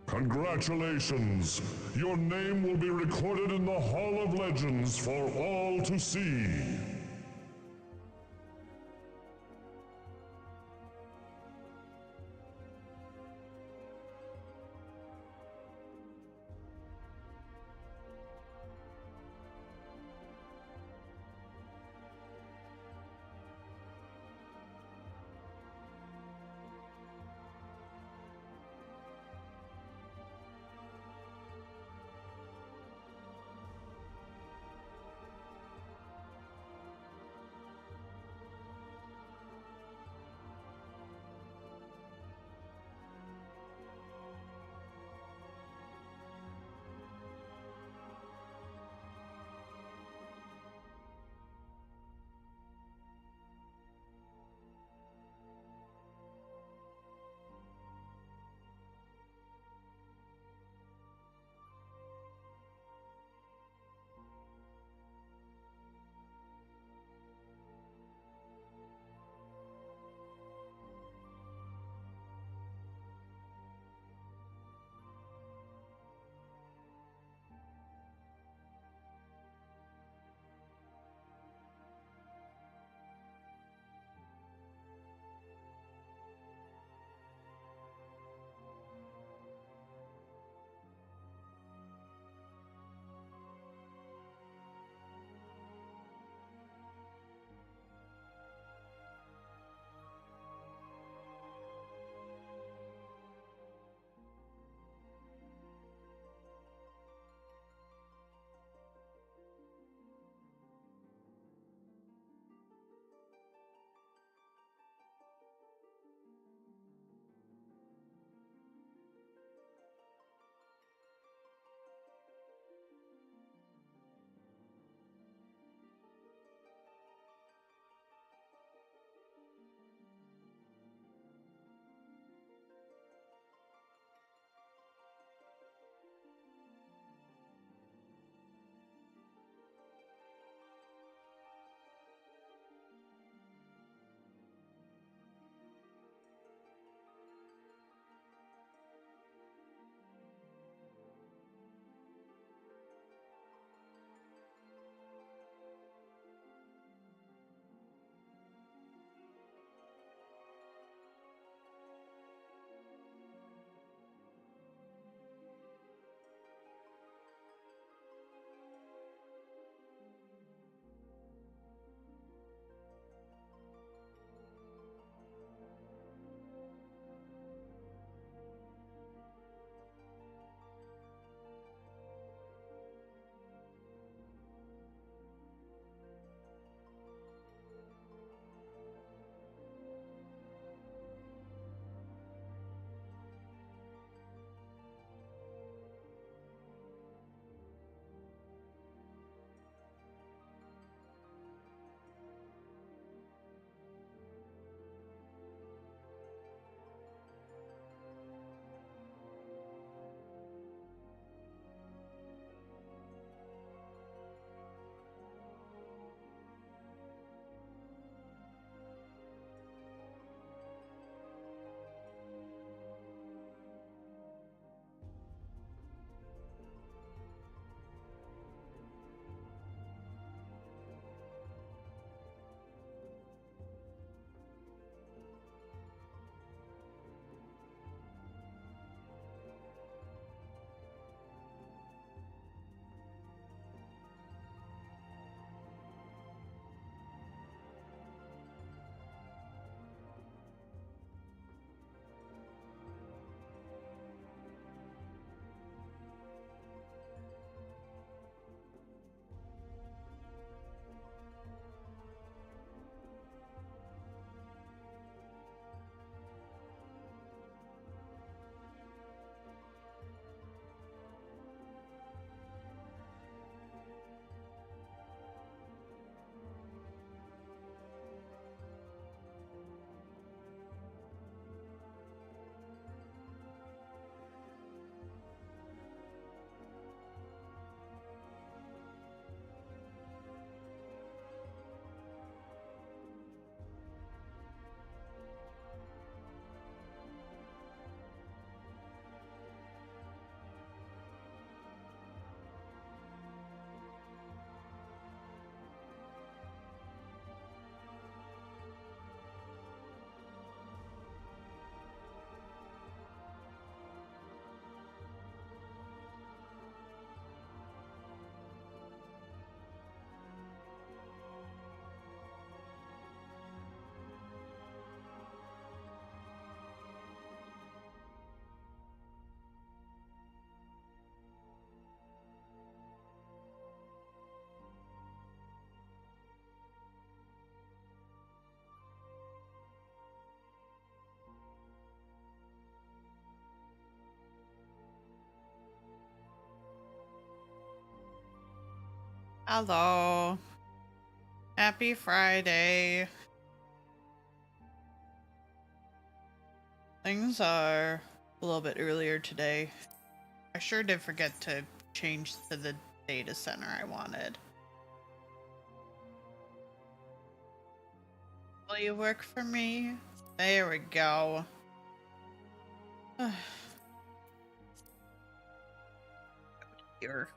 Congratulations! Your name will be recorded in the Hall of Legends for all to see! Hello. Happy Friday. Things are a little bit earlier today. I sure did forget to change to the data center I wanted. Will you work for me? There we go. Here.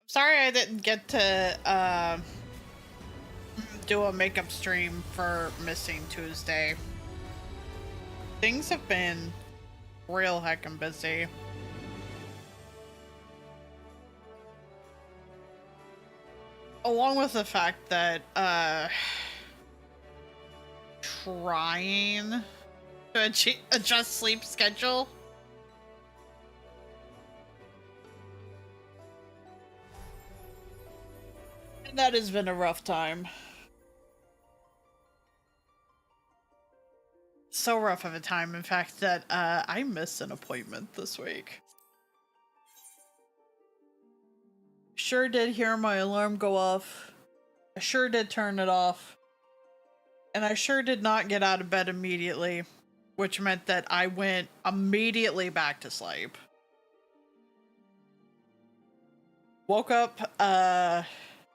Sorry I didn't get to do a makeup stream for Missing Tuesday. Things have been real heckin' busy. Along with the fact that trying to adjust sleep schedule. And that has been a rough time. So rough of a time, in fact, that I missed an appointment this week. Sure did hear my alarm go off. I sure did turn it off. And I sure did not get out of bed immediately, which meant that I went immediately back to sleep. Woke up,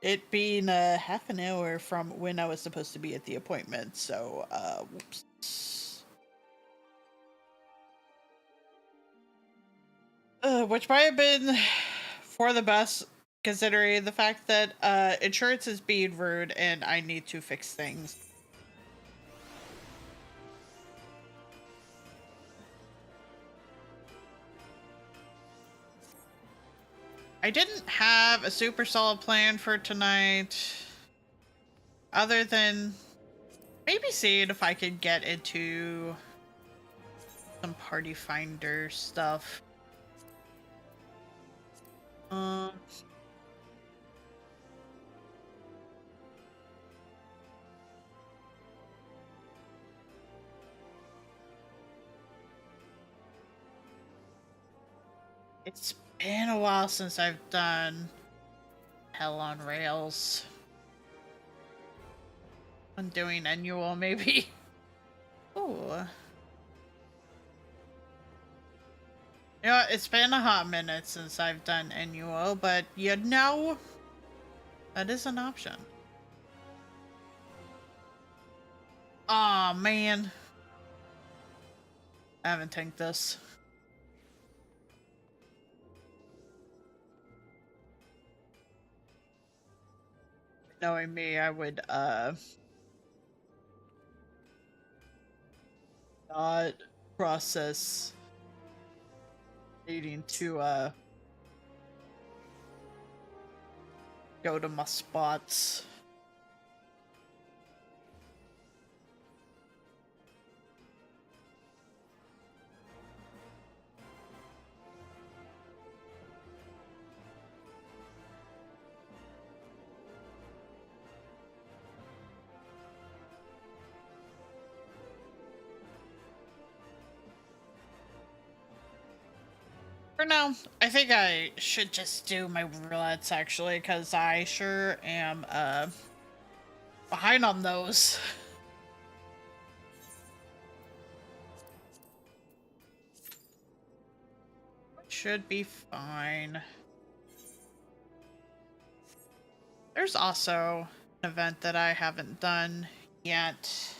it being half an hour from when I was supposed to be at the appointment, so, whoops. Which might have been for the best, considering the fact that insurance is being rude and I need to fix things. I didn't have a super solid plan for tonight, other than maybe seeing if I could get into some party finder stuff. It's been a while since I've done Hell on Rails. I'm doing annual, maybe. Ooh. You know, it's been a hot minute since I've done annual, but you know, that is an option. Aw, man. I haven't tanked this. Knowing me, I would, not process needing to, go to my spots. For now, I think I should just do my roulettes, actually, because I sure am, behind on those. Should be fine. There's also an event that I haven't done yet.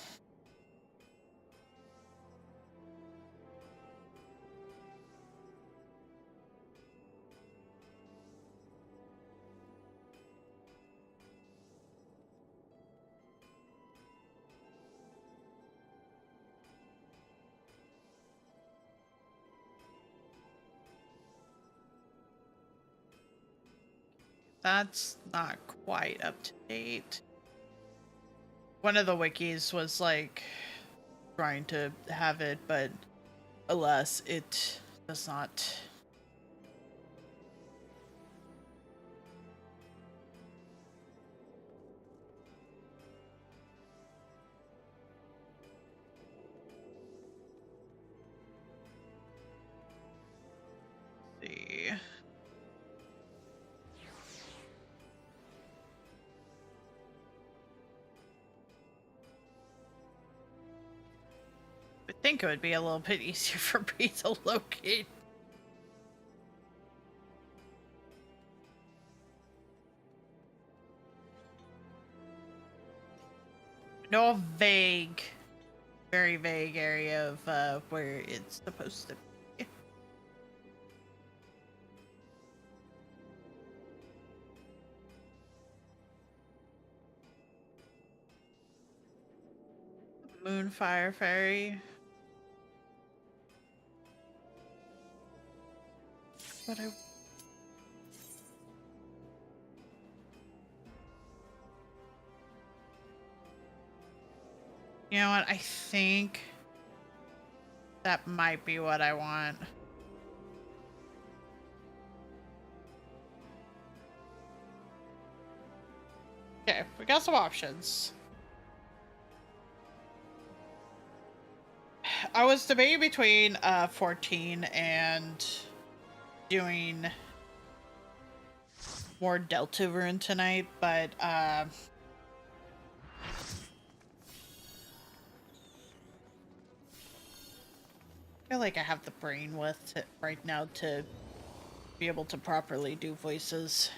That's not quite up to date. One of the wikis was like trying to have it, but alas, it does not. I think it would be a little bit easier for me to locate. No vague, very vague area of where it's supposed to be. Moonfire Fairy. But you know what? I think that might be what I want. Okay, we got some options. I was debating between 14 and doing more Deltuber tonight, but I feel like I have the brain width right now to be able to properly do voices.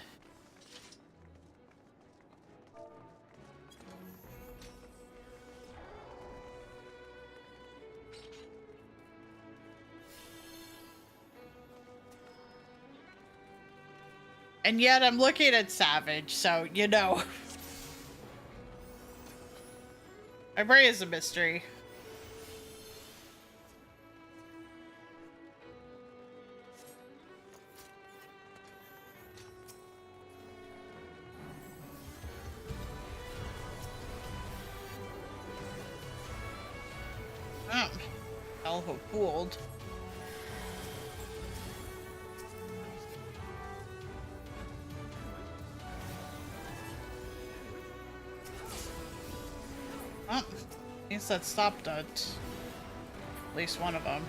And yet I'm looking at Savage, so you know. My brain is a mystery. Oh, hell of a fooled. Oh, at least that stopped at least one of them.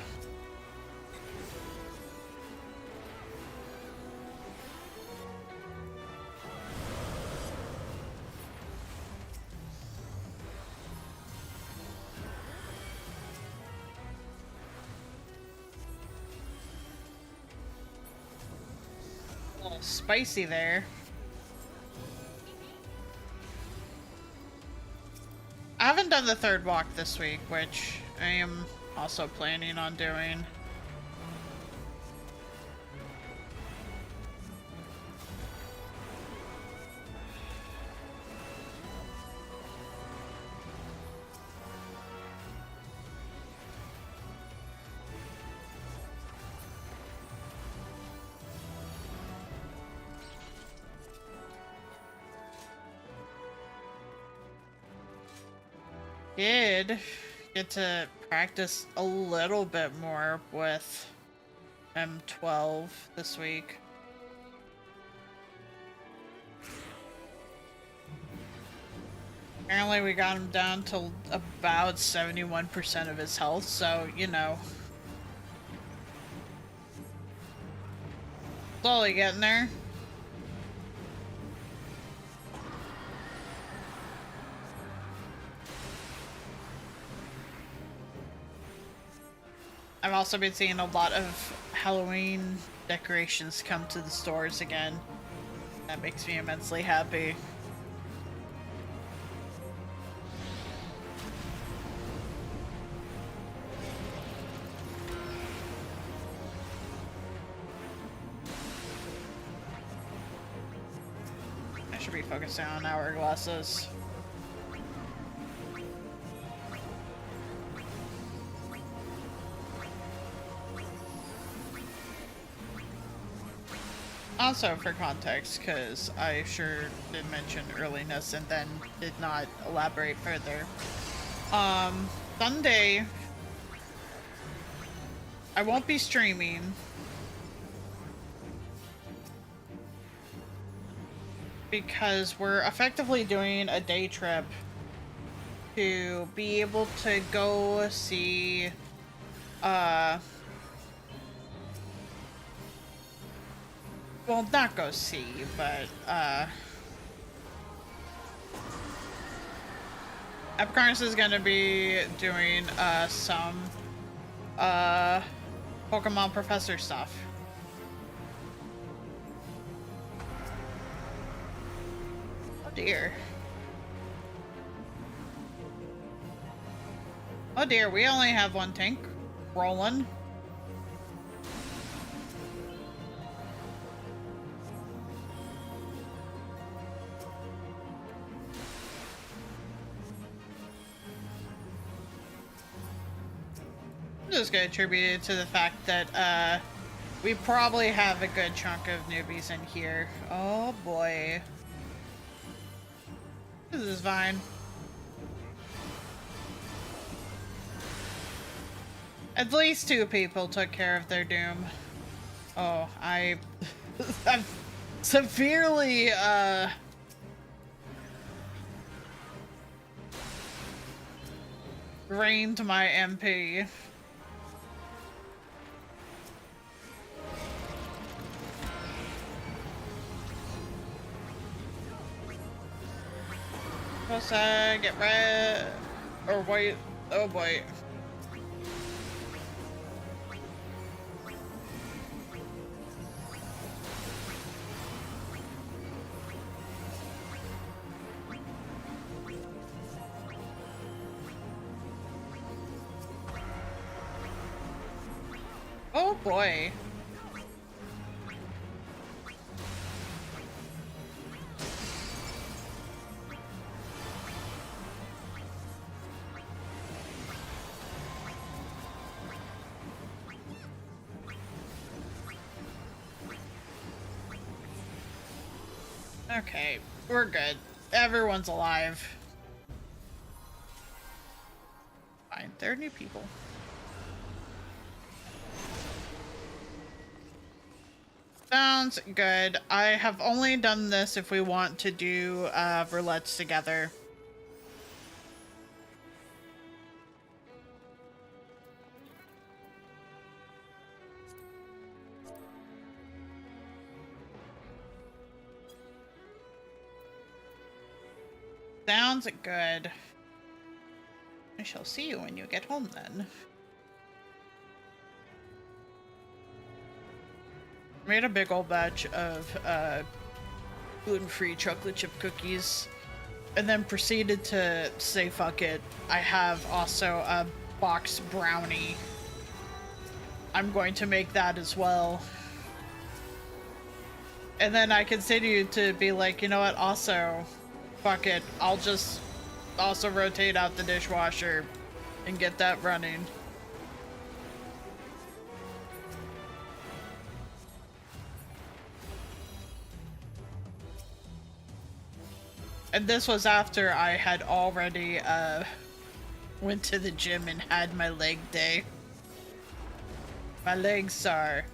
A little spicy there. I haven't done the third walk this week, which I am also planning on doing. Did get to practice a little bit more with M12 this week. Apparently we got him down to about 71% of his health, so, you know. Slowly getting there. I've also been seeing a lot of Halloween decorations come to the stores again. That makes me immensely happy. I should be focusing on hourglasses. Also, for context, because I sure did mention earliness and then did not elaborate further. Sunday, I won't be streaming. Because we're effectively doing a day trip to be able to go see, well, not go see, but, Epcarnis is gonna be doing some Pokemon Professor stuff. Oh dear. Oh dear, we only have one tank rolling. I'm just gonna attribute it to the fact that we probably have a good chunk of newbies in here. Oh boy. This is fine. At least 2 people took care of their doom. Oh, I've severely, drained my MP. Supposed to get red or white. Oh boy. Oh boy. Okay, we're good. Everyone's alive. Fine, there are new people. Sounds good. I have only done this if we want to do roulettes together. Sounds good. I shall see you when you get home then. Made a big old batch of gluten-free chocolate chip cookies and then proceeded to say fuck it. I have also a box brownie. I'm going to make that as well. And then I continued to be like, you know what, also, fuck it. I'll just also rotate out the dishwasher and get that running. And this was after I had already went to the gym and had my leg day. My legs are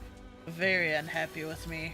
very unhappy with me.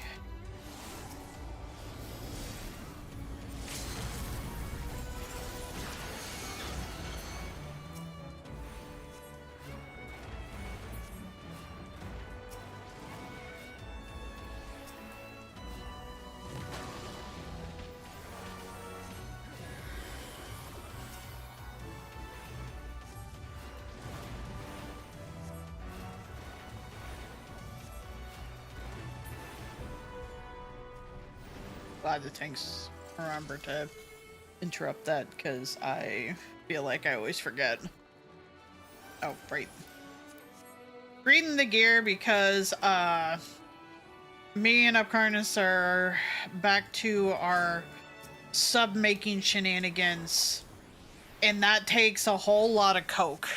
Glad the tanks remember to interrupt that because I feel like I always forget. Oh, right. Reading the gear because me and Upcarnus are back to our sub-making shenanigans, and that takes a whole lot of coke.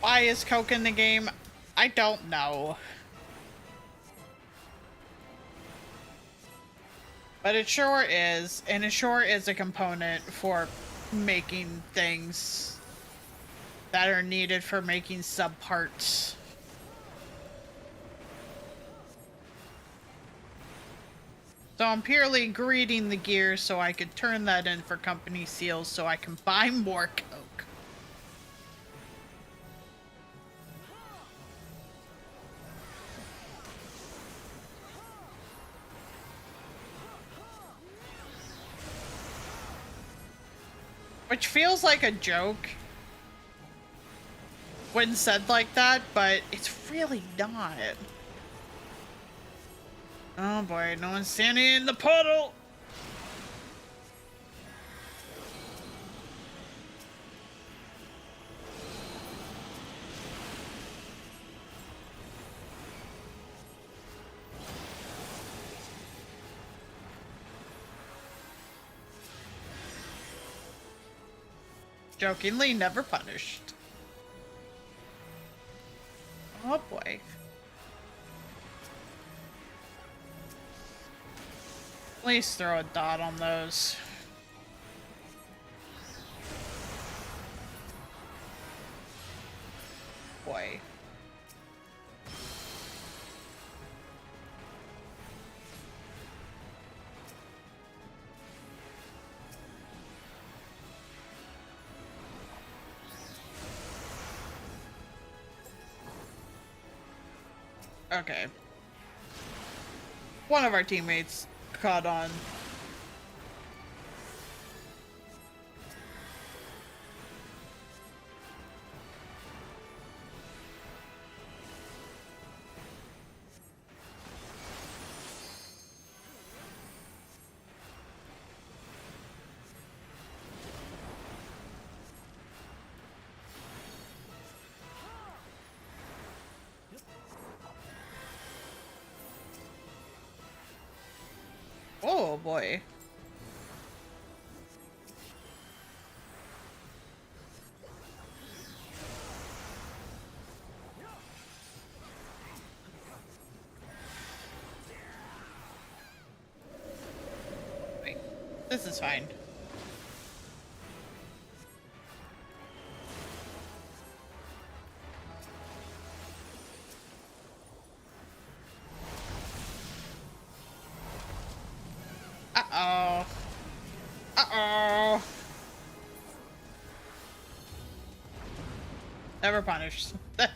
Why is coke in the game? I don't know. But it sure is, and it sure is a component for making things that are needed for making subparts. So I'm purely greeding the gear so I could turn that in for company seals so I can buy more coke. Which feels like a joke when said like that, but it's really not. Oh boy, no one's standing in the puddle! Jokingly, never punished. Oh boy. Please throw a dot on those. Boy. Okay. One of our teammates caught on. Oh boy. Wait, this is fine. Uh-oh. Uh-oh. Never punished. I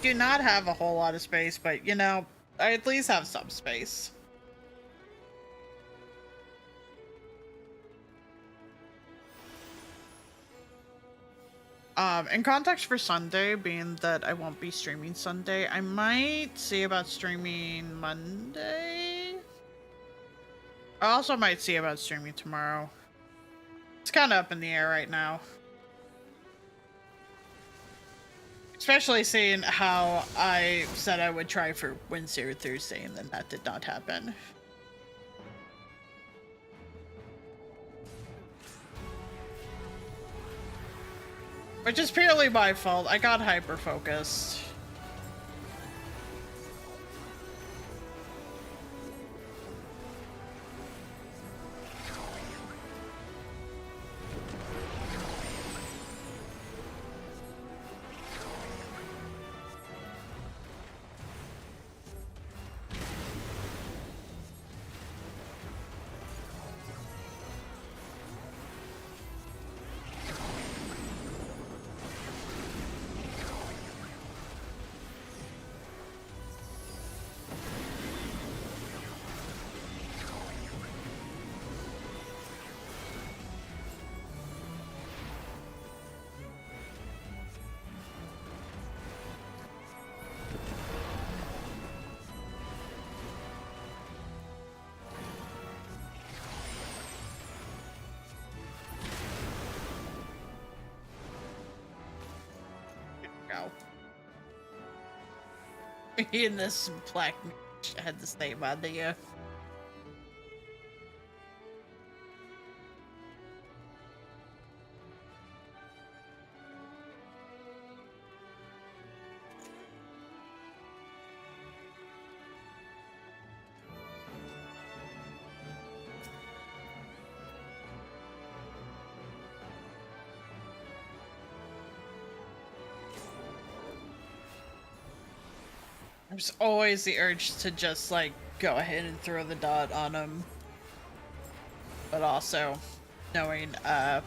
do not have a whole lot of space, but you know, I at least have some space. In context for Sunday, being that I won't be streaming Sunday, I might see about streaming Monday. I also might see about streaming tomorrow. It's kind of up in the air right now. Especially seeing how I said I would try for Wednesday or Thursday, and then that did not happen. Which is purely my fault. I got hyper-focused. Go. Me and this black had the same idea. There's always the urge to just, like, go ahead and throw the dot on him. But also, knowing, I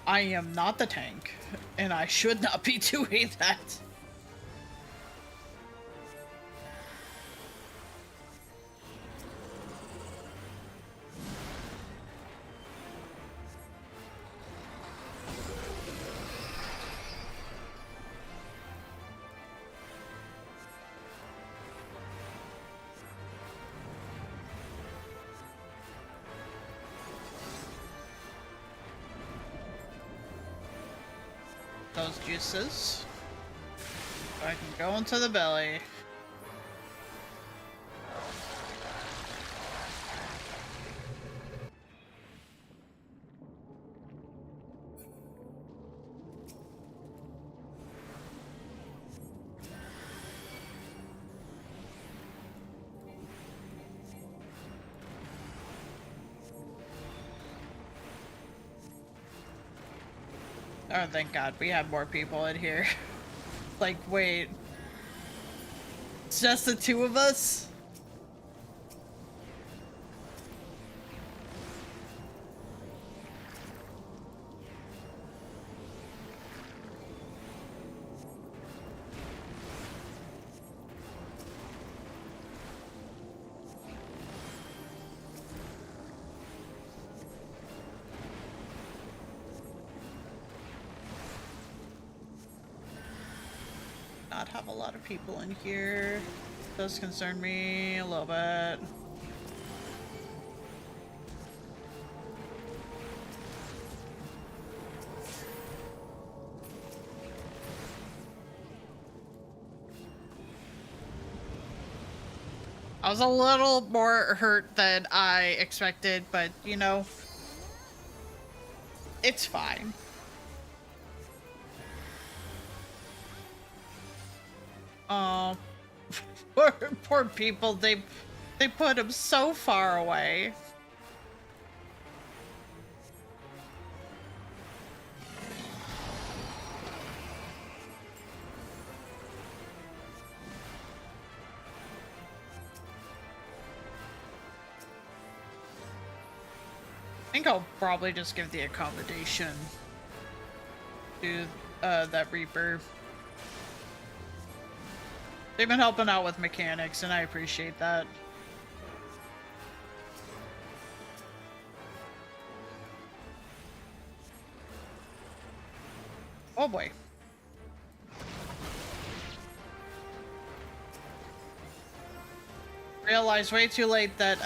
am not the tank, and I should not be doing that. those juices. So I can go into the belly. Oh, thank God, we have more people in here. Like, wait. It's just the two of us? Not have a lot of people in here. Does concern me a little bit. I was a little more hurt than I expected, but you know, it's fine. Oh, poor people. They put him so far away. I think I'll probably just give the accommodation to that Reaper. They've been helping out with mechanics, and I appreciate that. Oh boy. Realized way too late that,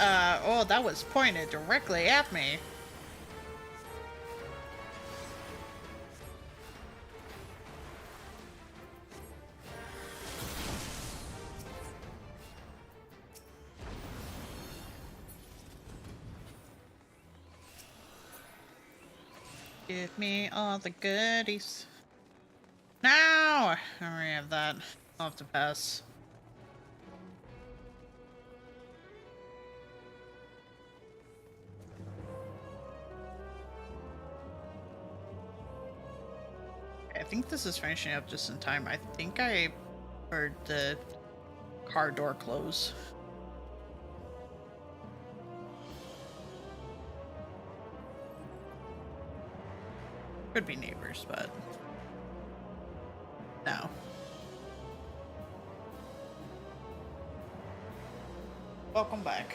oh, that was pointed directly at me. Give me all the goodies. No! I already have that. I'll have to pass. I think this is finishing up just in time. I think I heard the car door close. Could be neighbors, but no. Welcome back.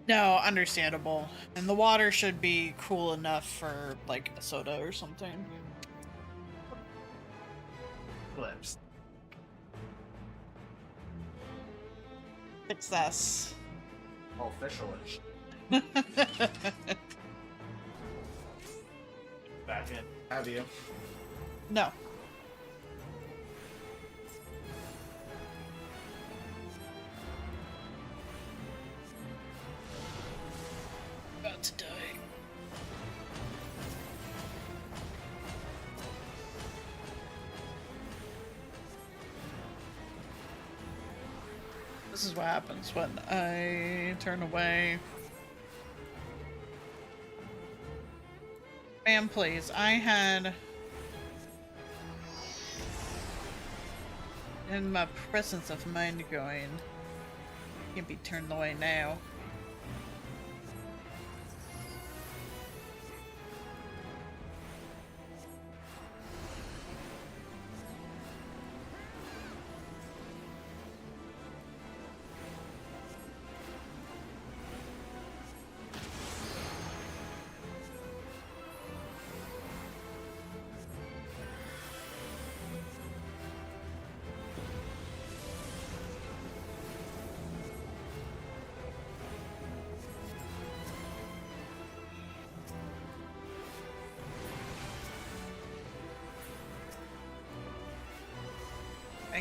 No, understandable. And the water should be cool enough for, like, a soda or something. Clips. Success. Official-ish. Back in. Have you? No. About to die. This is what happens when I turn away. Ma'am, please. I had... in my presence of mind going. Can't be turned away now.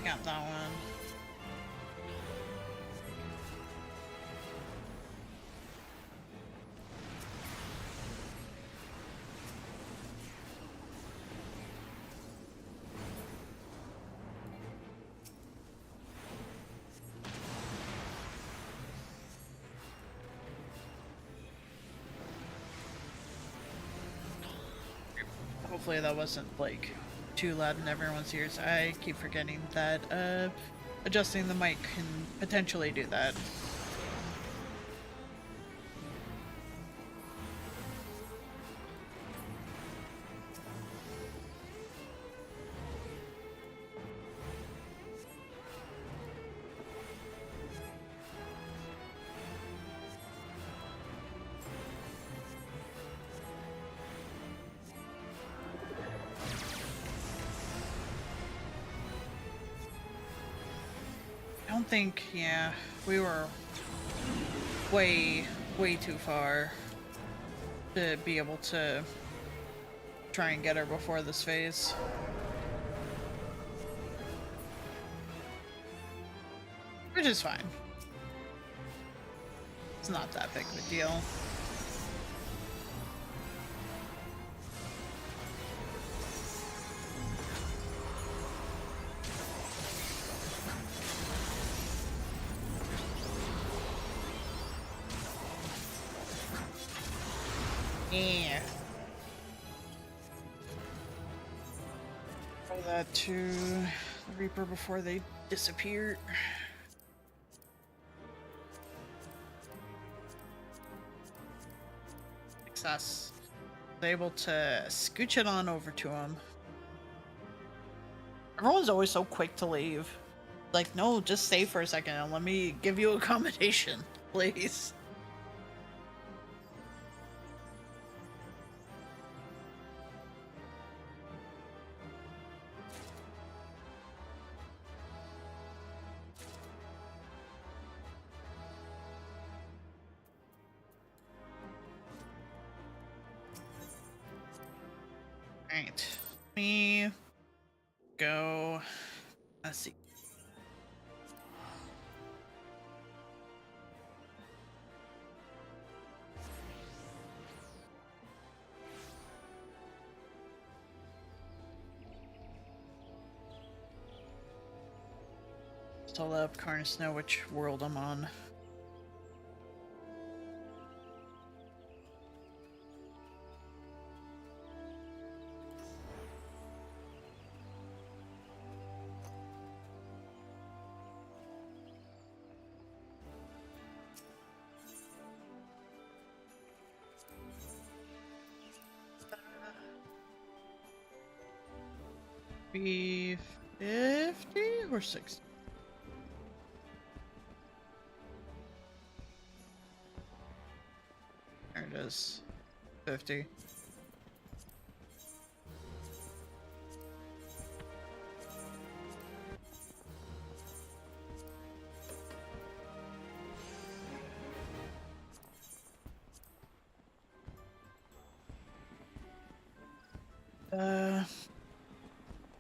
got that one. Hopefully that wasn't like too loud in everyone's ears. I keep forgetting that adjusting the mic can potentially do that. I don't think, yeah, we were way too far to be able to try and get her before this phase. Which is fine. It's not that big of a deal. Yeah. Throw that to the Reaper before they disappear. Success. Able to scooch it on over to him. Everyone's always so quick to leave. Like, no, just stay for a second and let me give you accommodation, please. Alright, let me go. Let's see. Still up, Carnus know which world I'm on. Be 50 or 60? There it is. 50.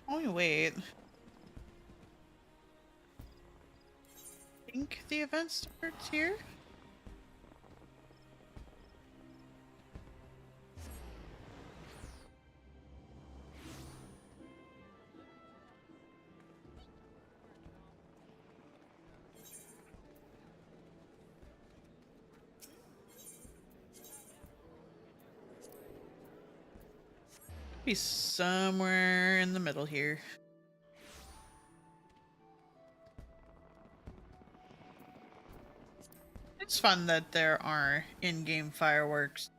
Oh wait. I think the event starts here? Be somewhere in the middle here. It's fun that there are in-game fireworks.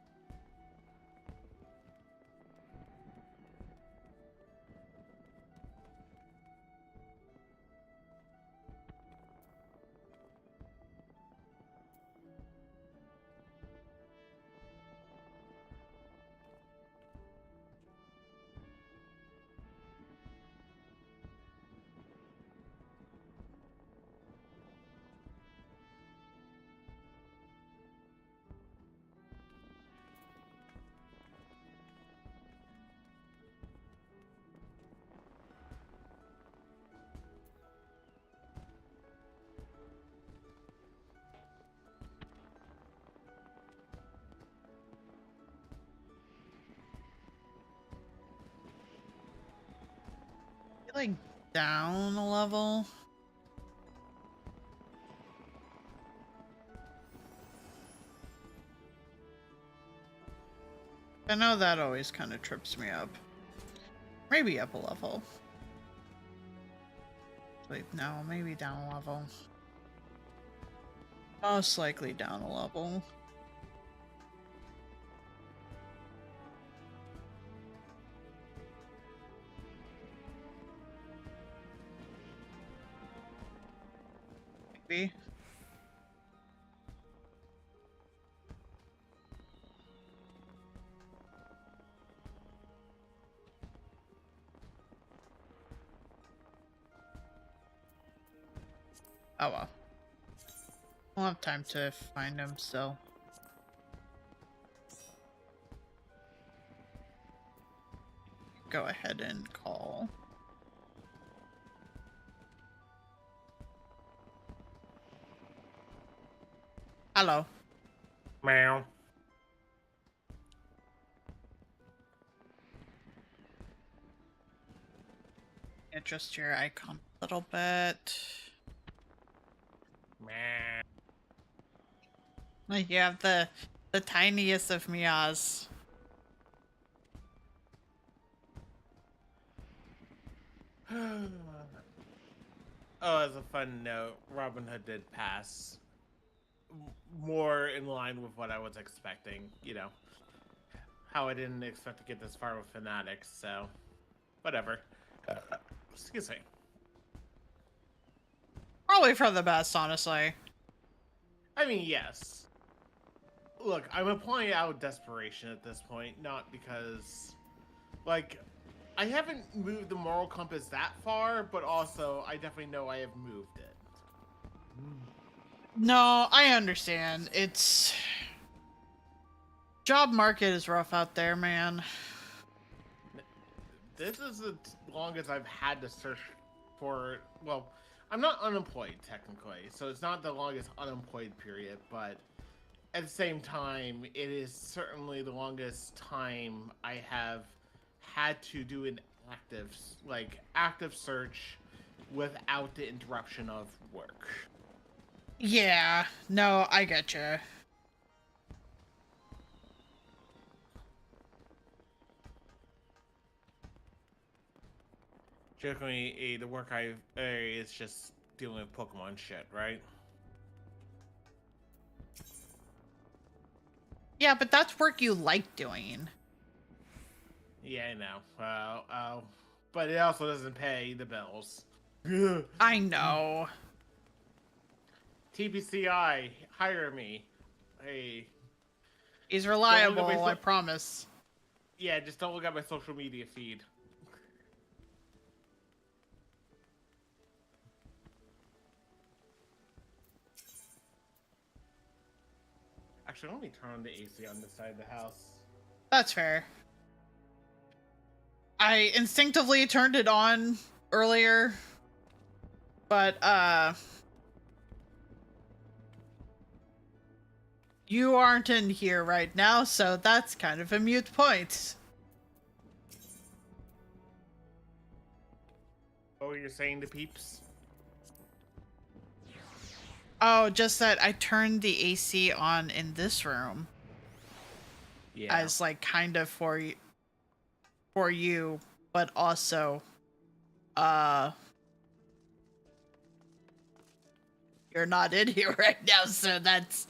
Like down a level. I know that always kind of trips me up. Maybe up a level. Wait, no, maybe down a level. Most likely down a level. Maybe. Oh well. We'll have time to find him still. Go ahead and call. Hello. Meow. Adjust your icon a little bit. Meow. Like you have the tiniest of meows. Oh, as a fun note, Robin Hood did pass. More in line with what I was expecting, you know. How I didn't expect to get this far with Fanatics, so whatever. Excuse me. Probably for the best, honestly. I mean, yes. Look, I'm applying out of desperation at this point, not because, like, I haven't moved the moral compass that far, but also I definitely know I have moved it. No, I understand. It's... Job market is rough out there, man. This is the longest I've had to search for, well, I'm not unemployed technically, so it's not the longest unemployed period, but at the same time, it is certainly the longest time I have had to do an active search without the interruption of work. Yeah, no, I get you. Jokingly, the work is just dealing with Pokemon shit, right? Yeah, but that's work you like doing. Yeah, I know. Well, but it also doesn't pay the bills. I know. TPCI, hire me. Hey. He's reliable, Don't look at my I promise. Yeah, just don't look at my social media feed. Actually, let me turn on the AC on this side of the house. That's fair. I instinctively turned it on earlier, but, you aren't in here right now, so that's kind of a mute point. Oh, you're saying the peeps? Oh, just that I turned the AC on in this room. Yeah. As, like, kind of for you, but also, you're not in here right now, so that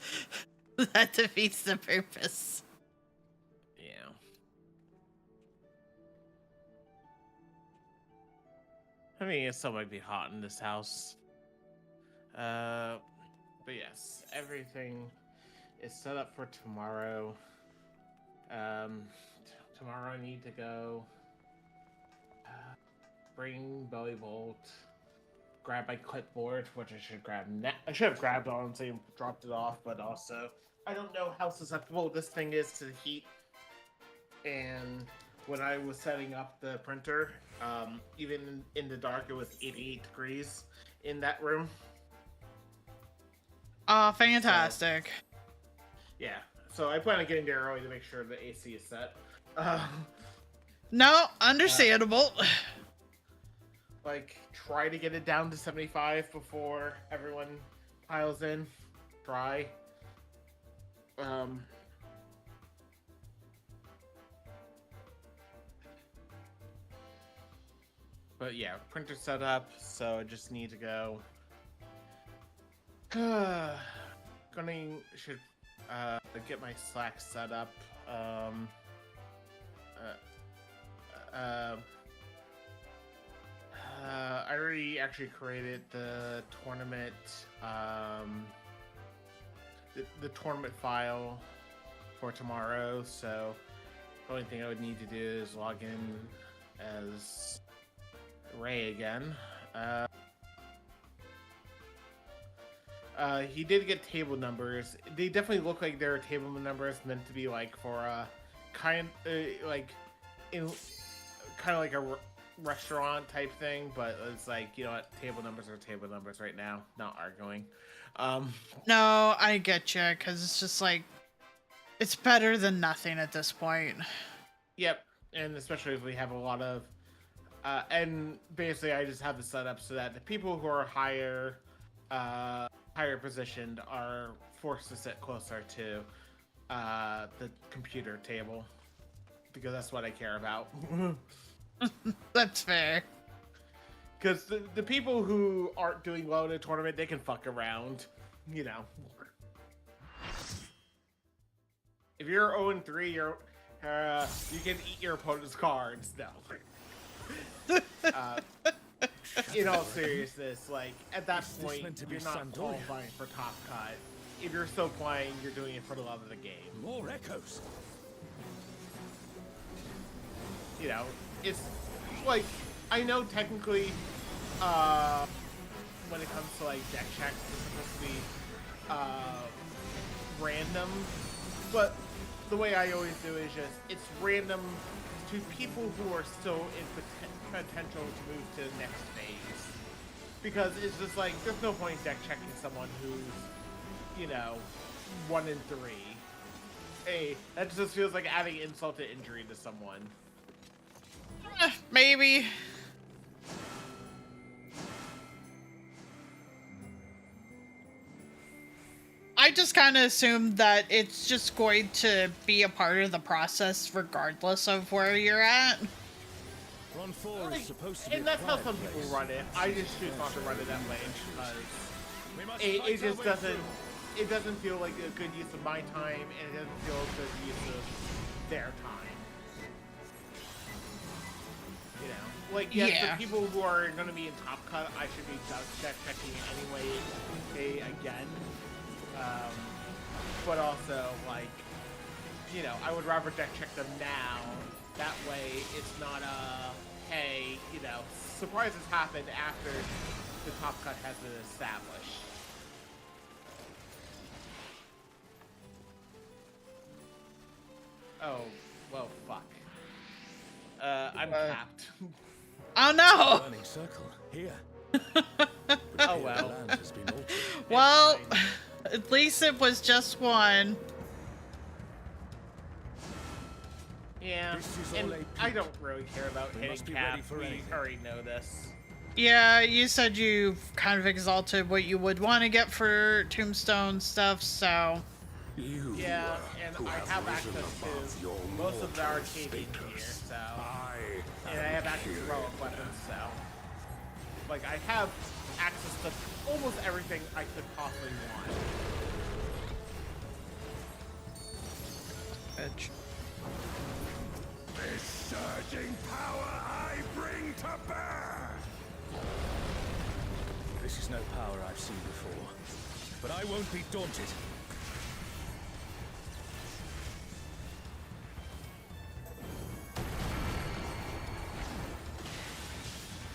defeats the purpose. Yeah. I mean, it still might be hot in this house. But yes, everything is set up for tomorrow. Tomorrow I need to go bring Belly Bolt, grab my clipboard, which I should grab I should have grabbed honestly and dropped it off, but also I don't know how susceptible this thing is to the heat. And when I was setting up the printer, even in the dark, it was 88 degrees in that room. Oh, fantastic. So, yeah, so I plan on getting there early to make sure the AC is set. No, understandable. like try to get it down to 75 before everyone piles in. Try. But yeah, printer set up, so I just need to go. Should get my Slack set up. I already actually created the tournament, the tournament file for tomorrow. So the only thing I would need to do is log in as Ray again. He did get table numbers. They definitely look like they're table numbers meant to be like for a kind like a restaurant type thing, but it's like, you know what, table numbers are table numbers right now. Not arguing. No, I get you, because it's just like it's better than nothing at this point. Yep, and especially if we have a lot of and basically I just have it set up so that the people who are higher positioned are forced to sit closer to the computer table, because that's what I care about. That's fair. Because the people who aren't doing well in a tournament, they can fuck around, you know. If you're 0-3, you can eat your opponent's cards. No. In all seriousness, like, at that point, you're not qualifying for Top Cut. If you're still playing, you're doing it for the love of the game. More echoes. You know, it's like, I know technically, when it comes to like deck checks, it's supposed to be random, but the way I always do it is just, it's random to people who are still in potential to move to the next phase. Because it's just like, there's no point in deck checking someone who's, you know, 1-3. Hey, that just feels like adding insult to injury to someone. Maybe. I just kind of assumed that it's just going to be a part of the process regardless of where you're at. Run 4 is supposed to be, and that's how some people run it. I just choose not to run it that way because it just doesn't feel like a good use of my time, and it doesn't feel a good use of their time. You know, like, yes, yeah. The people who are going to be in Top Cut, I should be deck checking anyway, again. But also, like, you know, I would rather deck check them now. That way, it's not hey, you know, surprises happen after the Top Cut has been established. Oh, well, fuck. I'm capped. Oh no! Running circle here. Oh well. Well, at least it was just one. Yeah, and I don't really care about hitting cap. We already know this. Yeah, you said you kind of exalted what you would want to get for Tombstone stuff, so... Yeah, and I have access to most of the arcade in here, so... And I have access to heroic weapons, so... Like, I have access to almost everything I could possibly want. Edge. This surging power I bring to bear! This is no power I've seen before, but I won't be daunted.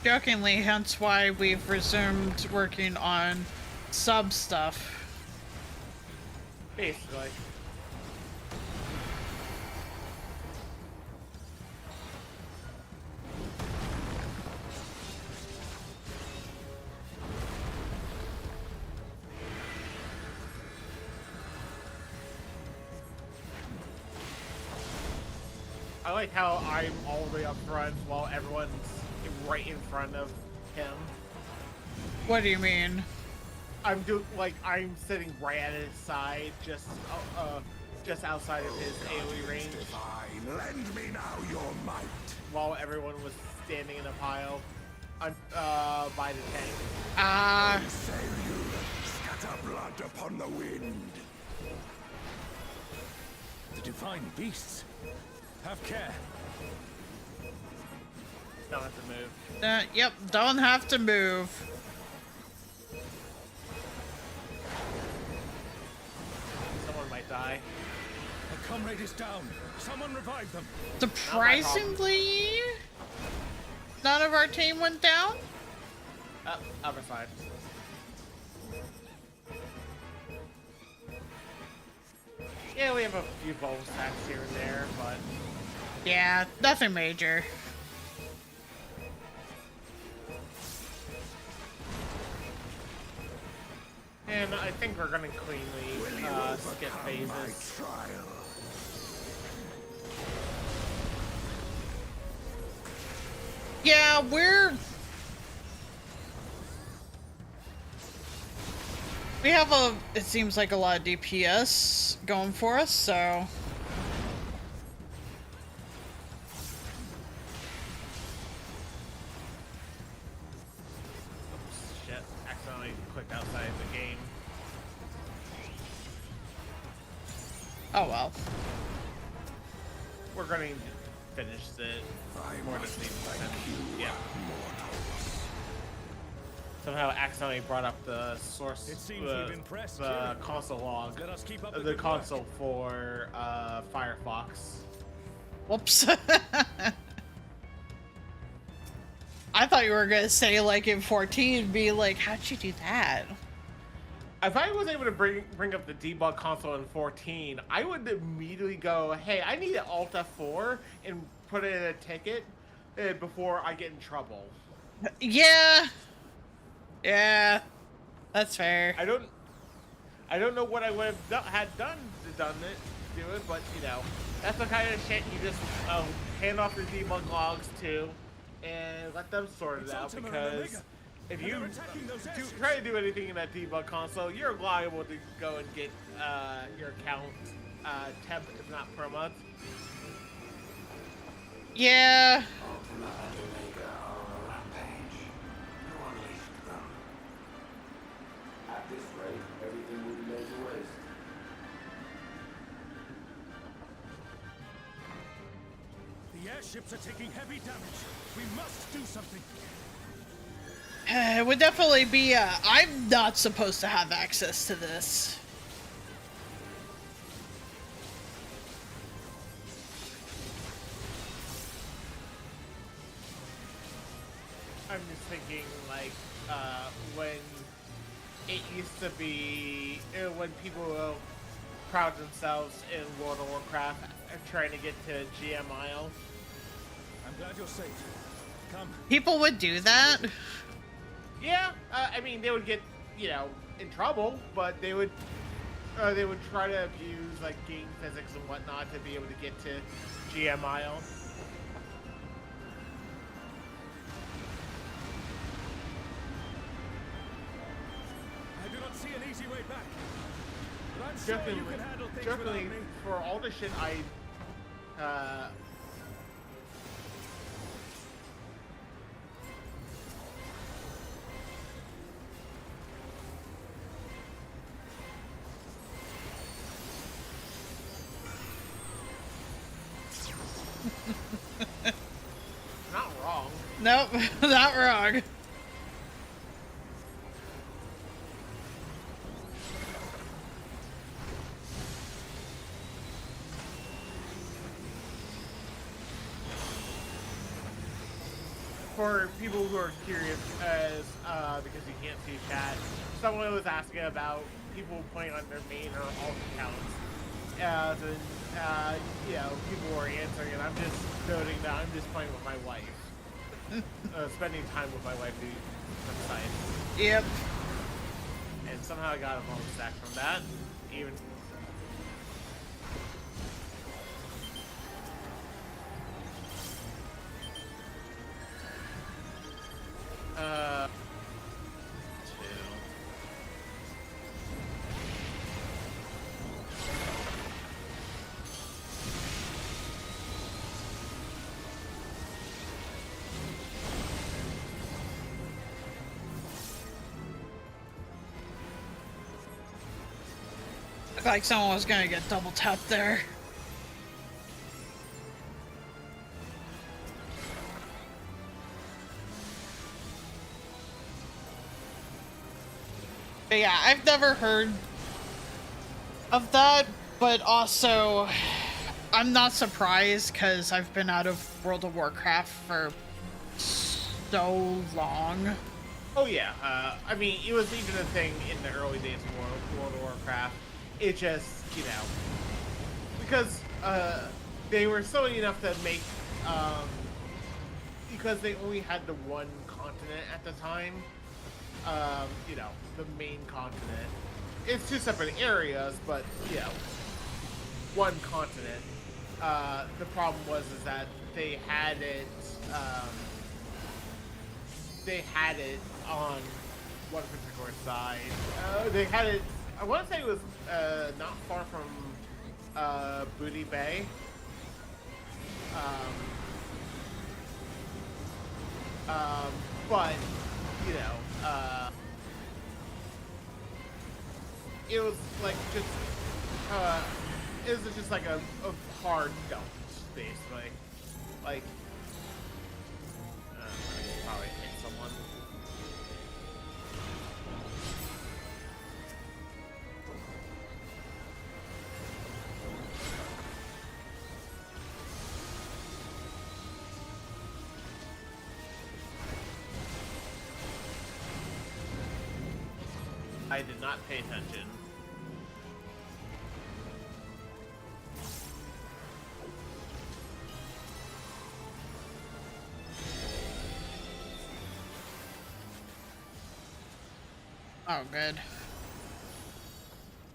Jokingly, hence why we've resumed working on sub stuff. Basically. I like how I'm all the way up front while everyone's right in front of him. What do you mean? I'm I'm sitting right at his side, just outside of his AoE range, Divine, lend me now your might. while everyone was standing in a pile, by the tank. Sail you, scatter blood upon the wind. The divine beasts. Have care. Don't have to move. Yep, don't have to move. Someone might die. A comrade is down. Someone revive them. Surprisingly, none of our team went down. Other side. Yeah, we have a few bonus attacks here and there, but Yeah, nothing major. and I think we're gonna cleanly skip phases. Trial. Yeah, we have it seems like a lot of DPS going for us, so. Shit, accidentally clicked outside the game. Oh well. We're gonna finish it. More than yeah. Somehow accidentally brought up the source, It seems we've impressed the Kieran. console log, Let us keep up the good console work. for Firefox. Whoops. I thought you were gonna say like in 14, be like, how'd you do that? If I was able to bring up the debug console in 14, I would immediately go, hey, I need an Alt F4 and put it in a ticket before I get in trouble. Yeah. Yeah. That's fair. I don't know what I would have had done it, do it, but you know, that's the kind of shit you just hand off your debug logs to and let them sort it out, because if you try to do anything in that debug console, you're liable to go and get your account temp, if not per month. Yeah. At this rate, everything will be laid to waste. The airships are taking heavy damage. We must do something. It would definitely be, I'm not supposed to have access to this. I'm just thinking, like, when it used to be, when people proud themselves in World of Warcraft trying to get to GM Isle. I'm glad you're safe. Come. People would do that. Yeah, I mean, they would get, you know, in trouble, but they would try to abuse, like, game physics and whatnot to be able to get to GM Isle. I do not see an easy way back. But I'm sure you can handle things without me. For all the shit I, not wrong. Nope, not wrong. For people who are curious, as because you can't see chat, someone was asking about people playing on their main or alt accounts. You know, people were answering, and I'm just noting that I'm just playing with my wife, spending time with my wife from science. Yep. And somehow I got a bonus stack from that. Even. Like someone was gonna get double tapped there. But yeah, I've never heard of that, but also I'm not surprised because I've been out of World of Warcraft for so long. Oh yeah, I mean, it was even a thing in the early days of World of Warcraft. It just, you know, because they were silly enough to make, because they only had the one continent at the time, you know, the main continent. It's two separate areas, but, you know, one continent. The problem was is that they had it on one particular side. They had it, I want to say it was not far from Booty Bay. But, you know, it was like just, it was just like a hard dump, basically. Like, I probably hit someone. I did not pay attention. Oh, good.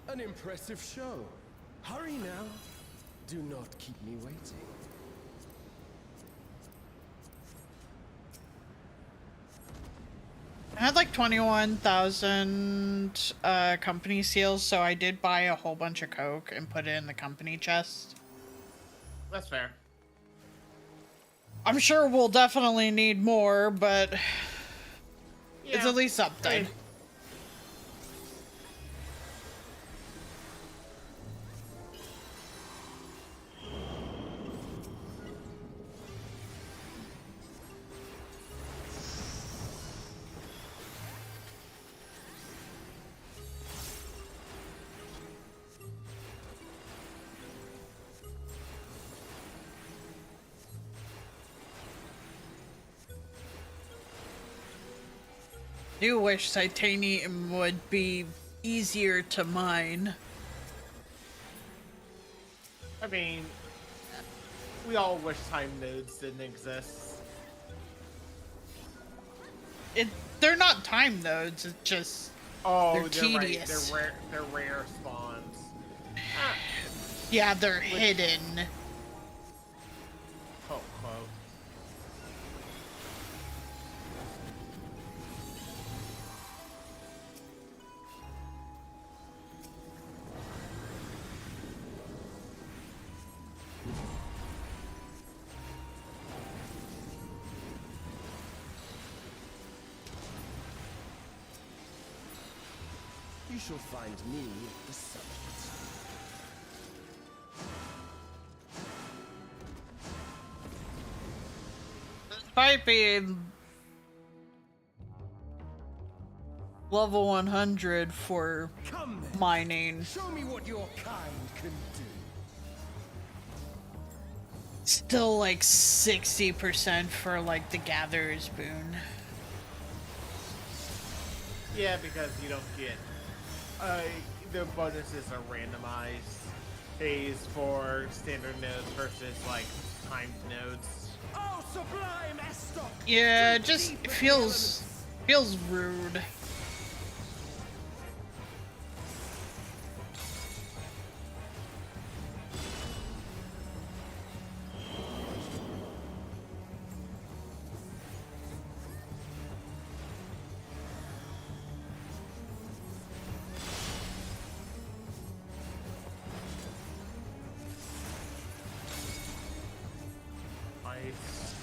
An impressive show. Hurry now. Do not keep me waiting. I had like 21,000 company seals, so I did buy a whole bunch of Coke and put it in the company chest. That's fair. I'm sure we'll definitely need more, but it's Yeah. at least something. Hey. Do wish titanium would be easier to mine. I mean, we all wish time nodes didn't exist. They're not time nodes, it's just Oh, they're right. tedious. They're rare spawns. Ah. Yeah, they're hidden. Oh, quote. You shall find me at the summit. Despite being level 100 for Come then. mining, Show me what your kind can do. still like 60% for like the Gatherer's Boon. Yeah, because you don't get the bonuses are randomized phase for standard nodes versus like timed nodes. Oh, sublime Estoc! Yeah, it just feels rude. Ice,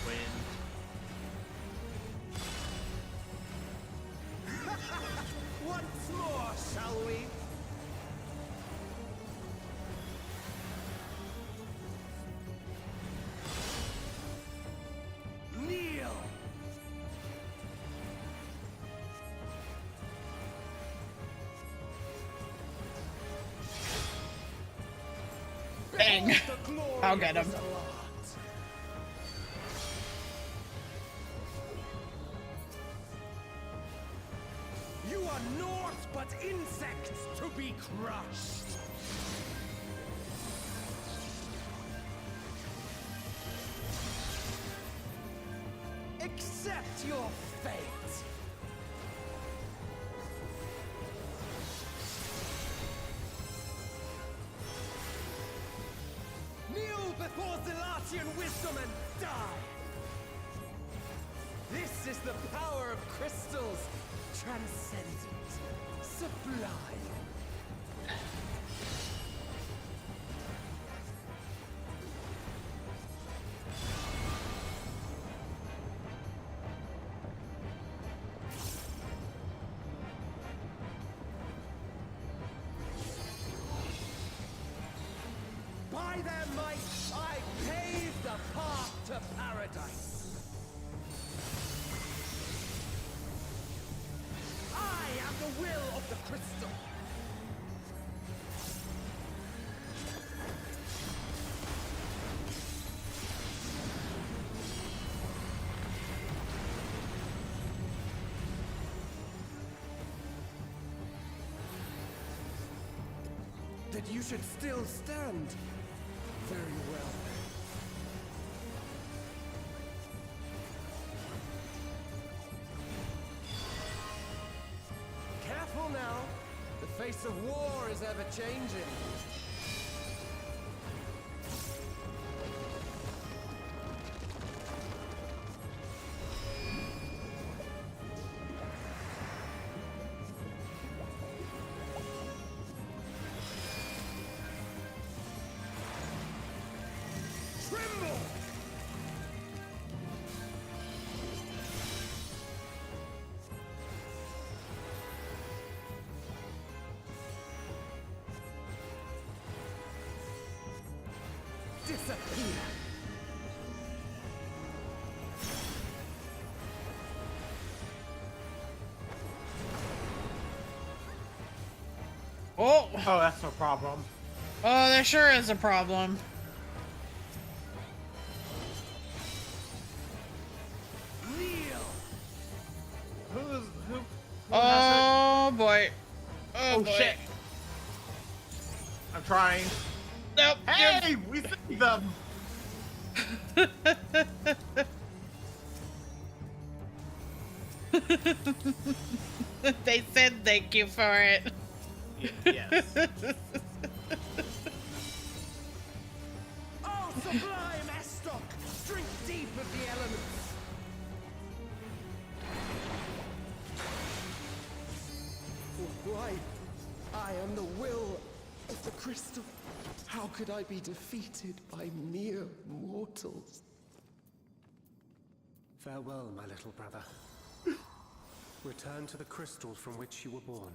wind. Once more, shall we? Dang. I'll get him. You are naught but insects to be crushed. Accept your fate. Kneel before Zilatian wisdom and die. This is the power of crystals. Transcendent. Sublime. By their might, I pave the path to paradise. I am the will of the crystal. That you should still stand. Very well. Careful now. The face of war is ever changing. Tremble! Disappear! Oh, Oh, that's no problem. oh, there sure is a problem. Kneel! Who Oh boy. Oh, Oh boy. shit! I'm trying. Nope. Hey, we see them. They said thank you for it. Yes. Oh, sublime Estok! Drink deep of the elements! For why? I am the will of the crystal. How could I be defeated by mere mortals? Farewell, my little brother. Return to the crystal from which you were born.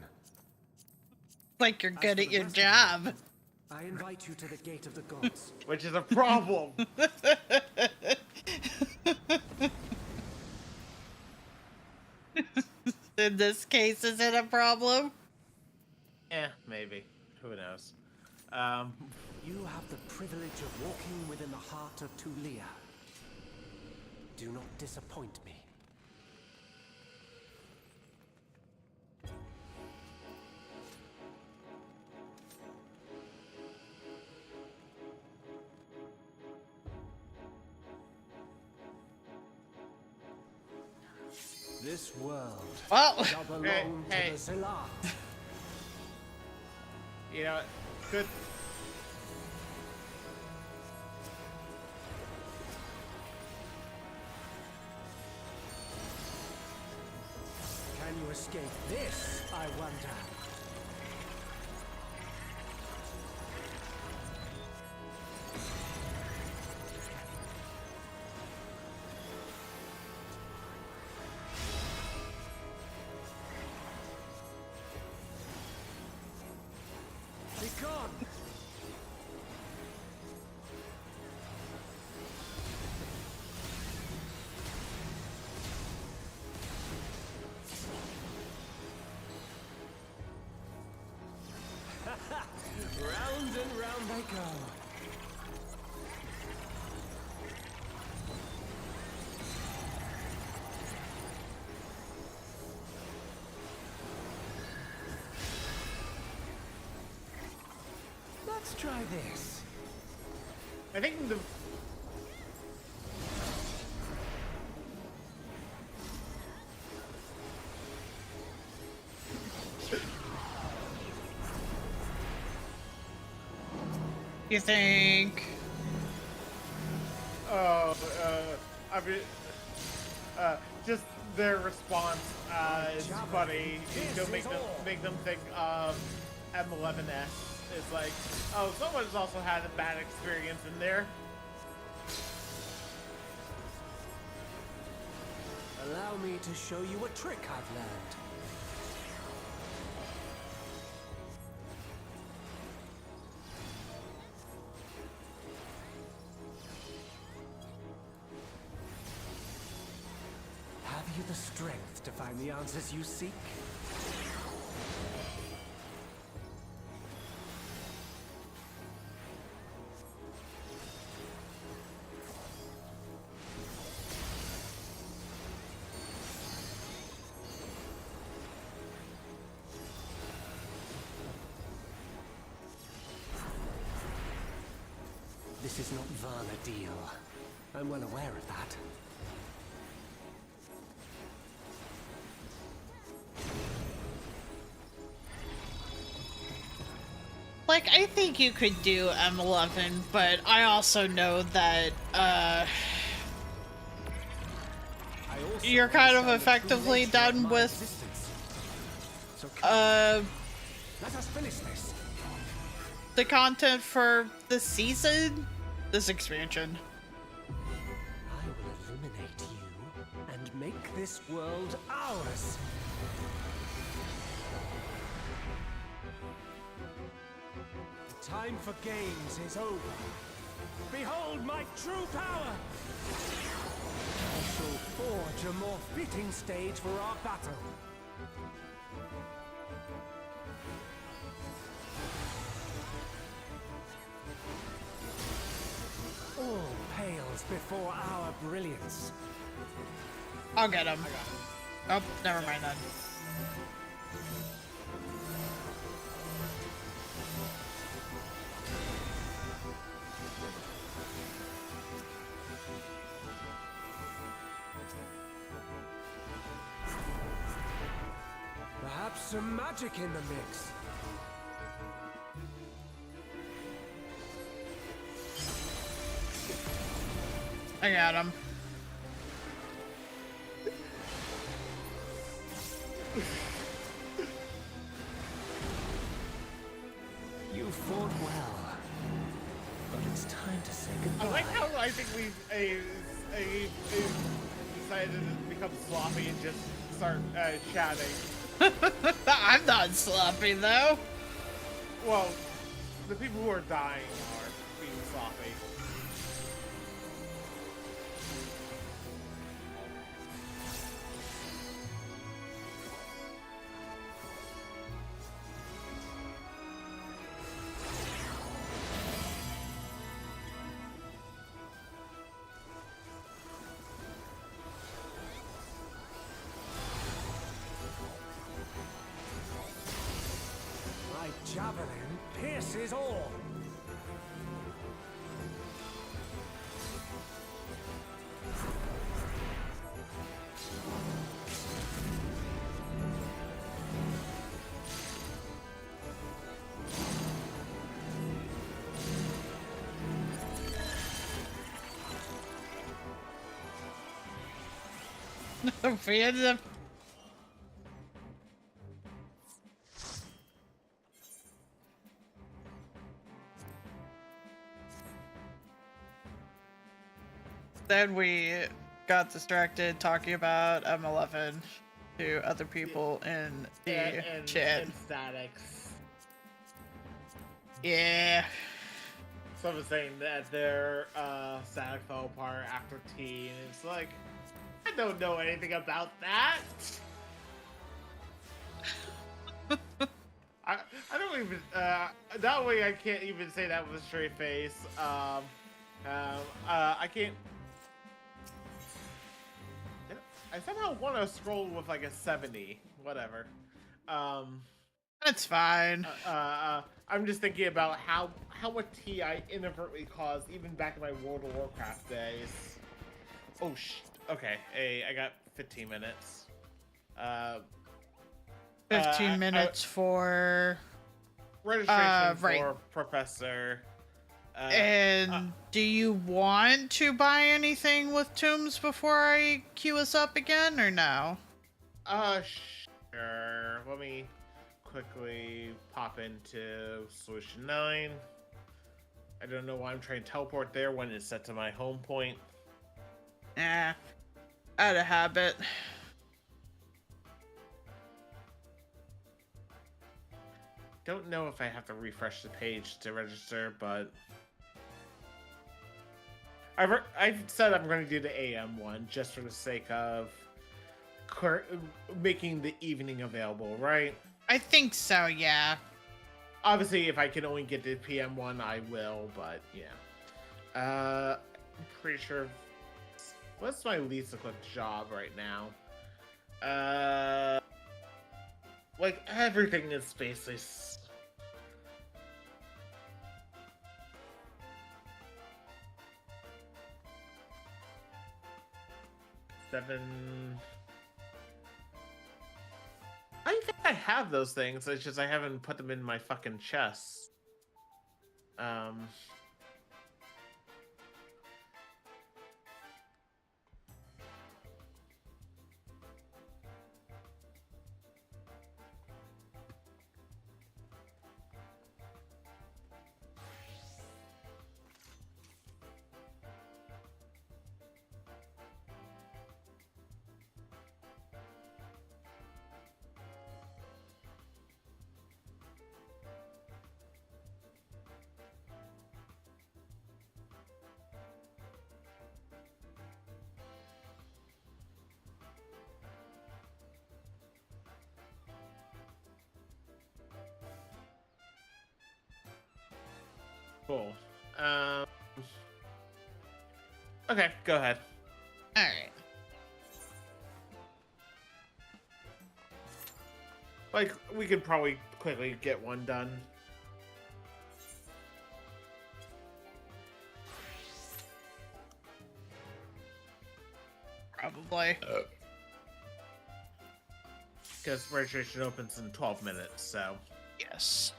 Like you're good at your job. I invite you to the gate of the gods. Which is a problem. In this case, is it a problem? Maybe. Who knows? You have the privilege of walking within the heart of Tulia. Do not disappoint me. This world Well, shall belong Hey. to the Zilat. You know, good. Can you escape this, I wonder? Be gone! Round and round they go. Let's try this. I think the You think? I mean, just their response is funny. You know, make them think of M11S. It's like, oh, someone's also had a bad experience in there. Allow me to show you a trick I've learned. Have you the strength to find the answers you seek? This is not Vana'diel. I'm well aware of that. Like, I think you could do M11, but I also know that, you're kind of effectively done with, let us finish this. the content for the season? This expansion. I will eliminate you and make this world ours. The time for games is over. Behold my true power! I shall forge a more fitting stage for our battle. All pales before our brilliance. I'll get him. Oh, never mind then. Perhaps some magic in the mix. I got him. You fought well, but it's time to say goodbye. I like how I think we've decided to become sloppy and just start chatting. I'm not sloppy though. Well, the people who are dying are being sloppy. My javelin pierces all. Fans of Then we got distracted talking about M11 to other people in the chat. And statics. Yeah. Someone's saying that their static fell apart after T, and it's like, I don't know anything about that. I don't even that way I can't even say that with a straight face. I can't. I somehow want to scroll with like a 70, whatever. Oh That's fine. I'm just thinking about how much tea I inadvertently caused even back in my World of Warcraft days. Oh okay. Hey, I got 15 minutes. 15 minutes for registration right. for Professor. And do you want to buy anything with tombs before I queue us up again, or no? Sure. Let me quickly pop into Solution 9. I don't know why I'm trying to teleport there when it's set to my home point. Out of habit. Don't know if I have to refresh the page to register, but I've said I'm going to do the AM one just for the sake of making the evening available, right? I think so, yeah. Obviously, if I can only get the PM one, I will, but yeah. I'm pretty sure. What's my least equipped job right now? Like everything is basically. Seven. I think I have those things. It's just I haven't put them in my fucking chest. Cool. Okay, go ahead. All right. Like, we could probably quickly get one done. Probably. Because registration opens in 12 minutes, so. Yes.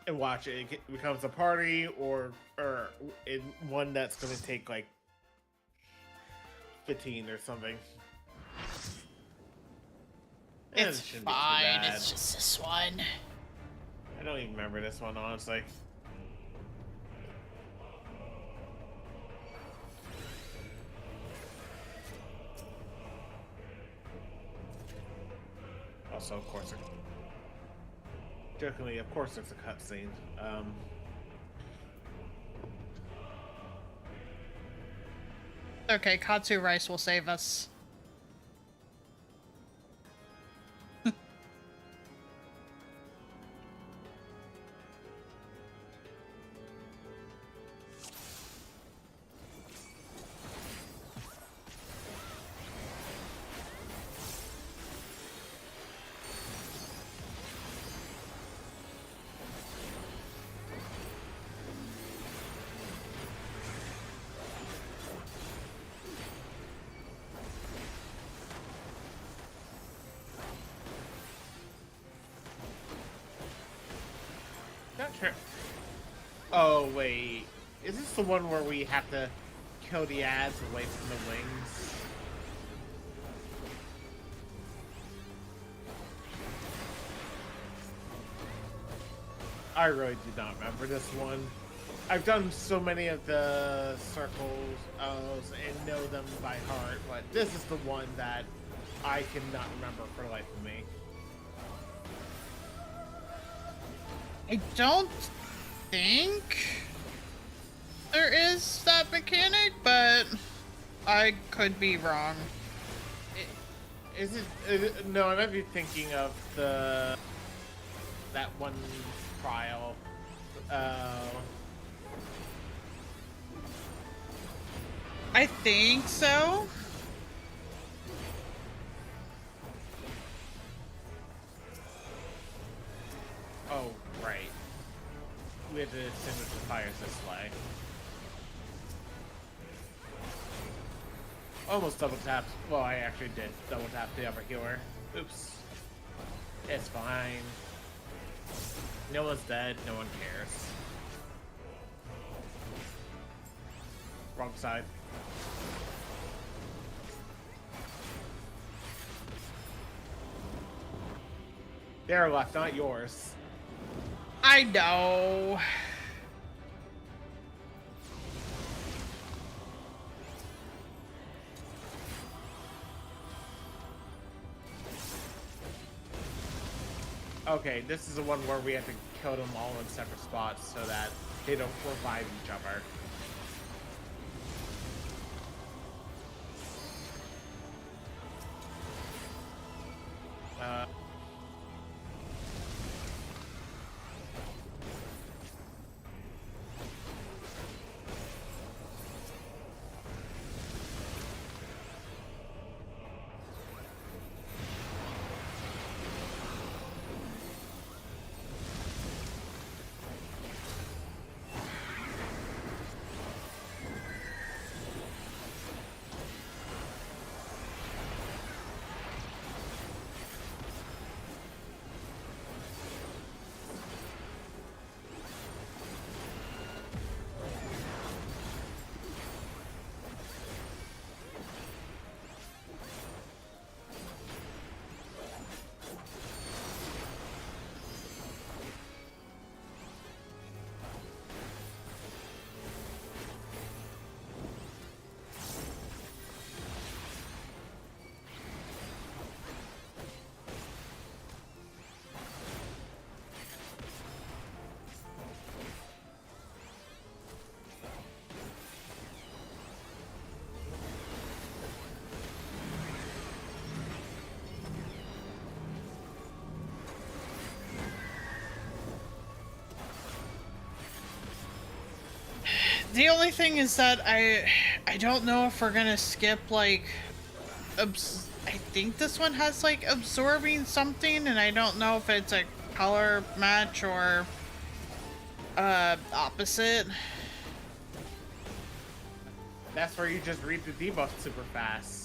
And watch it, it becomes a party or in one that's going to take like 15 or something. It's fine. It's just this one. I don't even remember this one, honestly. Also, of course, jokingly, of course, it's a cutscene. Okay, Katsu Rice will save us. Not sure. Oh, wait. Is this the one where we have to kill the ads away from the wings? I really do not remember this one. I've done so many of the circles and know them by heart, but this is the one that I cannot remember for the life of me. I don't think there is that mechanic, but I could be wrong. Is it no, I might be thinking of that one trial. I think so. we have to extinguish the fires this way. Almost double tapped. Well, I actually did double tap the upper healer. Oops. It's fine. No one's dead. No one cares. Wrong side. Their left, not yours. I know. Okay, this is the one where we have to kill them all in separate spots so that they don't revive each other. The only thing is that I don't know if we're gonna skip like I think this one has like absorbing something, and I don't know if it's a color match or opposite. That's where you just read the debuff super fast.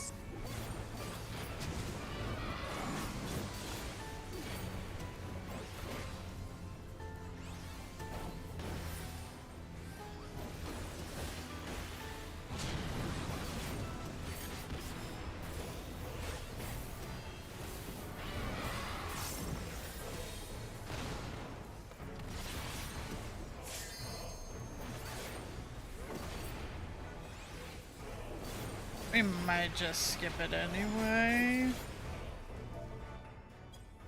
We might just skip it anyway.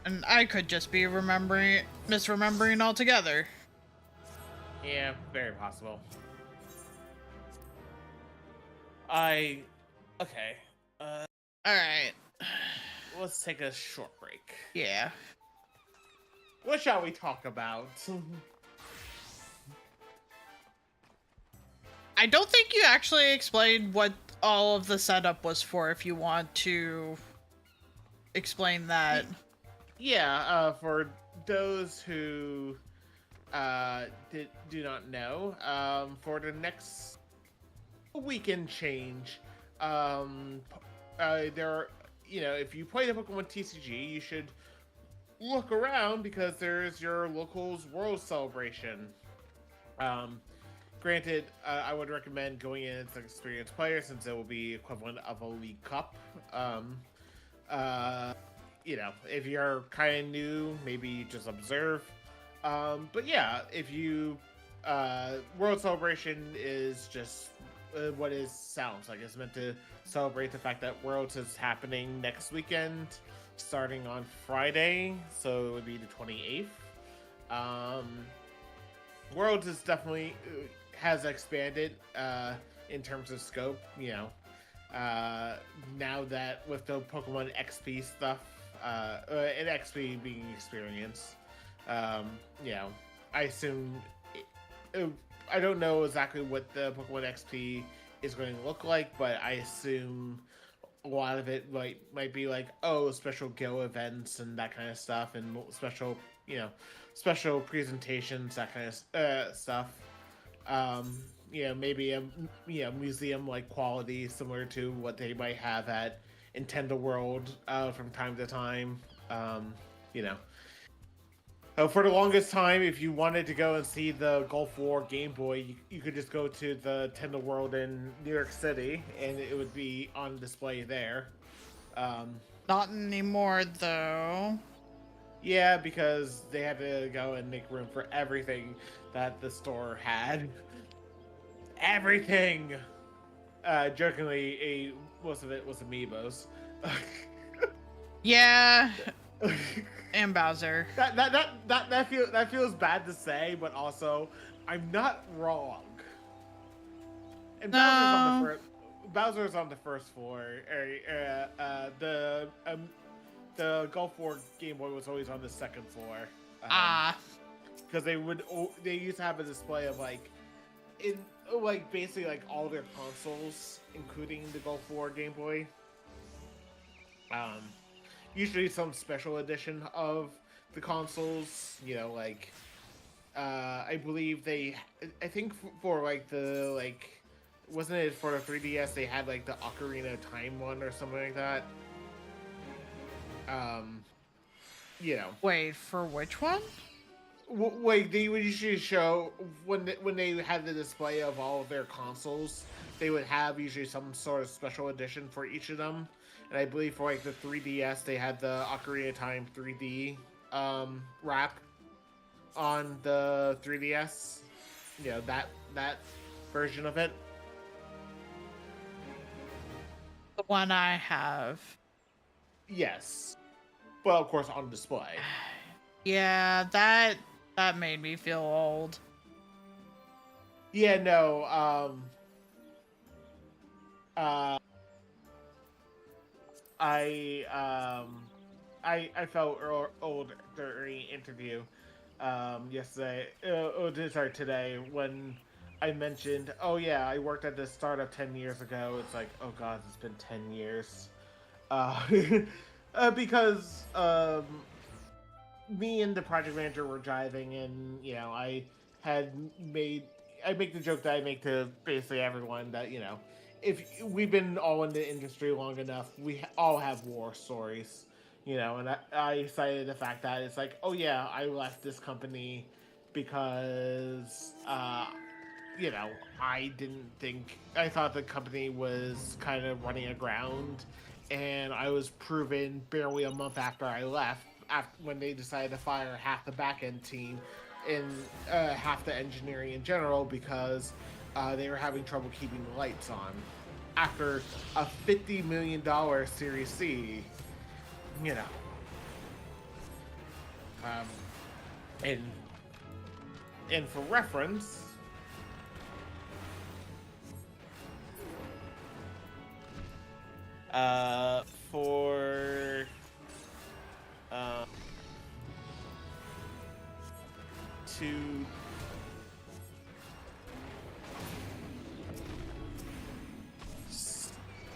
And I could just be misremembering altogether. Yeah, very possible. Okay. Alright. Let's take a short break. Yeah. What shall we talk about? I don't think you actually explained what all of the setup was for, if you want to explain that. Yeah, for those who do not know, for the next weekend change, there are, if you play the Pokemon TCG, you should look around because there's your locals World Celebration. Granted, I would recommend going in as an experienced player since it will be equivalent of a League Cup. If you're kind of new, maybe you just observe. But yeah, if you World Celebration is just what it sounds like. It's meant to celebrate the fact that Worlds is happening next weekend, starting on Friday, so it would be the 28th. Worlds is definitely has expanded in terms of scope, now that with the Pokemon XP stuff, and XP being experience, I assume, I don't know exactly what the Pokemon XP is going to look like, but I assume a lot of it might be like, special guild events and that kind of stuff, and special, special presentations, that kind of stuff. Maybe a museum like quality similar to what they might have at Nintendo World from time to time. You know. For the longest time, if you wanted to go and see the Gulf War Game Boy, you could just go to the Nintendo World in New York City, and it would be on display there. Not anymore, though. Yeah, because they had to go and make room for everything that the store had. Everything! Jokingly, most of it was amiibos. Yeah. And Bowser. That feels bad to say, but also I'm not wrong. And No. Bowser's on the first floor. The Gulf War Game Boy was always on the second floor. Because they used to have a display of basically like all their consoles, including the Gulf War Game Boy. Usually some special edition of the consoles, I believe I think for wasn't it for the 3DS they had like the Ocarina of Time one or something like that? Wait, for which one? They would usually show when they had the display of all of their consoles, they would have usually some sort of special edition for each of them. And I believe for like the 3DS, they had the Ocarina of Time 3D wrap on the 3DS. That version of it. The one I have. Yes, but of course on display. Yeah, that made me feel old. Yeah, no. I felt old during the interview yesterday. Today when I mentioned, oh yeah, I worked at this startup 10 years ago. It's like, oh god, it's been 10 years. Because me and the project manager were driving, and I make the joke that I make to basically everyone that if we've been all in the industry long enough, we all have war stories, and I cited the fact that it's like, oh yeah, I left this company because I thought the company was kind of running aground, and I was proven barely a month after I left, when they decided to fire half the back-end team and half the engineering in general because they were having trouble keeping the lights on after a $50 million Series C, and for reference,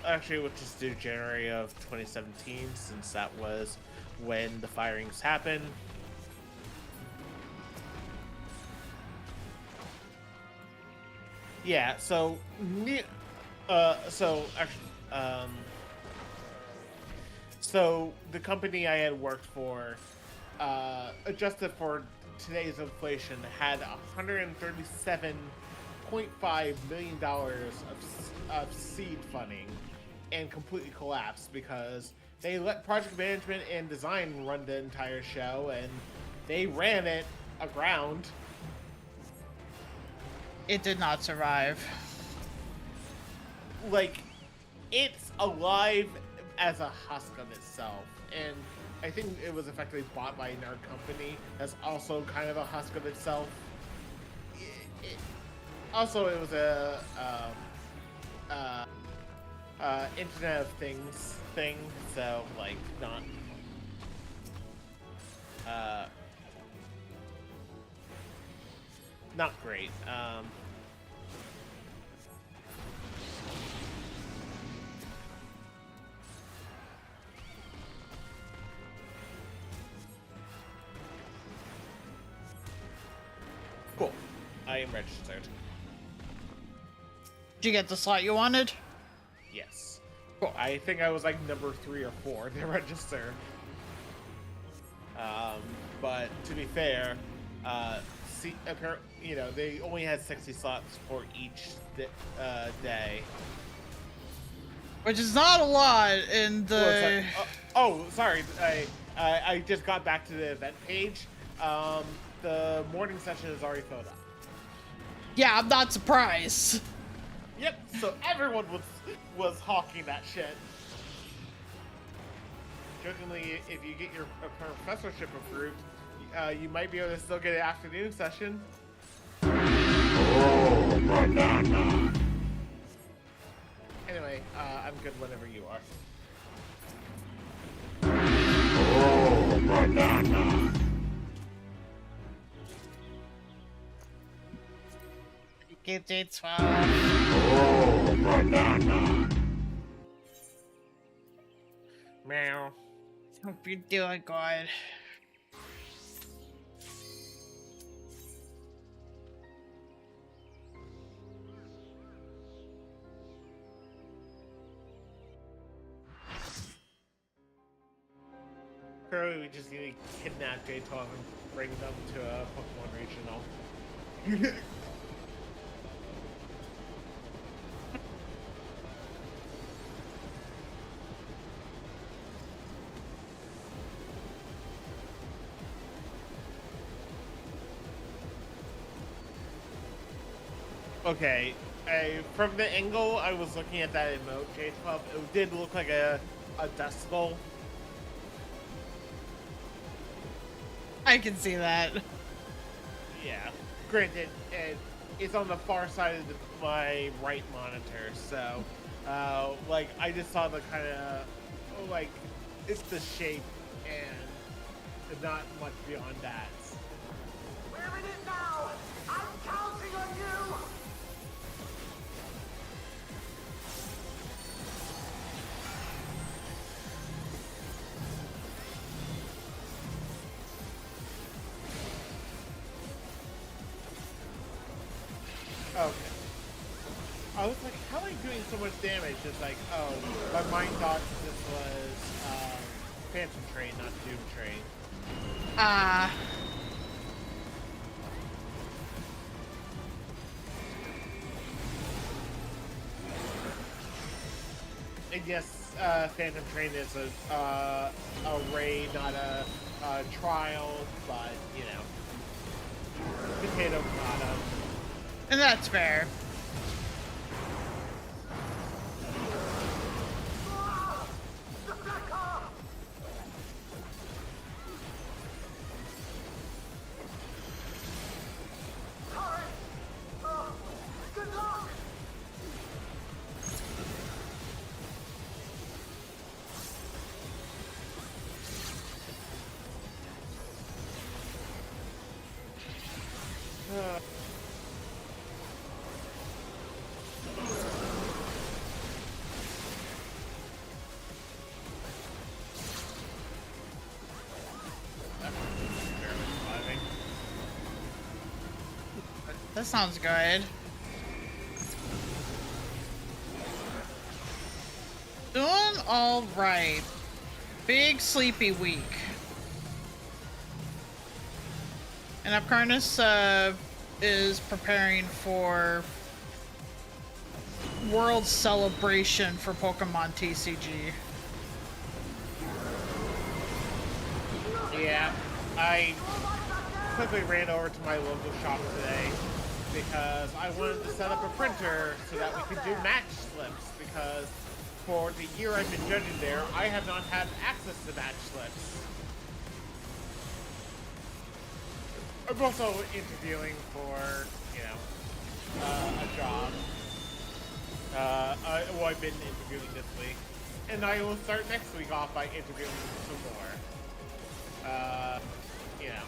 actually, we'll just do January of 2017, since that was when the firings happened. Yeah, so the company I had worked for, adjusted for today's inflation, had $137.5 million of seed funding, and completely collapsed because they let project management and design run the entire show, and they ran it aground. It did not survive. It's alive as a husk of itself, and I think it was effectively bought by another company that's also kind of a husk of itself. Also, it was a Internet of Things thing, so not great. am registered. Did you get the slot you wanted? Yes. Cool. I think I was like number 3 or 4 to register. But to be fair, you know, they only had 60 slots for each day. Which is not a lot in the... Sorry. I just got back to the event page. The morning session is already filled up. Yeah, I'm not surprised. Yep, so everyone was hawking that shit. Jokingly, if you get your professorship approved, you might be able to still get an afternoon session. Oh, banana. Anyway, I'm good whenever you are. Oh, banana. Get it, Oh, banana. Meow. Hope you're doing good. Currently, we just need to kidnap J12 and bring them to a Pokemon Regional. Okay, from the angle I was looking at that emote, J12, it did look like a dust bowl. I can see that. Yeah. Granted, it's on the far side of my right monitor, so, like, I just saw the kind of, like, it's the shape and not much beyond that. We're in it now! I'm counting on you! Okay. I was like, how am I doing so much damage? It's like, oh, my mind thought this was Phantom Train, not Doom Train. And yes, Phantom Train is a raid, not a trial, but, you know, potato, potato. And that's fair. That sounds good. Doing all right. Big sleepy week. And Apcarnus is preparing for World Celebration for Pokemon TCG. Yeah, I quickly ran over to my local shop today because I wanted to set up a printer so that we could do match slips, because for the year I've been judging there, I have not had access to match slips. I'm also interviewing for, you know, a job. Well, I've been interviewing this week, and I will start next week off by interviewing some more. You know.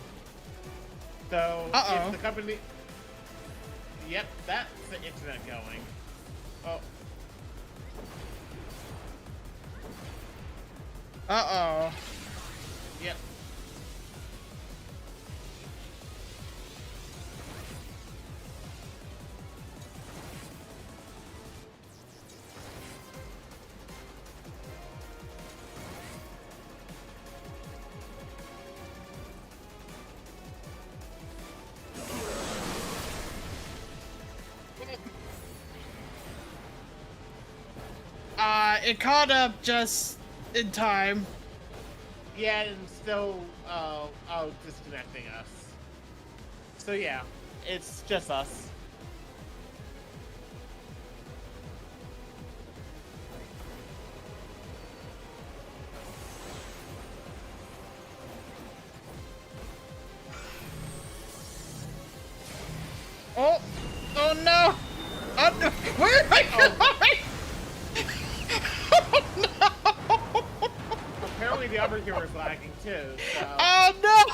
So, if the company... Yep, that's the internet going. Oh. Uh-oh. Yep. it caught up just in time. Yeah, and still, disconnecting us. So yeah, it's just us. Oh! Oh no! Oh no! Where am I going? Oh no! Apparently the other camera's lagging too, so... Oh no!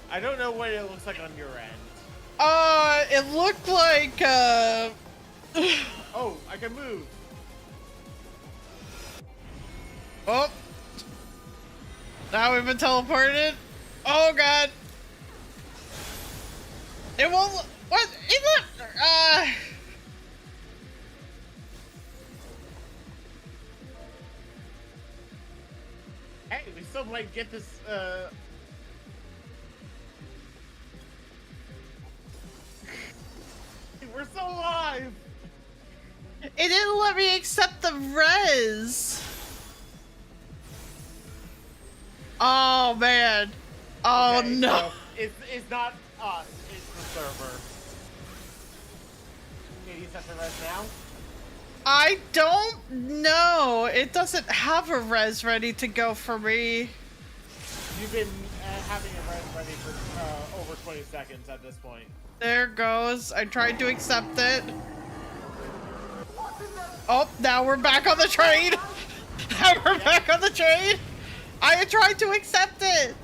I don't know what it looks like on your end. It looked like, Oh, I can move! Oh! Now we've been teleported? Oh god! It won't. What? It look. Hey, we still might get this. We're still alive. It didn't let me accept the res. Oh man. Oh Okay, no. so it's not us. It's the server. Can you set the res now? I don't know. It doesn't have a res ready to go for me. You've been having a res ready for over 20 seconds at this point. There goes. I tried to accept it. Oh, now we're back on the train. Now we're back on the train. I tried to accept it.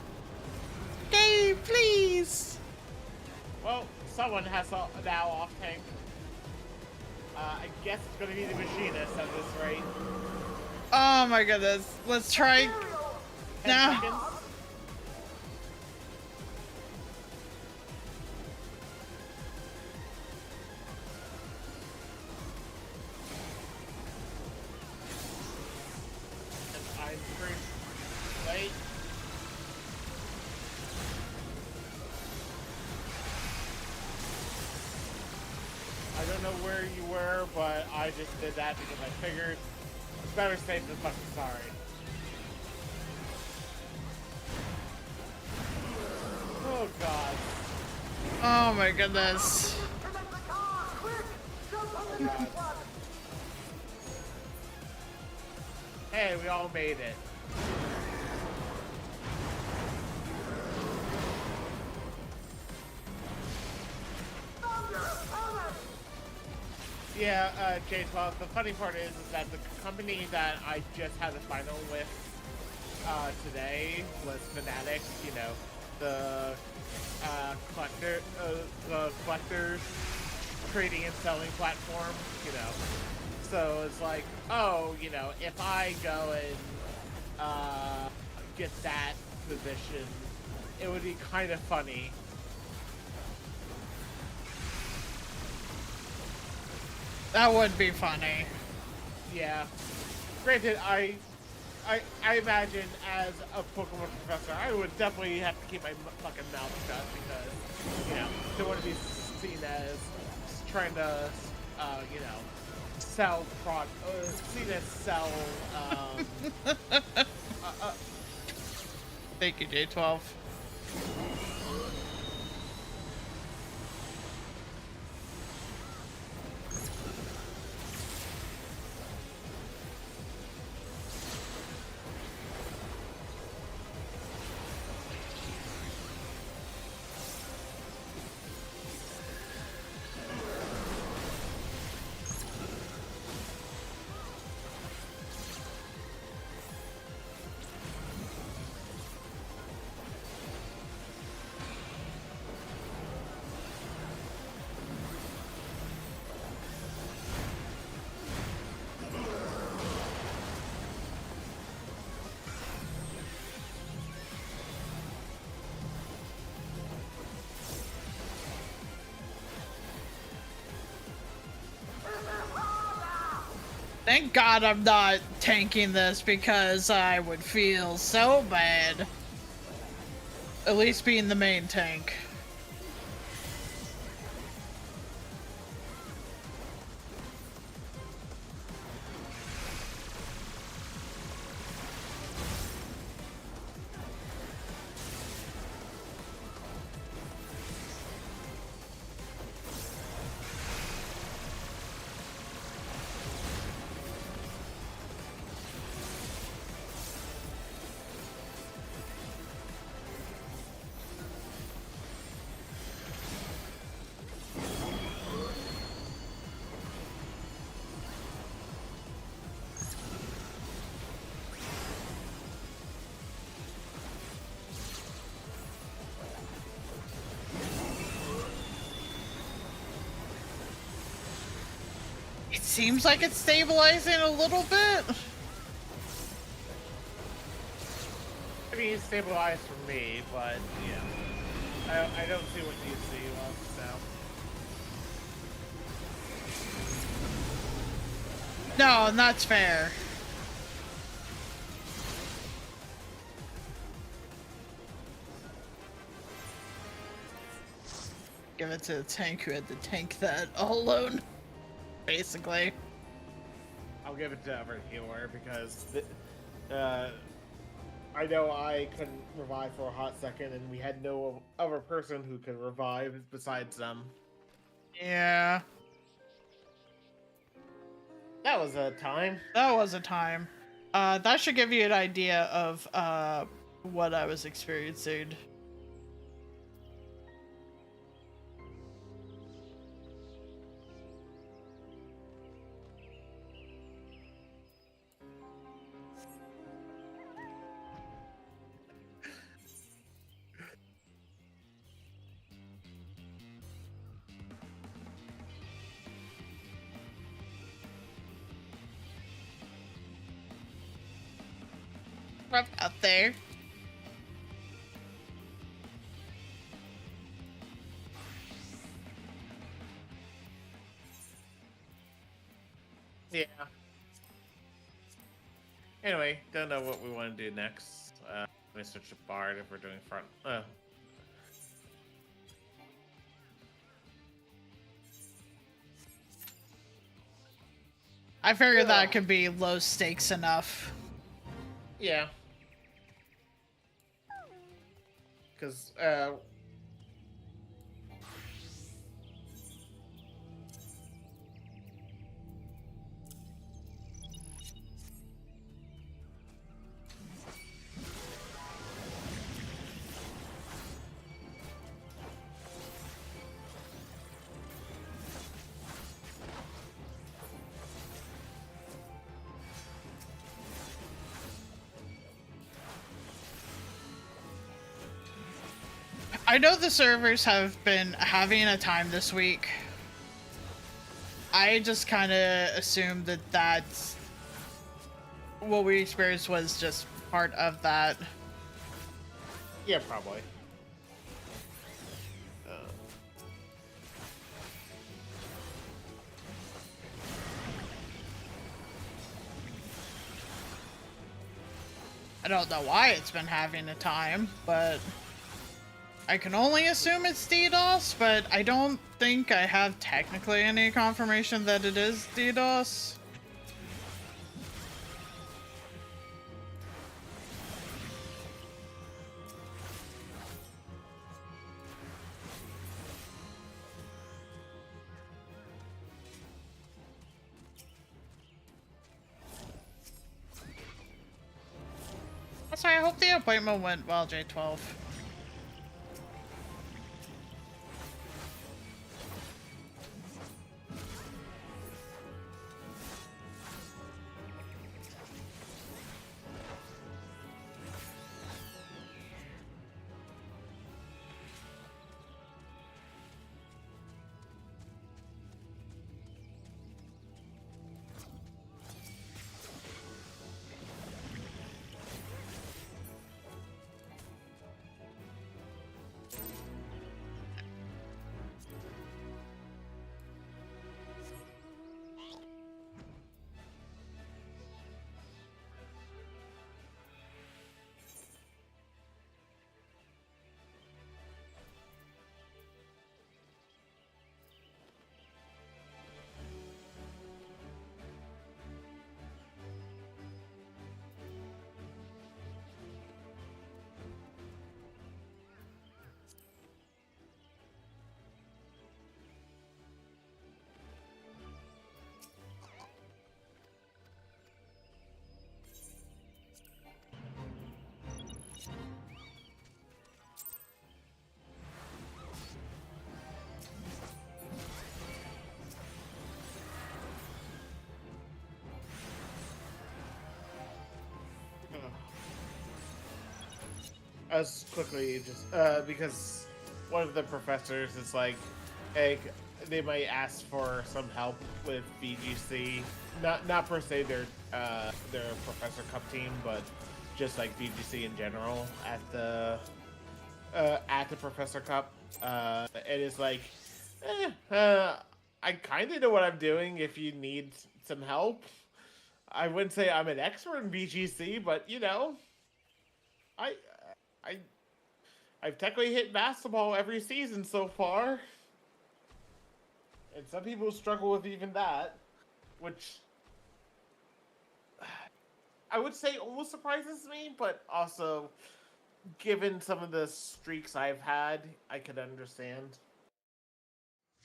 Game, please. Well, someone has now off tank. I guess it's gonna be the machinist at this rate. Oh my goodness. Let's try 10 now. seconds. And I'm pretty late. I don't know where you were, but I just did that because I figured it's better safe than fucking sorry. Oh god. Oh my goodness. Oh god. Hey, we all made it. Yeah, J12, the funny part is that the company that I just had a final with today was Fnatic, you know, the collectors trading and selling platform, you know. So it's like, oh, you know, if I go and get that position, it would be kind of funny. That would be funny. Yeah. Granted, I imagine as a Pokemon professor, I would definitely have to keep my fucking mouth shut because, you know, don't want to be seen as trying to, you know, sell seen as sell, Thank you, J12. Thank God I'm not tanking this because I would feel so bad. At least being the main tank. seems like it's stabilizing a little bit. I mean, it's stabilized for me, but yeah. I don't see what DC wants now. No, and that's fair. Give it to the tank who had to tank that all alone, basically. I'll give it to every healer because I know I couldn't revive for a hot second, and we had no other person who could revive besides them. Yeah. That was a time. That was a time. That should give you an idea of what I was experiencing. Rough out there. Yeah. Anyway, don't know what we want to do next. Let me switch to Bard if we're doing front. I figured that could be low stakes enough. Yeah. Because, I know the servers have been having a time this week. I just kind of assumed that that's what we experienced was just part of that. yeah, probably. I don't know why it's been having a time, but I can only assume it's DDoS, but I don't think I have technically any confirmation that it is DDoS. So I hope the appointment went well, J12. As quickly, just because one of the professors is like, hey, they might ask for some help with VGC. Not per se their Professor Cup team, but just like VGC in general at the Professor Cup. It is like, I kind of know what I'm doing. If you need some help, I wouldn't say I'm an expert in VGC, but you know, I've technically hit basketball every season so far. And some people struggle with even that, which I would say almost surprises me, but also, given some of the streaks I've had, I could understand.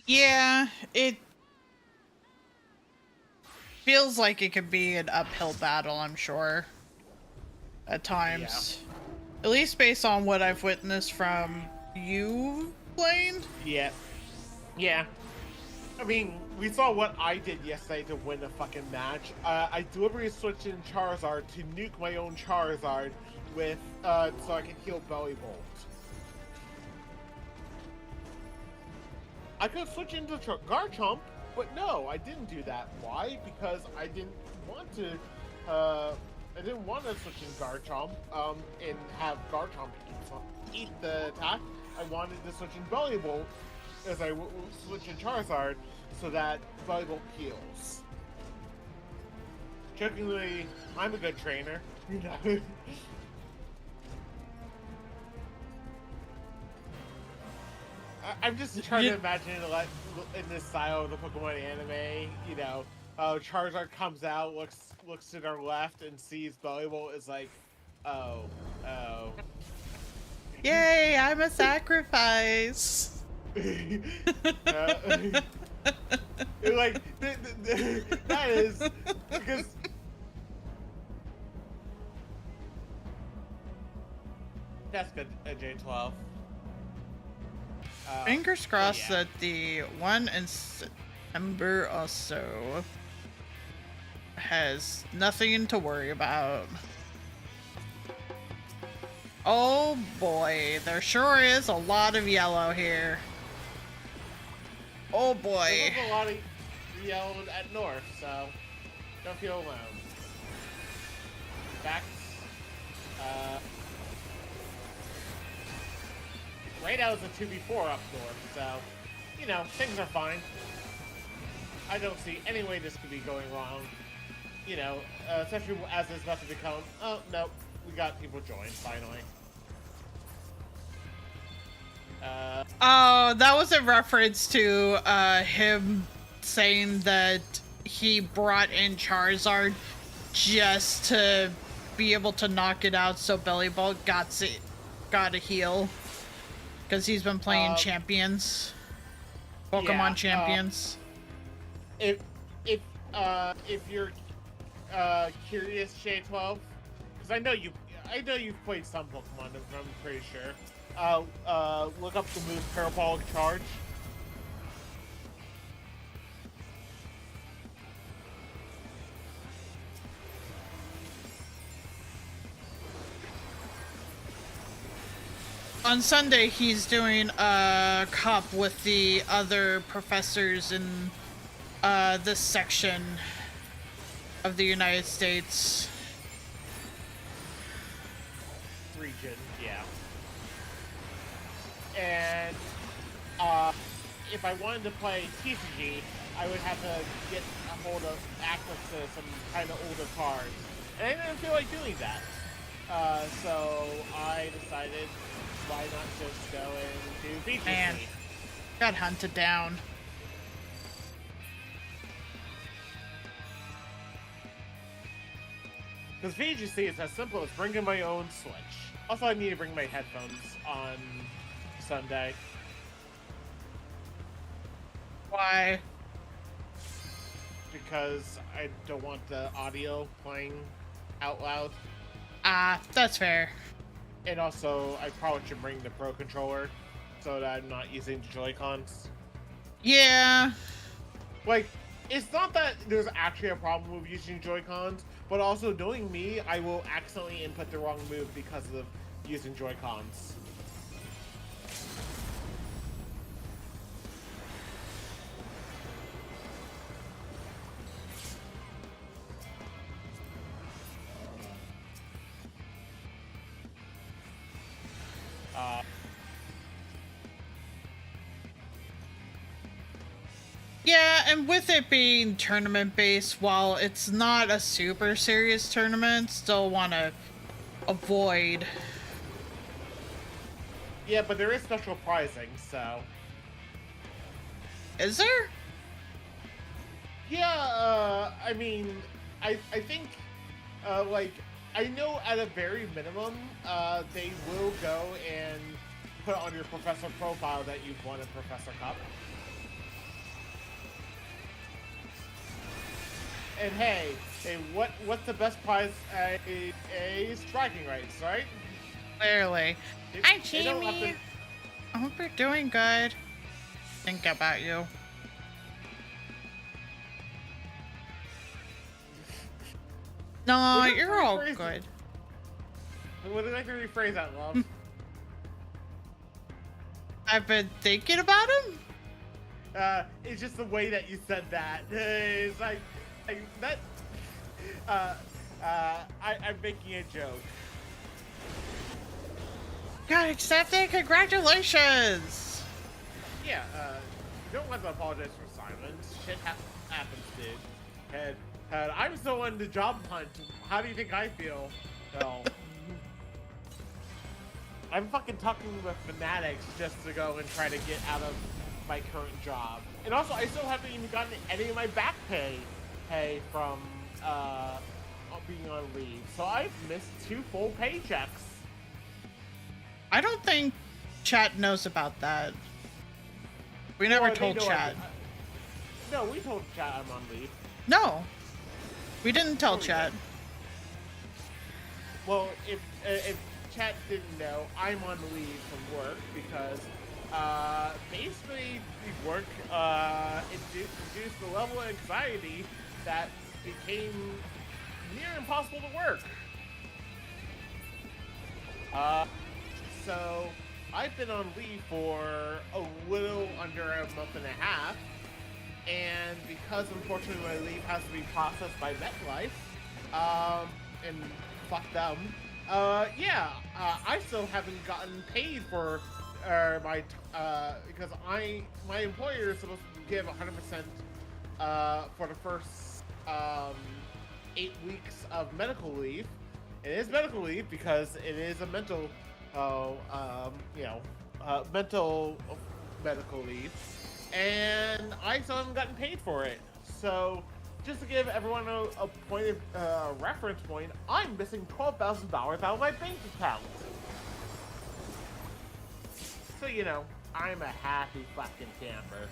Yeah, it feels like it could be an uphill battle, I'm sure, at times. Yeah. At least based on what I've witnessed from you playing. Yeah. Yeah. I mean, we saw what I did yesterday to win a fucking match. I deliberately switched in Charizard to nuke my own Charizard with, so I could heal Belly Bolt. I could switch into Garchomp, but no, I didn't do that. Why? Because I didn't want to, switch in Garchomp, and have Garchomp eat the attack. I wanted to switch in Belly Bolt as I switch in Charizard, so that Belly Bolt heals. Jokingly, I'm a good trainer, you know. I'm just trying to imagine it in this style of the Pokemon anime, you know. Charizard comes out, looks to their left, and sees Belly Bolt, is like, oh. Yay, I'm a sacrifice! Like, that is, because... That's good, J12. Fingers crossed that the one in September also has nothing to worry about. Oh boy, there sure is a lot of yellow here. Oh boy. There's a lot of yellow at North, so don't feel alone. In fact, right now it's a 2v4 up North, so, you know, things are fine. I don't see any way this could be going wrong. You know, especially as it's about to become, oh, no, we got people join, finally. Oh, that was a reference to him saying that he brought in Charizard just to be able to knock it out so Belly Bolt got a heal. Because he's been playing champions. Pokemon champions. If you're curious, J12, because I know you've played some Pokemon, I'm pretty sure. Look up the move Parabolic Charge. On Sunday, he's doing a cup with the other professors in this section of the United States. Region, yeah. And if I wanted to play TCG, I would have to get a hold of access to some kind of older cards. And I didn't feel like doing that. So I decided, why not just go and do VGC? Man, got hunted down. Because VGC is as simple as bringing my own Switch. Also, I need to bring my headphones on Sunday. Why? Because I don't want the audio playing out loud. That's fair. And also, I probably should bring the Pro Controller so that I'm not using the Joy-Cons. Yeah. Like, it's not that there's actually a problem with using Joy-Cons, but also, knowing me, I will accidentally input the wrong move because of using Joy-Cons. Yeah, and with it being tournament based, while it's not a super serious tournament, still want to avoid. Yeah, but there is special prizing, so. Is there? Yeah, I mean, I think, like, I know at a very minimum, they will go and put on your professor profile that you've won a Professor Cup. And hey, what's the best prize? A striking rights, right? Clearly. Hi, They don't have Jamie. to- I hope you're doing good. Think about you. No, Would you you're all rephrase it? good. Would you like to rephrase that, love? I've been thinking about him. It's just the way that you said that. It's like that. I'm making a joke. Got accepted. Congratulations. Yeah, you don't want to apologize for silence. Shit happens, dude. And I'm still on the job hunt. How do you think I feel? Well, I'm fucking talking with fanatics just to go and try to get out of my current job. And also, I still haven't even gotten any of my back pay from being on leave. So I've missed 2 full paychecks. I don't think chat knows about that. We never Well, they told know chat. No, we told chat I'm on leave. No, we didn't tell Oh, yeah. chat. Well, if chat didn't know, I'm on leave from work because basically the work induced a level of anxiety that became near impossible to work. So I've been on leave for a little under a month and a half, and because unfortunately my leave has to be processed by MetLife, and fuck them, I still haven't gotten paid for because my employer is supposed to give 100% for the first 8 weeks of medical leave. It is medical leave because it is a mental mental medical leave, and I still haven't gotten paid for it. So, just to give everyone a point of reference point, I'm missing $12,000 out of my bank account. So I'm a happy fucking camper.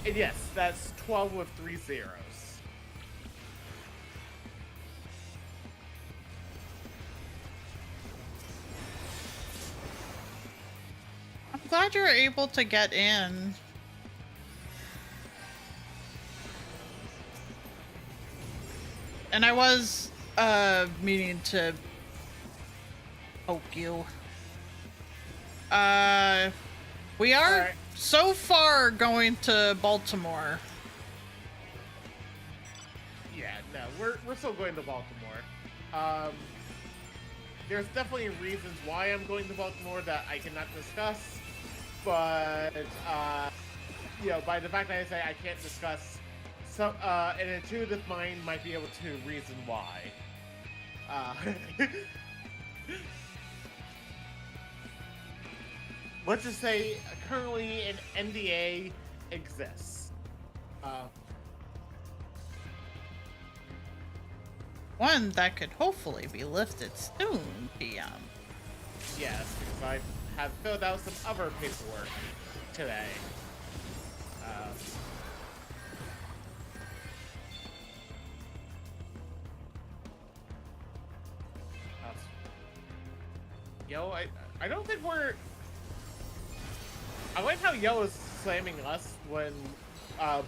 And yes, that's 12 with 3 zeros. I'm glad you're able to get in. And I was meaning to poke you. We are Alright. so far going to Baltimore. Yeah, no, we're still going to Baltimore. There's definitely reasons why I'm going to Baltimore that I cannot discuss, but by the fact that I say I can't discuss, an intuitive mind might be able to reason why. Let's just say currently an NDA exists. One that could hopefully be lifted soon, PM. Yes, because I have filled out some other paperwork today. I don't think we're... I like how Yellow is slamming us when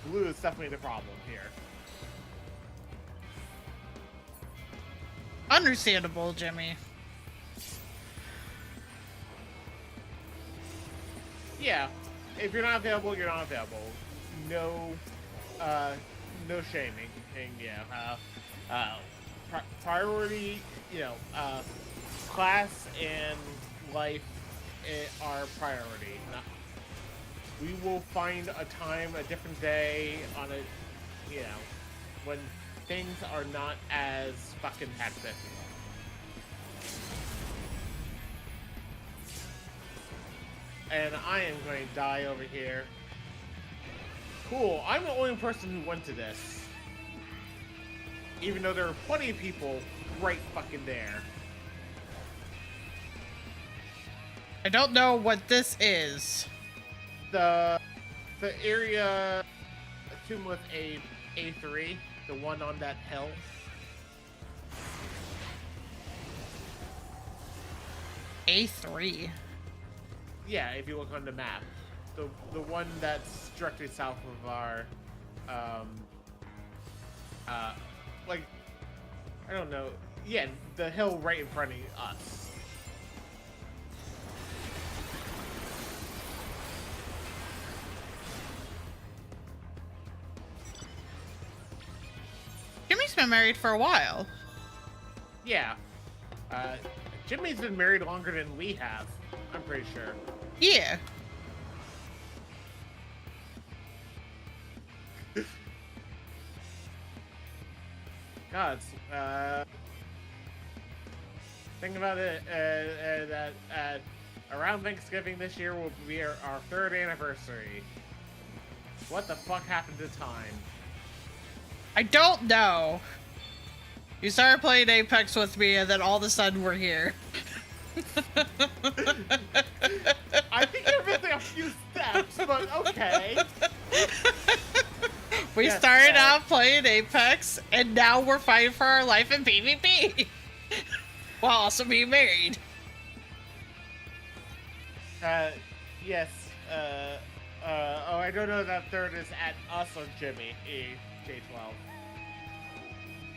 Blue is definitely the problem here. Understandable, Jimmy. Yeah, if you're not available, you're not available. No, no shaming. And yeah, priority, class and life are priority. we will find a time, a different day on a, you know, when things are not as fucking hectic. And I am going to die over here. Cool, I'm the only person who went to this. Even though there are plenty of people right fucking there. I don't know what this is. The area tuned with A3, the one on that hill. A3. Yeah, if you look on the map, the one that's directly south of our, like, I don't know. Yeah, the hill right in front of us. Jimmy's been married for a while. Yeah. Jimmy's been married longer than we have. I'm pretty sure. Yeah. God, think about it, that around Thanksgiving this year will be our 3rd anniversary. What the fuck happened to time? I don't know. You started playing Apex with me, and then all of a sudden we're here. I think you're missing a few steps, but okay. We Yes, started out playing Apex, and now we're fighting for our life in PvP. While also being married. Yes, oh, I don't know if that 3rd is at us or Jimmy, J12.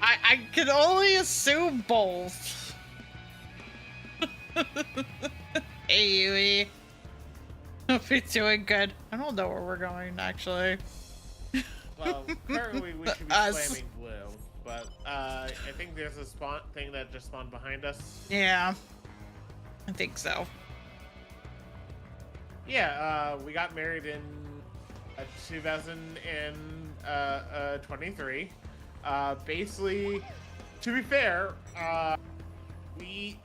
I can only assume both. Hey, Yui. Hope you're doing good. I don't know where we're going, actually. Well, currently we should be slamming blue, but I think there's a spawn thing that just spawned behind us. Yeah, I think so. Yeah, we got married in 2023. Basically, to be fair, we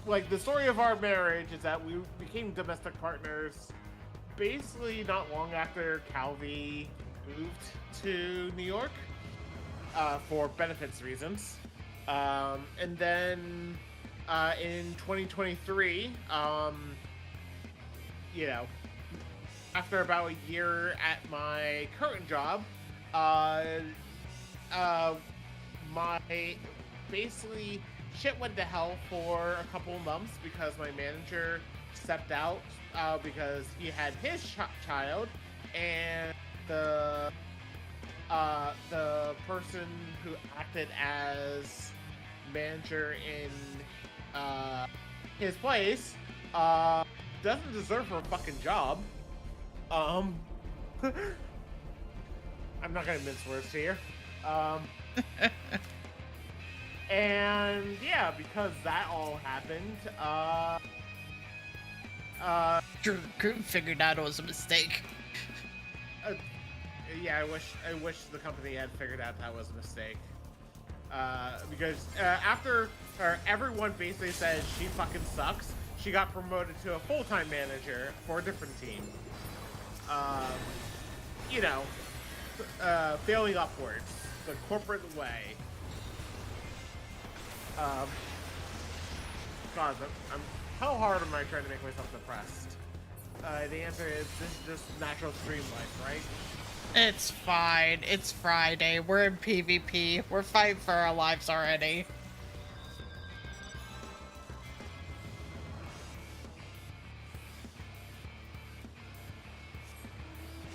like the story of our marriage is that we became domestic partners basically not long after Calvi moved to New York for benefits reasons, and then in 2023, you know, after about a year at my current job, my basically shit went to hell for a couple of months because my manager stepped out because he had his child, and the person who acted as manager in his place doesn't deserve her fucking job. I'm not gonna mince words here. And yeah, because that all happened, Group figured out it was a mistake. yeah, I wish the company had figured out that was a mistake. Because after everyone basically said she fucking sucks, she got promoted to a full-time manager for a different team. You know, failing upwards, the corporate way. God, how hard am I trying to make myself depressed? The answer is this is just natural stream life, right? It's fine. It's Friday. We're in PvP. We're fighting for our lives already.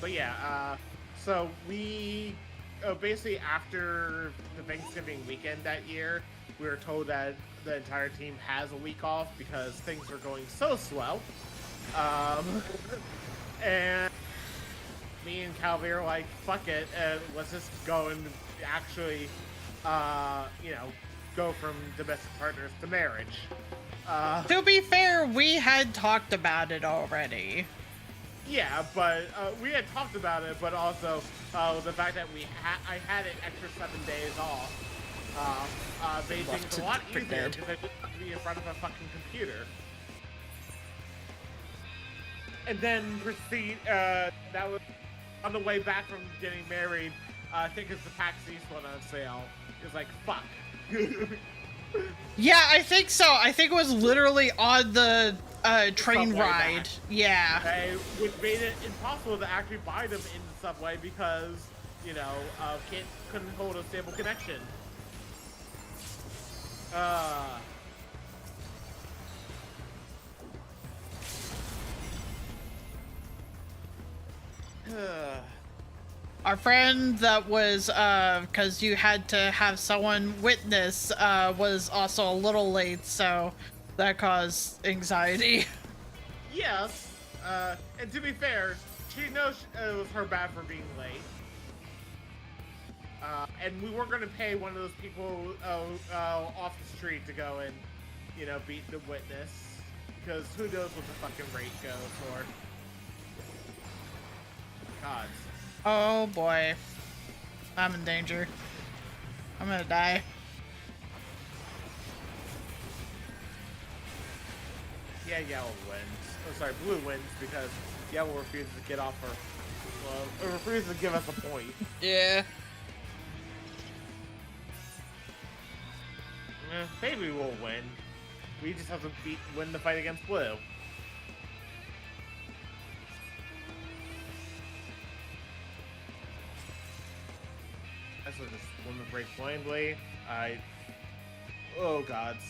But yeah, so we basically after the Thanksgiving weekend that year, we were told that the entire team has a week off because things were going so swell. And me and Calvi are like, fuck it, let's just go and actually, you know, go from domestic partners to marriage. To be fair, we had talked about it already. Yeah, but we had talked about it, but also the fact that I had an extra 7 days off made things a lot easier because I didn't have to be in front of a fucking computer. And then that was on the way back from getting married. I think it's the PAX East one on sale. It was like, fuck. Yeah, I think so. I think it was literally on the train Subway ride. back. Yeah. Which made it impossible to actually buy them in the subway because, you know, couldn't hold a stable connection. Our friend that was, because you had to have someone witness, was also a little late, so that caused anxiety. Yes, and to be fair, she knows it was her bad for being late. And we weren't going to pay one of those people off the street to go and, you know, beat the witness. Because who knows what the fucking rate goes for. God. Oh boy. I'm in danger. I'm gonna die. Yeah, yellow wins. Oh, sorry, blue wins because yellow refuses to get off her. Well, it refuses to give us a point. Yeah. Maybe we'll win. We just have to win the fight against blue. I should just win the break blindly. Oh gods.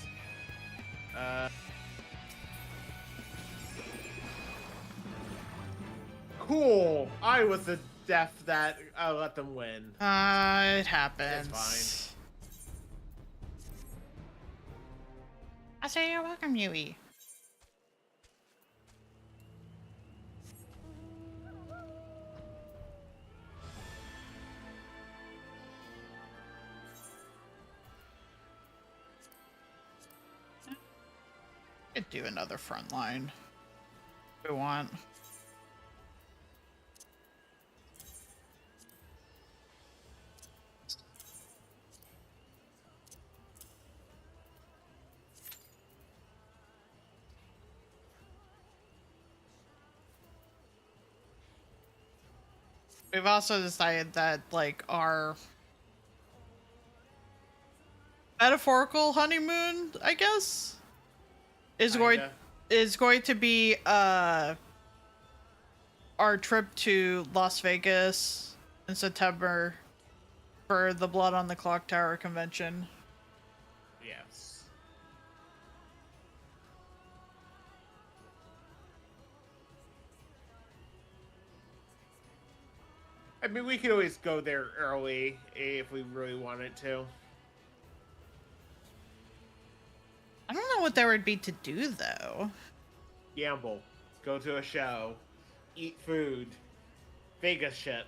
Cool. I was the deaf that let them win. It happens. It's fine. I say you're welcome, Yui. Could do another front line if we want. We've also decided that, like, our metaphorical honeymoon, I guess, is going to be our trip to Las Vegas in September for the Blood on the Clock Tower convention. Yes. I mean, we could always go there early if we really wanted to. I don't know what there would be to do, though. Gamble. Go to a show. Eat food. Vegas shit.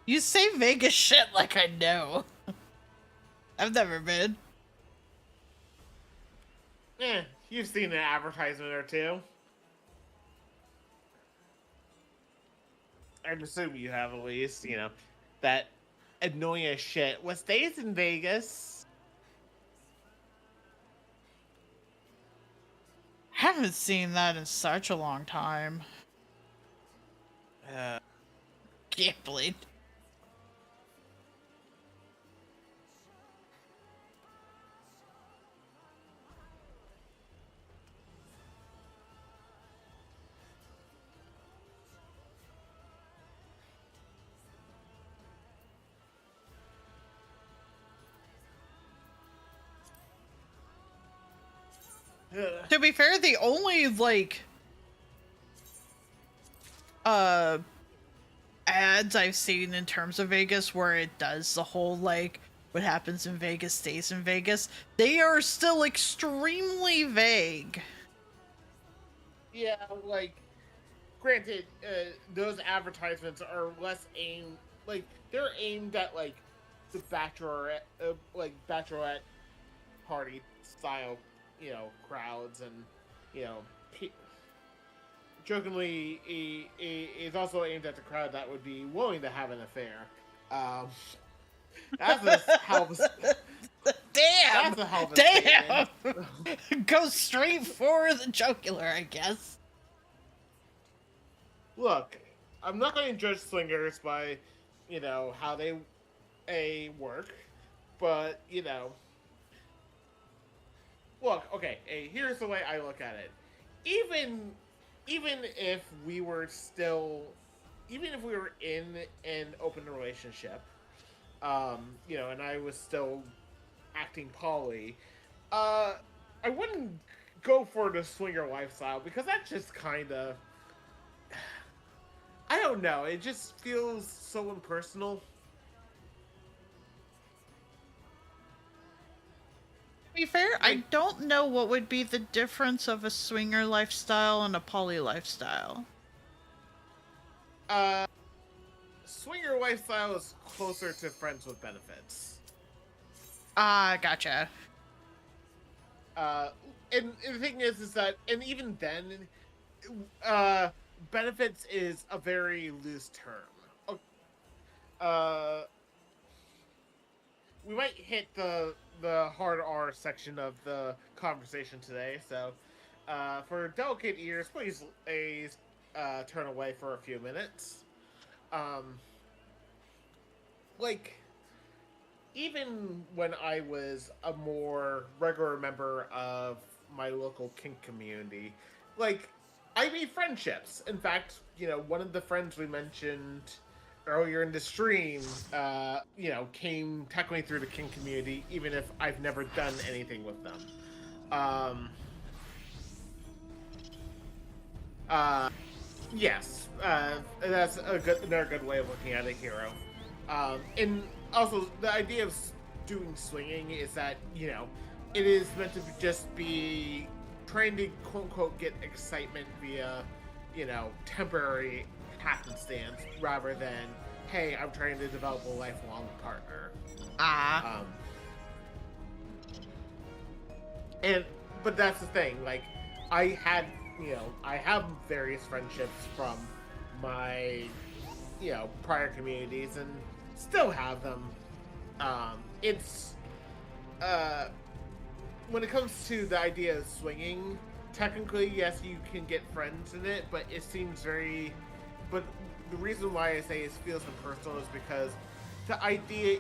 You say Vegas shit like I know. I've never been. You've seen an advertisement or two. I'm assuming you have, at least, you know, that annoying as shit. What stays in Vegas? Haven't seen that in such a long time. Can't believe. To be fair, the only, like, ads I've seen in terms of Vegas where it does the whole, like, what happens in Vegas stays in Vegas, they are still extremely vague. Yeah, like, granted, those advertisements are less aimed, like, they're aimed at, like, the bachelorette party style, you know, crowds and, you know, jokingly, is also aimed at the crowd that would be willing to have an affair. That's a hell of a, Damn! that's a hell of a Damn! statement. Go straight for the jugular, I guess. Look, I'm not going to judge swingers by, how they work, but look. Okay, here's the way I look at it. Even if we were in an open relationship, and I was still acting poly, I wouldn't go for the swinger lifestyle because that just kind of, I don't know, it just feels so impersonal. To be fair, I don't know what would be the difference of a swinger lifestyle and a poly lifestyle. Swinger lifestyle is closer to friends with benefits. Gotcha. And the thing is that, and even then, benefits is a very loose term. We might hit the hard R section of the conversation today, so for delicate ears, please turn away for a few minutes. Even when I was a more regular member of my local kink community, I made friendships. In fact, one of the friends we mentioned earlier in the stream, came technically through the kink community, even if I've never done anything with them. Yes, that's another good way of looking at a hero. And also, the idea of doing swinging is that, it is meant to just be trying to quote-unquote get excitement via, temporary happenstance rather than, hey, I'm trying to develop a lifelong partner. But that's the thing, I have various friendships from my, prior communities and still have them. When it comes to the idea of swinging, technically, yes, you can get friends in it, but it seems but the reason why I say it feels impersonal is because the idea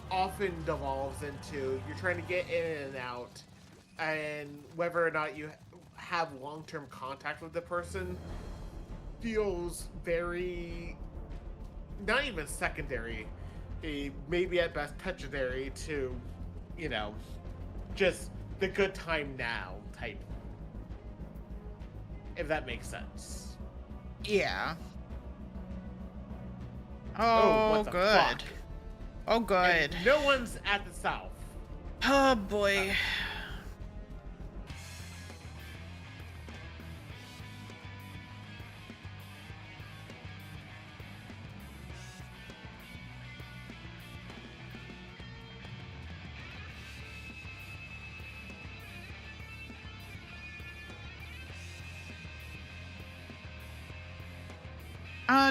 often devolves into you're trying to get in and out, and whether or not you have long-term contact with the person feels very, not even secondary, maybe at best petrodary to, just the good time now type. If that makes sense. Yeah. What the Good. fuck? Oh, good. And no one's at the south. Oh, boy.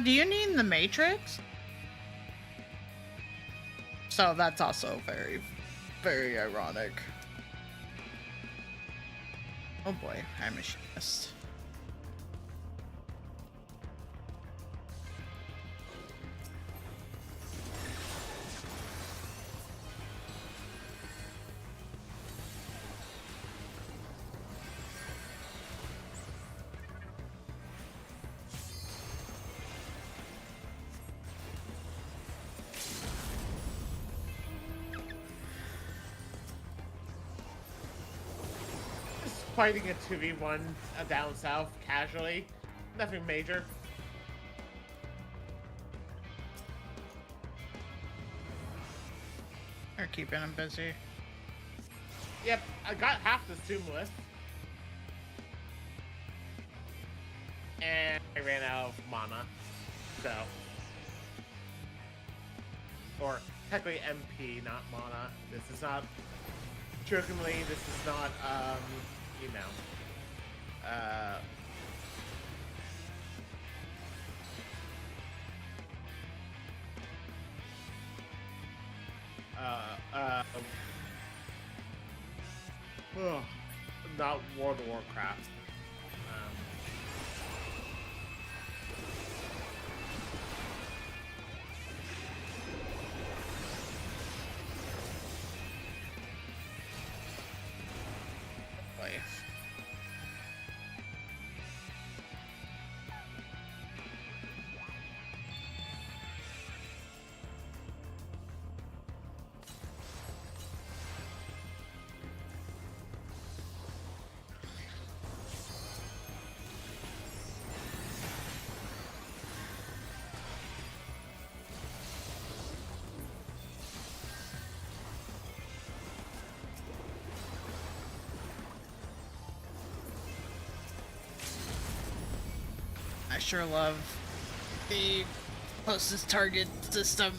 Do you need the Matrix? So that's also very, very ironic. Oh boy, I'm machinist. Fighting a 2v1 down south casually. Nothing major. They're keeping him busy. Yep, I got half this tomb list. And I ran out of mana. So. Or technically MP, not mana. This is not. Jokingly, this is not, Not World of Warcraft. Boy. I sure love the closest target system.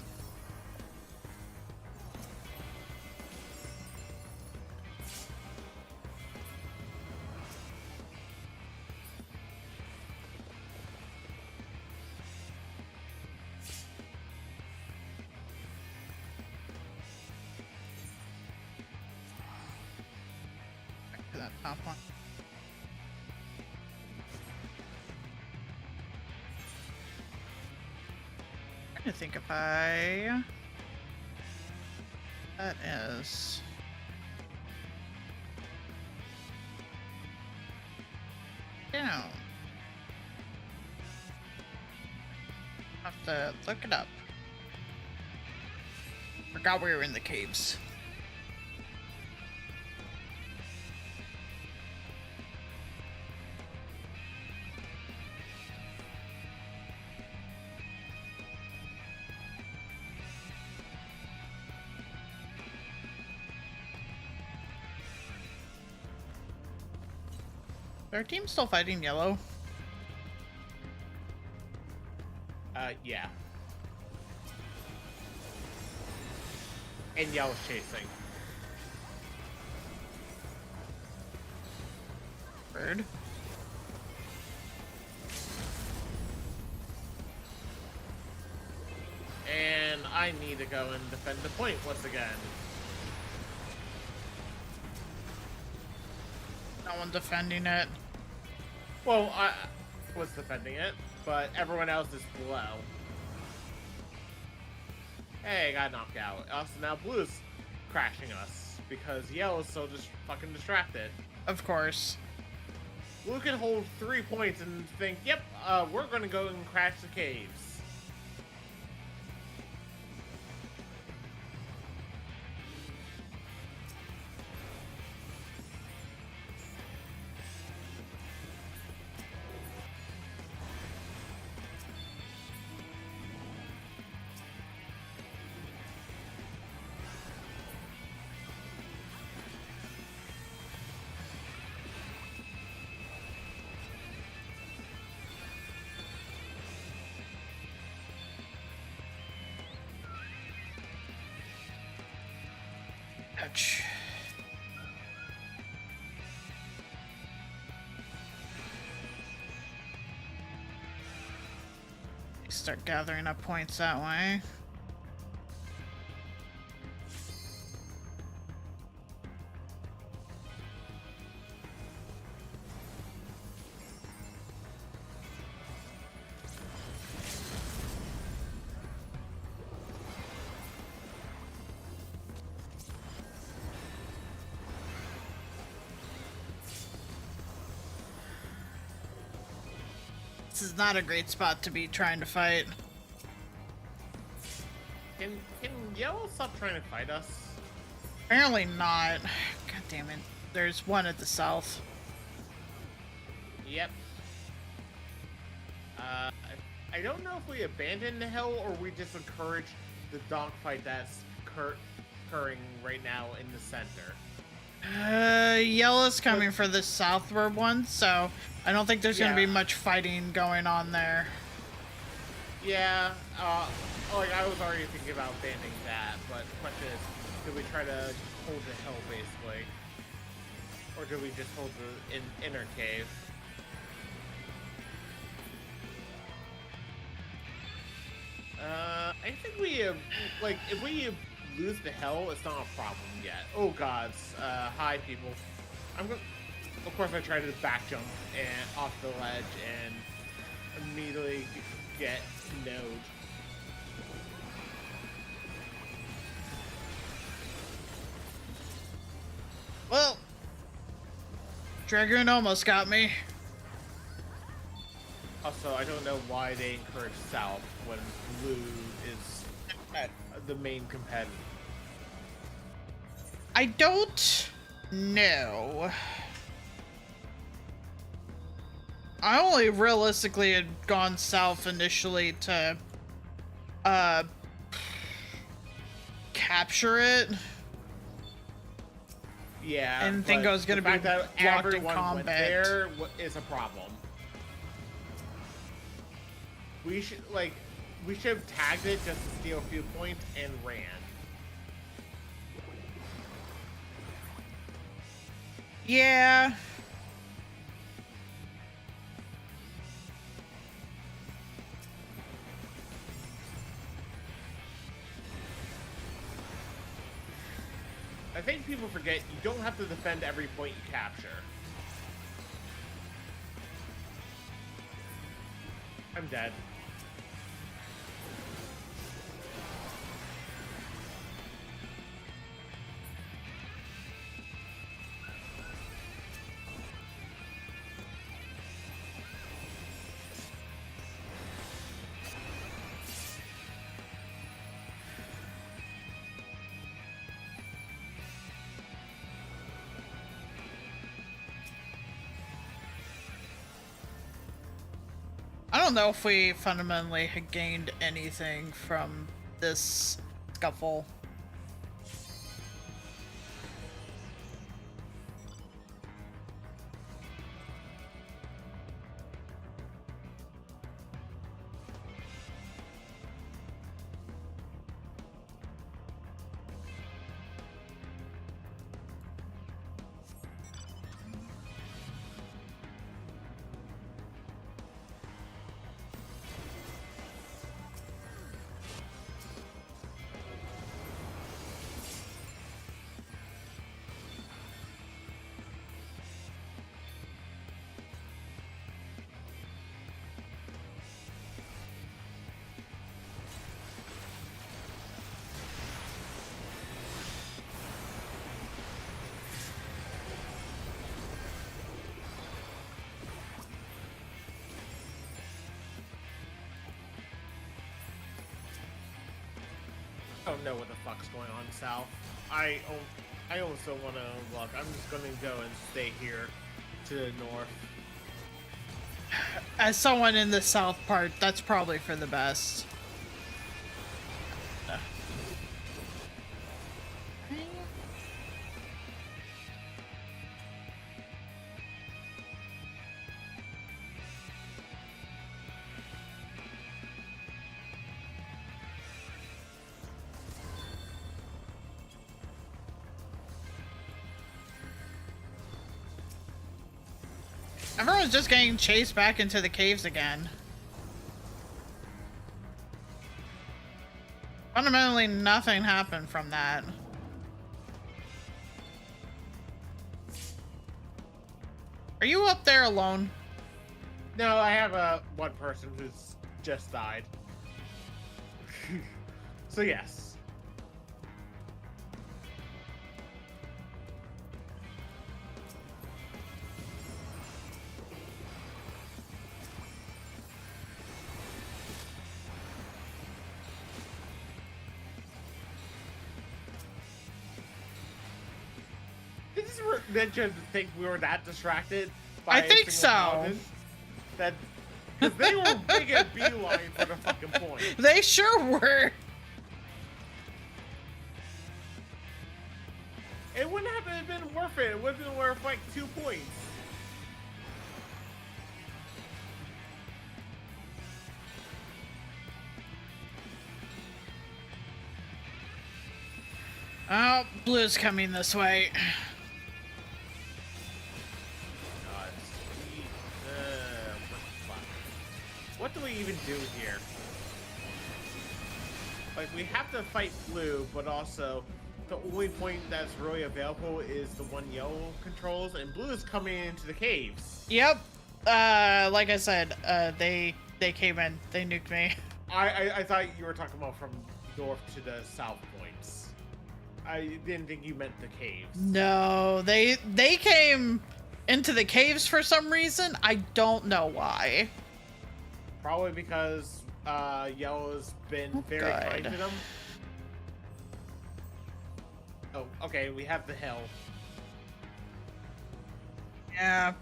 Back to that top one. I think if that is down. Have to look it up. Forgot we were in the caves. Are our team still fighting yellow? Yeah. And Yellow's chasing. Bird. And I need to go and defend the point once again. No one defending it. Well, I was defending it, but everyone else is below. Hey, got knocked out. Also, now Blue's crashing us because Yellow's so just fucking distracted. Of course. Blue can hold 3 points and think, yep, we're gonna go and crash the caves. Ouch. Start gathering up points that way. This is not a great spot to be trying to fight. Can Yellow stop trying to fight us? Apparently not. God damn it. There's one at the south. Yep. I don't know if we abandon the hill or we just encourage the dogfight that's occurring right now in the center. Yellow's coming for the southward one, so I don't think there's gonna be Yeah. much fighting going on there. Yeah, like I was already thinking about abandoning that, but the question is, do we try to hold the hill basically? Or do we just hold the inner cave? I think we, like, if we lose the hill, it's not a problem yet. Oh gods. Hi people. I'm gonna. Of course, I try to back jump and off the ledge and immediately get node. Well, Dragoon almost got me. Also, I don't know why they encourage South when Blue is the main competitor. I don't know. I only realistically had gone south initially to capture it. Yeah, And think I was gonna be the fact that locked in everyone went combat. there is a problem. We should have tagged it just to steal a few points and ran. Yeah. I think people forget you don't have to defend every point you capture. I'm dead. I don't know if we fundamentally had gained anything from this scuffle. I don't know what the fuck's going on south. I also want to look. I'm just going to go and stay here to the north. As someone in the south part, that's probably for the best. Everyone's just getting chased back into the caves again. Fundamentally, nothing happened from that. Are you up there alone? No, I have one person who's just died. So yes. Did you think we were that distracted? By I think so. That because they were making a beeline for the fucking point. They sure were. It wouldn't have been worth it. It would have been worth like 2 points. Oh, blue's coming this way. What do we even do here? Like, we have to fight blue, but also the only point that's really available is the one yellow controls, and blue is coming into the caves. Yep. Like I said, they came in. They nuked me. I thought you were talking about from north to the south points. I didn't think you meant the caves. No, they came into the caves for some reason. I don't know why. Probably because Yellow's been very kind to them. Oh, okay, we have the hill. Yeah.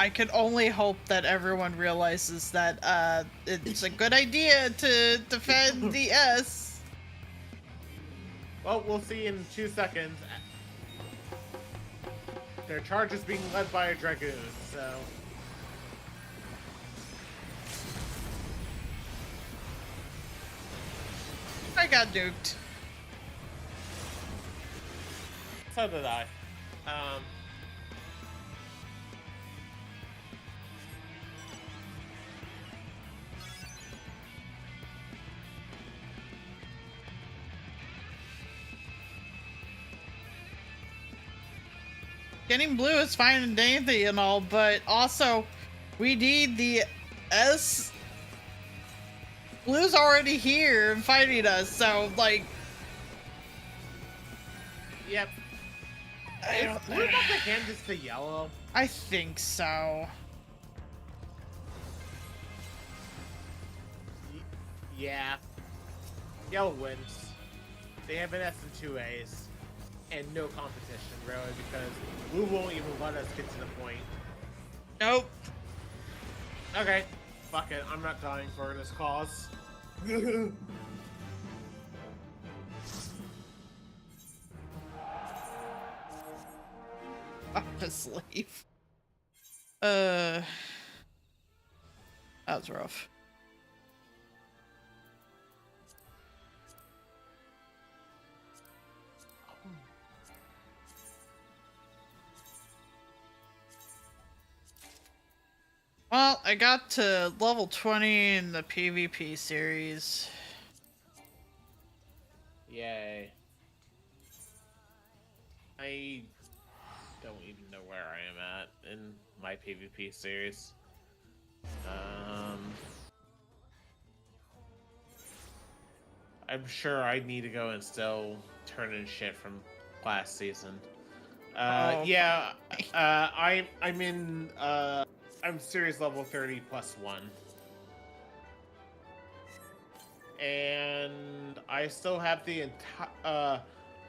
I could only hope that everyone realizes that it's a good idea to defend the S. Well, we'll see in 2 seconds. Their charge is being led by a Dragoon, so... I got nuked. So did I. Getting blue is fine and dandy and all, but also we need the S. Blue's already here and fighting us, so like. Yep. Is blue about to hand this to yellow? I think so. Yeah. Yellow wins. They have an S and 2 A's. And no competition, really, because blue won't even let us get to the point. Nope. Okay. Fuck it. I'm not dying for this cause. I'm asleep. That was rough. Well, I got to level 20 in the PvP series. Yay. I don't even know where I am at in my PvP series. I'm sure I need to go and still turn in shit from last season. Yeah, I'm in, I'm series level 30 plus 1. And I still have the entire,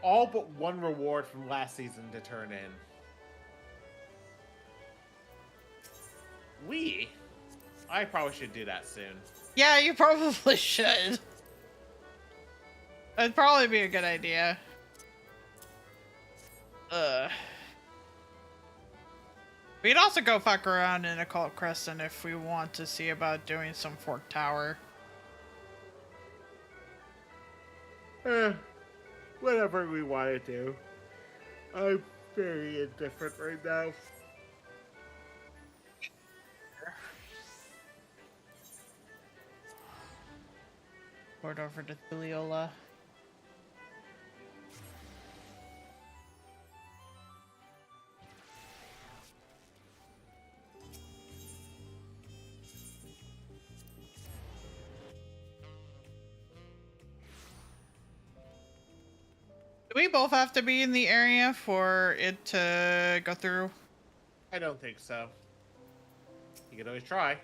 all but one reward from last season to turn in. I probably should do that soon. Yeah, you probably should. That'd probably be a good idea. We'd also go fuck around in Occult Crescent if we want to see about doing some Fork Tower. Whatever we want to do. I'm very indifferent right now. Port over to Thuleola. Do we both have to be in the area for it to go through? I don't think so. You can always try.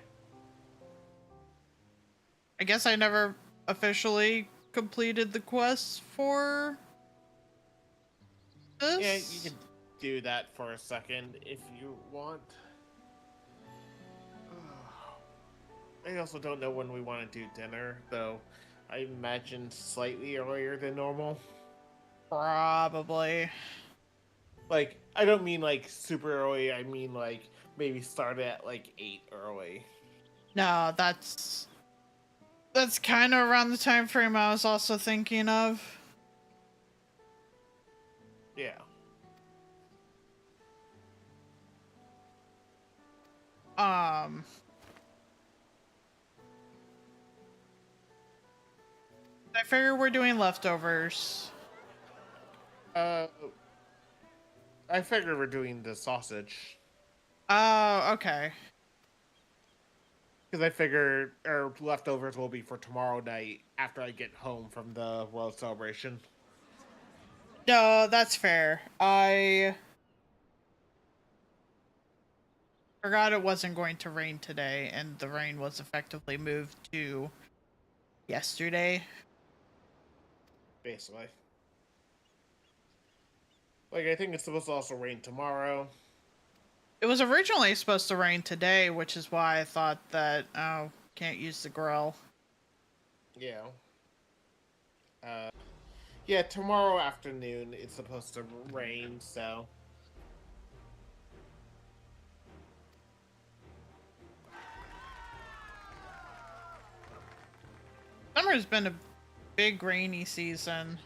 I guess I never officially completed the quest for this. Yeah, you can do that for a second if you want. I also don't know when we want to do dinner, though I imagine slightly earlier than normal. Probably. Like, I don't mean like super early, I mean like maybe start at like 8 early. No, that's kind of around the time frame I was also thinking of. Yeah. I figure we're doing leftovers. I figure we're doing the sausage. Oh, okay. Because I figure our leftovers will be for tomorrow night after I get home from the World Celebration. No, that's fair. I forgot it wasn't going to rain today, and the rain was effectively moved to yesterday. Basically. Like, I think it's supposed to also rain tomorrow. It was originally supposed to rain today, which is why I thought that, oh, can't use the grill. Yeah. Yeah, tomorrow afternoon it's supposed to rain, so... Summer's been a big rainy season.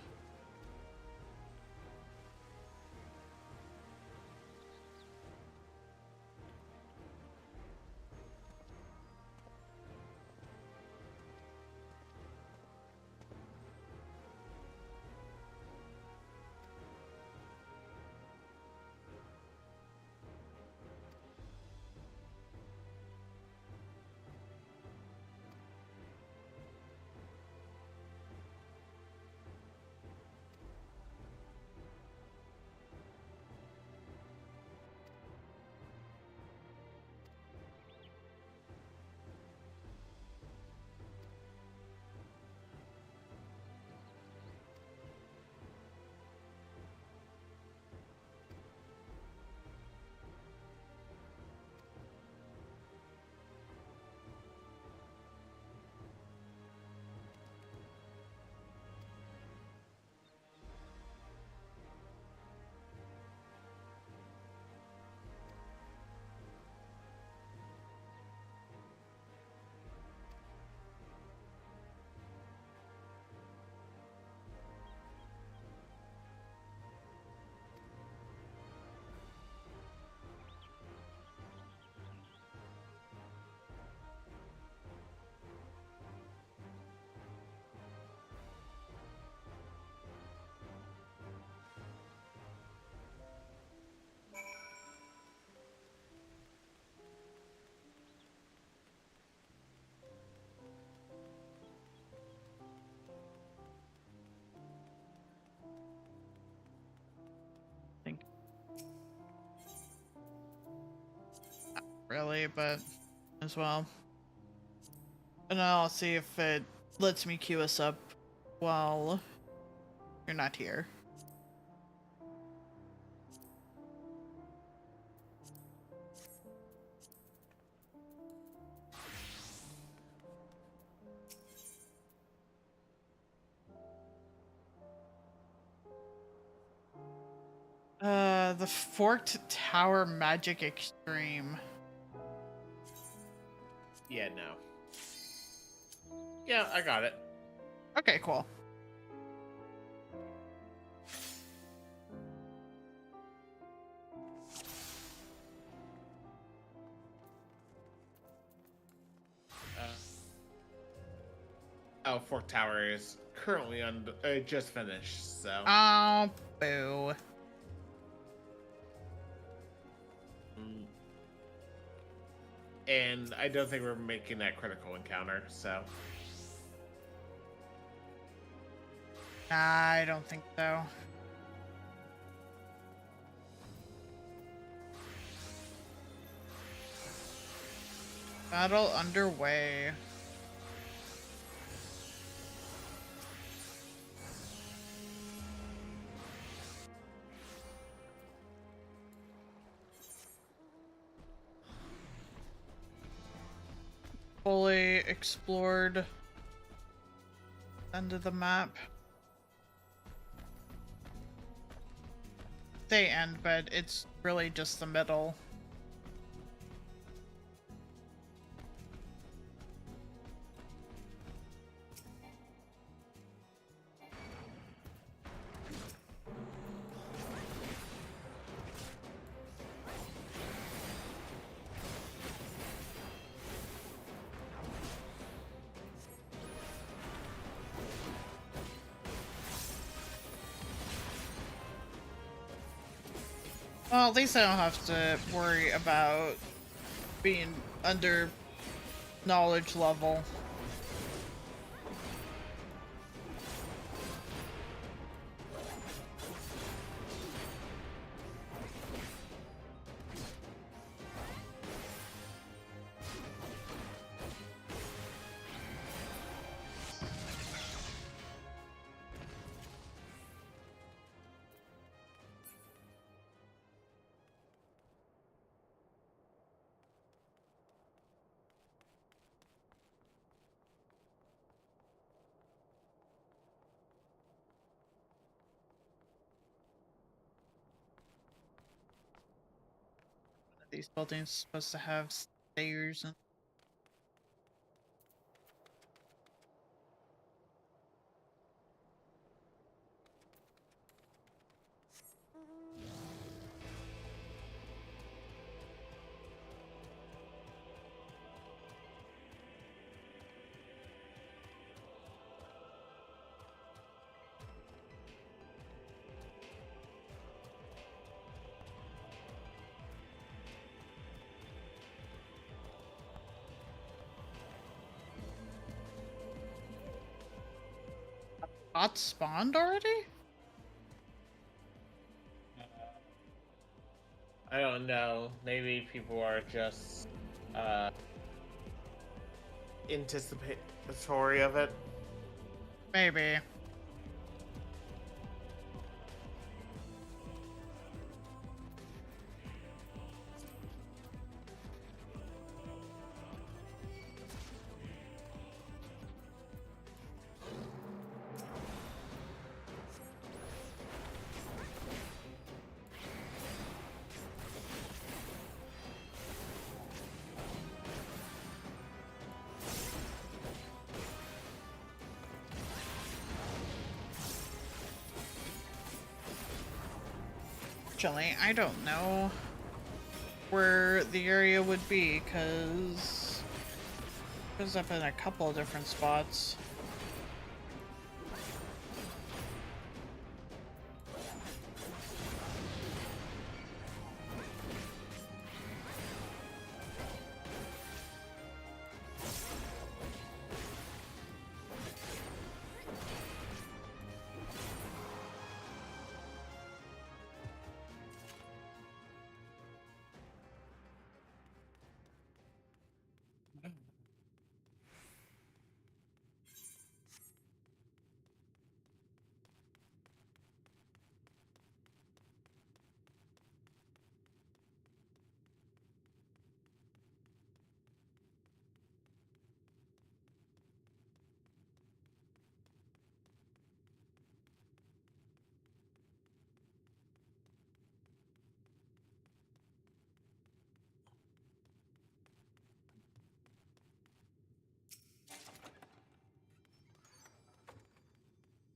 Not really, but as well. And I'll see if it lets me queue us up while you're not here. The Forked Tower Magic Extreme. Yeah, no. Yeah, I got it. Okay, cool. Oh, Fork Tower is currently on... just finished, so... Oh, boo. And I don't think we're making that critical encounter, so... I don't think so. Battle underway. Fully explored end of the map. Say end, but it's really just the middle. Well, at least I don't have to worry about being under knowledge level. These buildings supposed to have stairs and bots spawned already? I don't know. Maybe people are just anticipatory of it. Maybe. Actually, I don't know where the area would be, because it goes up in a couple of different spots.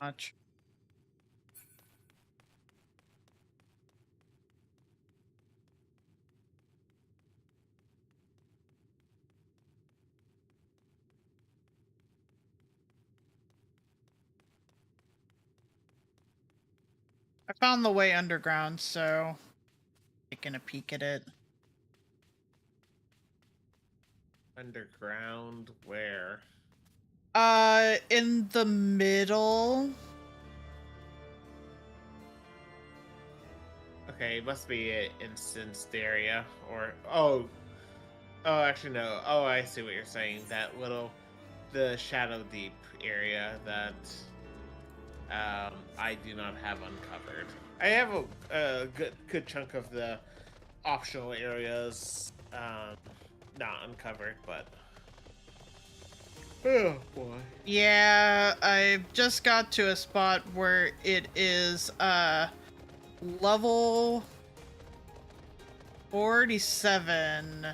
Much. I found the way underground, so taking a peek at it. Underground? Where? In the middle. Okay, it must be an instanced area, or actually no. Oh, I see what you're saying. That little, the Shadow Deep area that I do not have uncovered. I have a good chunk of the optional areas not uncovered, but oh boy. Yeah, I just got to a spot where it is level 47.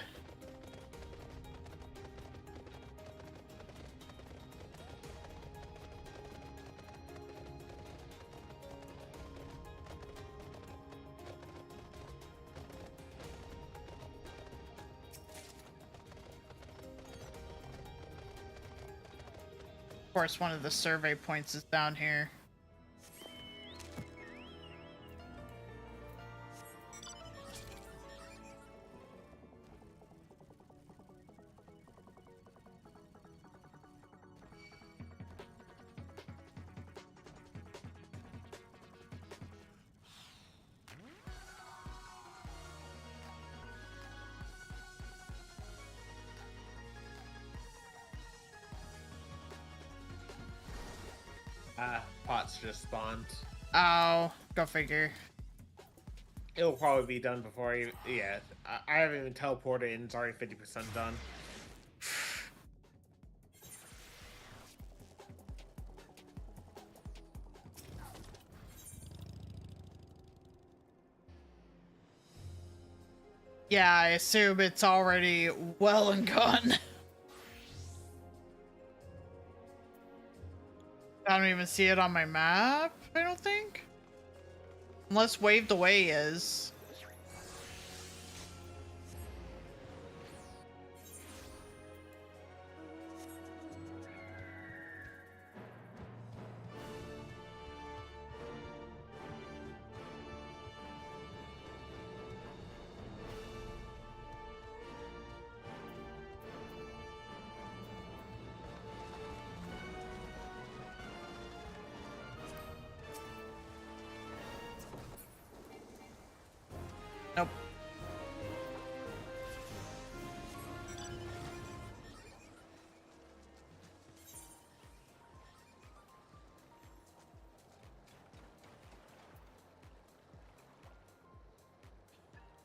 Of course, one of the survey points is down here. Pots just spawned. Oh, go figure. It'll probably be done before I, yeah. I haven't even teleported and it's already 50% done. Yeah, I assume it's already well and gone. I don't even see it on my map, I don't think. Unless Waved Away is. Nope.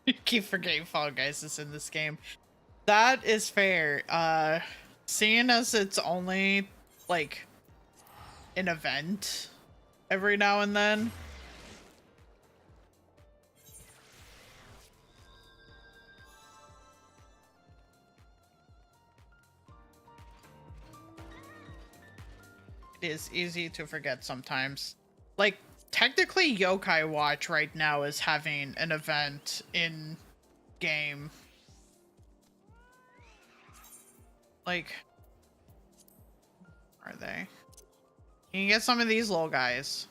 You keep forgetting Fall Guys is in this game. That is fair. Seeing as it's only like an event every now and then. It is easy to forget sometimes. Like, technically Yokai Watch right now is having an event in game. Like, are they? You can get some of these little guys.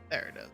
There it is.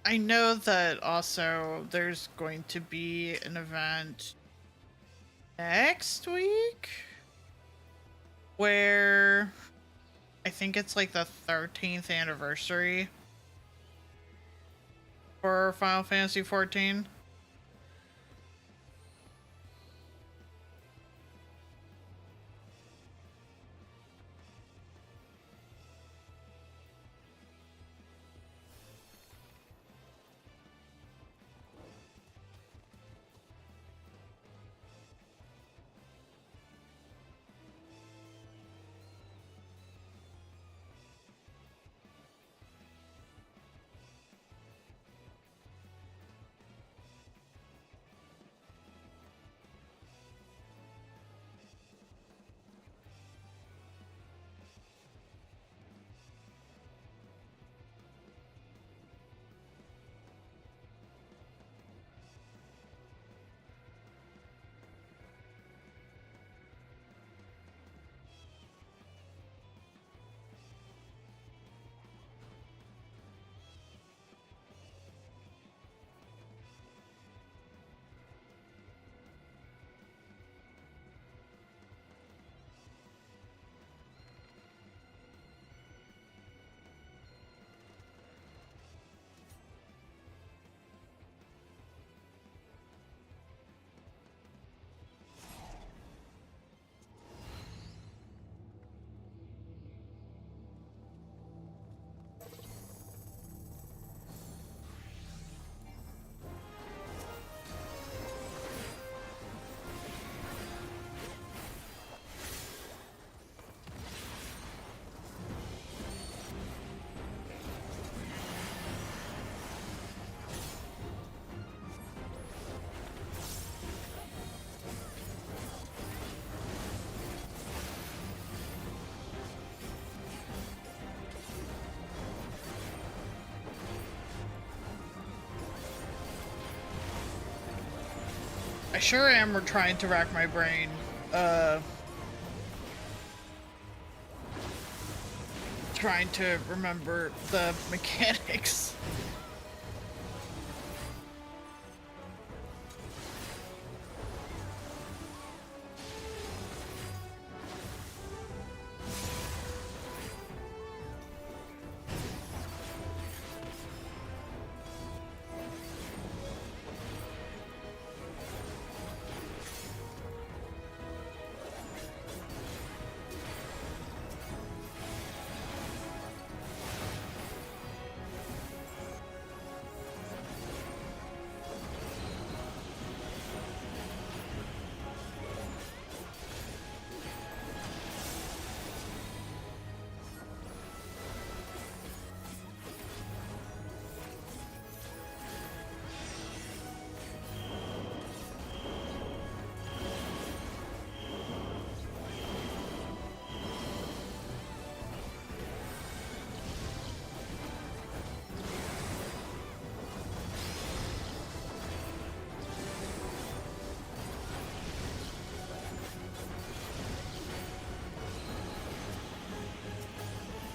I know that also there's going to be an event next week where I think it's like the 13th anniversary for Final Fantasy 14. I sure am trying to rack my brain. Trying to remember the mechanics.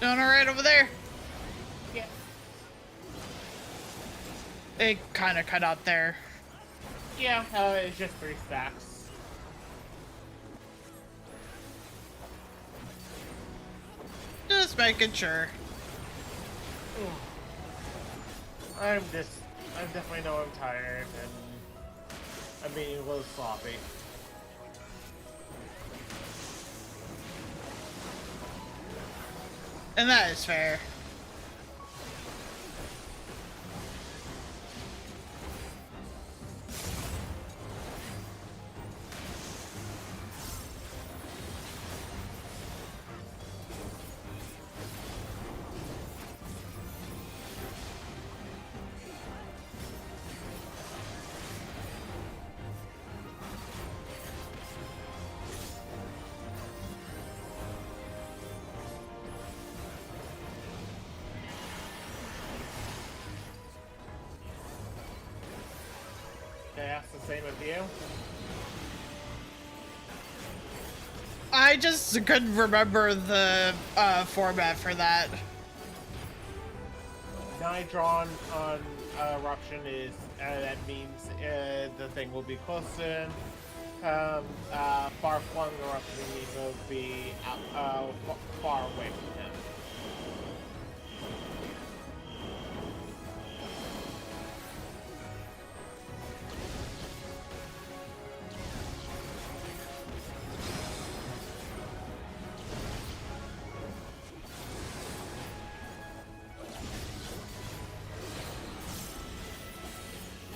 Doing alright over there? Yeah. It kind of cut out there. Yeah, it's just 3 stacks. Just making sure. I definitely know I'm tired and I'm being a little sloppy. And that is fair. Can I ask the same of you? I just couldn't remember the format for that. Nitron on eruption is that means the thing will be close to him. Far flung eruption means it will be far away from him.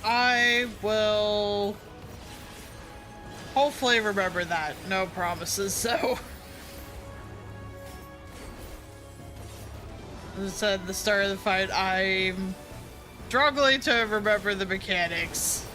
I will hopefully remember that. No promises, so. As I said at the start of the fight, I'm struggling to remember the mechanics.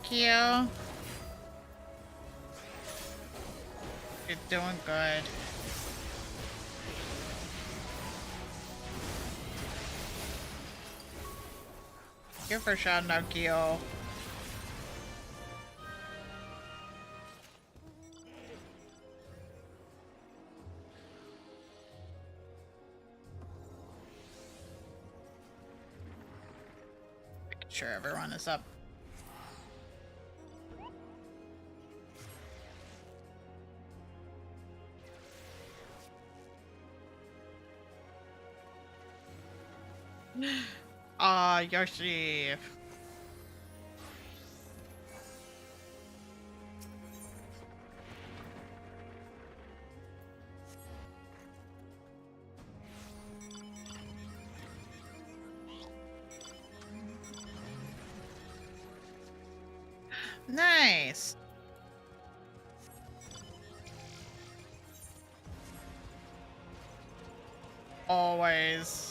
Thank you. You're doing good. Thank you for shouting out, Kyo. Making sure everyone is up. Yoshi. Nice. Always.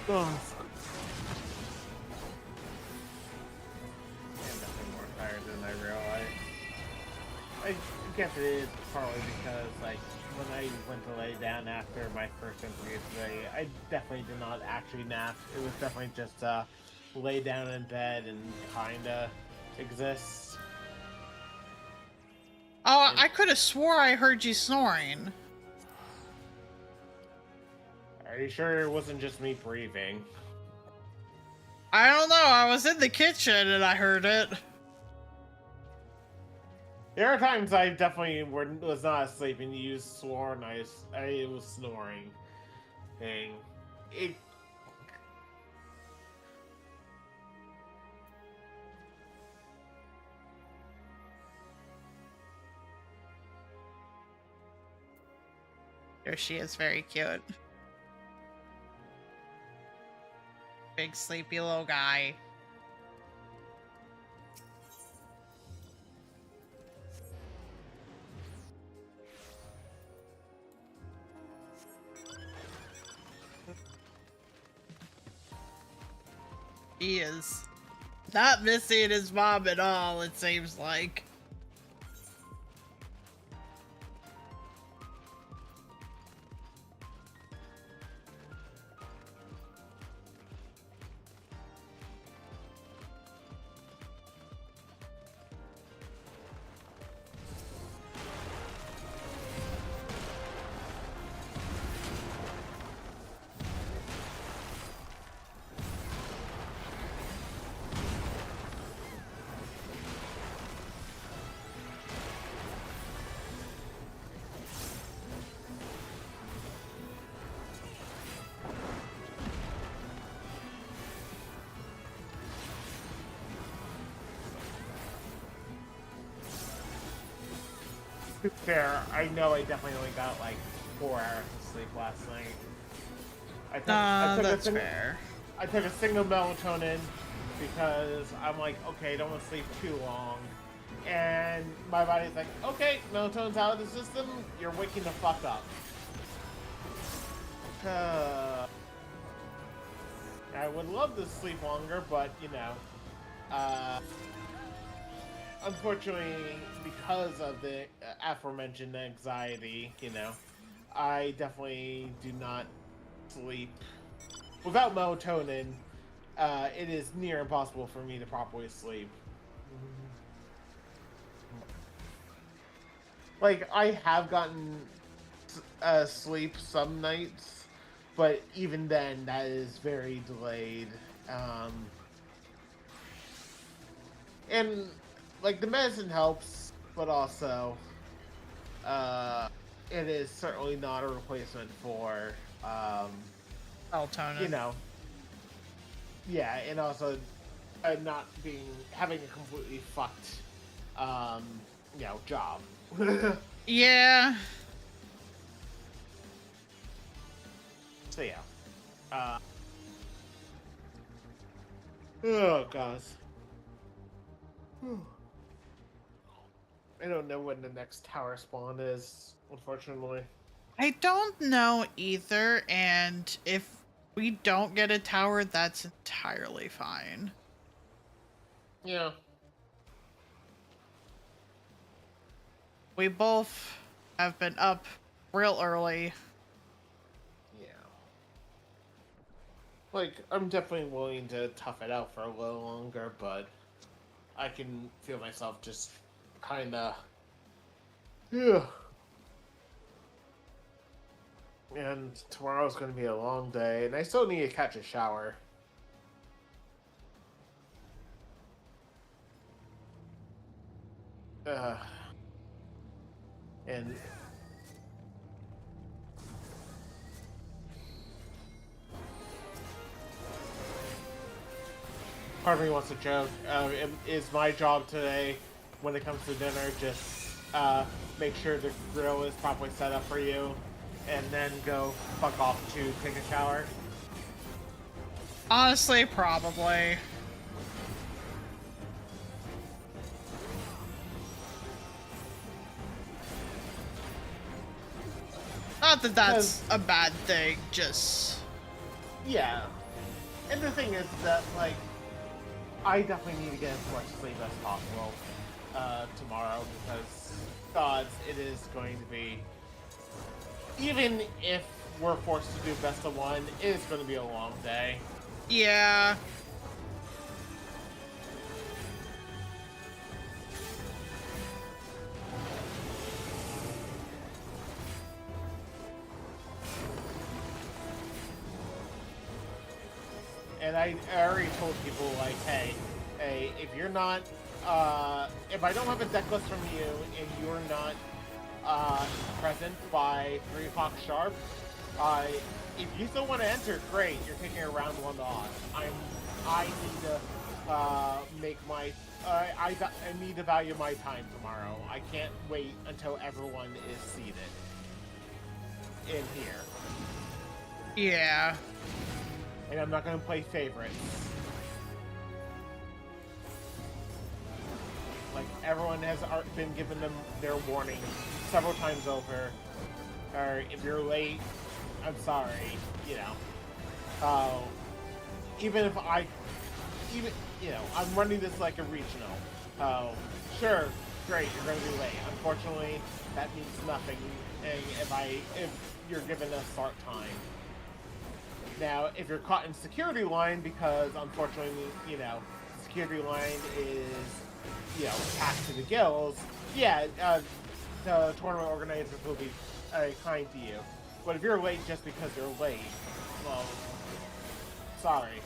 Oh, fuck. I'm definitely more tired than I realized. I guess it is partly because, like, when I went to lay down after my first interview today, I definitely did not actually nap. It was definitely just lay down in bed and kinda exist. Oh, I could have swore I heard you snoring. Are you sure it wasn't just me breathing? I don't know. I was in the kitchen and I heard it. There are times I definitely was not asleep and you swore and I was snoring. Thing. It. There she is, very cute. Big sleepy little guy. He is not missing his mom at all, it seems like. To be fair, I know I definitely only got like 4 hours of sleep last night. That's fair. I took a single melatonin because I'm like, okay, I don't want to sleep too long. And my body's like, okay, melatonin's out of the system, you're waking the fuck up. I would love to sleep longer, but you know, unfortunately, because of the aforementioned anxiety, you know, I definitely do not sleep. Without melatonin, it is near impossible for me to properly sleep. Like, I have gotten sleep some nights, but even then, that is very delayed. And like, the medicine helps, but also it is certainly not a replacement for Melatonin. you know, yeah, and also not having a completely fucked you know, job. Yeah. So yeah. Oh gosh. I don't know when the next tower spawn is, unfortunately. I don't know either, and if we don't get a tower, that's entirely fine. Yeah. We both have been up real early. Yeah. Like, I'm definitely willing to tough it out for a little longer, but I can feel myself just kinda... Yeah. And tomorrow's gonna be a long day, and I still need to catch a shower. And part of me wants to joke. Is my job today, when it comes to dinner, just make sure the grill is properly set up for you, and then go fuck off to take a shower? Honestly, probably. Not that that's a bad thing, just... Yeah. And the thing is that, like, I definitely need to get as much sleep as possible tomorrow, because, gods, it is going to be... Even if we're forced to do best of one, it is going to be a long day. Yeah. And I already told people, like, hey, if you're not, if I don't have a deck list from you and you're not present by 3 o'clock sharp, if you still want to enter, great. You're taking a round 1 off. I need to make my, I need to value my time tomorrow. I can't wait until everyone is seated in here. Yeah. And I'm not going to play favorites. Like, everyone has been given them their warning several times over. Or if you're late, I'm sorry, you know. Even if you know, I'm running this like a regional. Sure, great, you're going to be late. Unfortunately, that means nothing if you're given a start time. Now, if you're caught in security line, because unfortunately, you know, security line is, you know, packed to the gills, yeah, the tournament organizers will be kind to you. But if you're late just because you're late, well, sorry.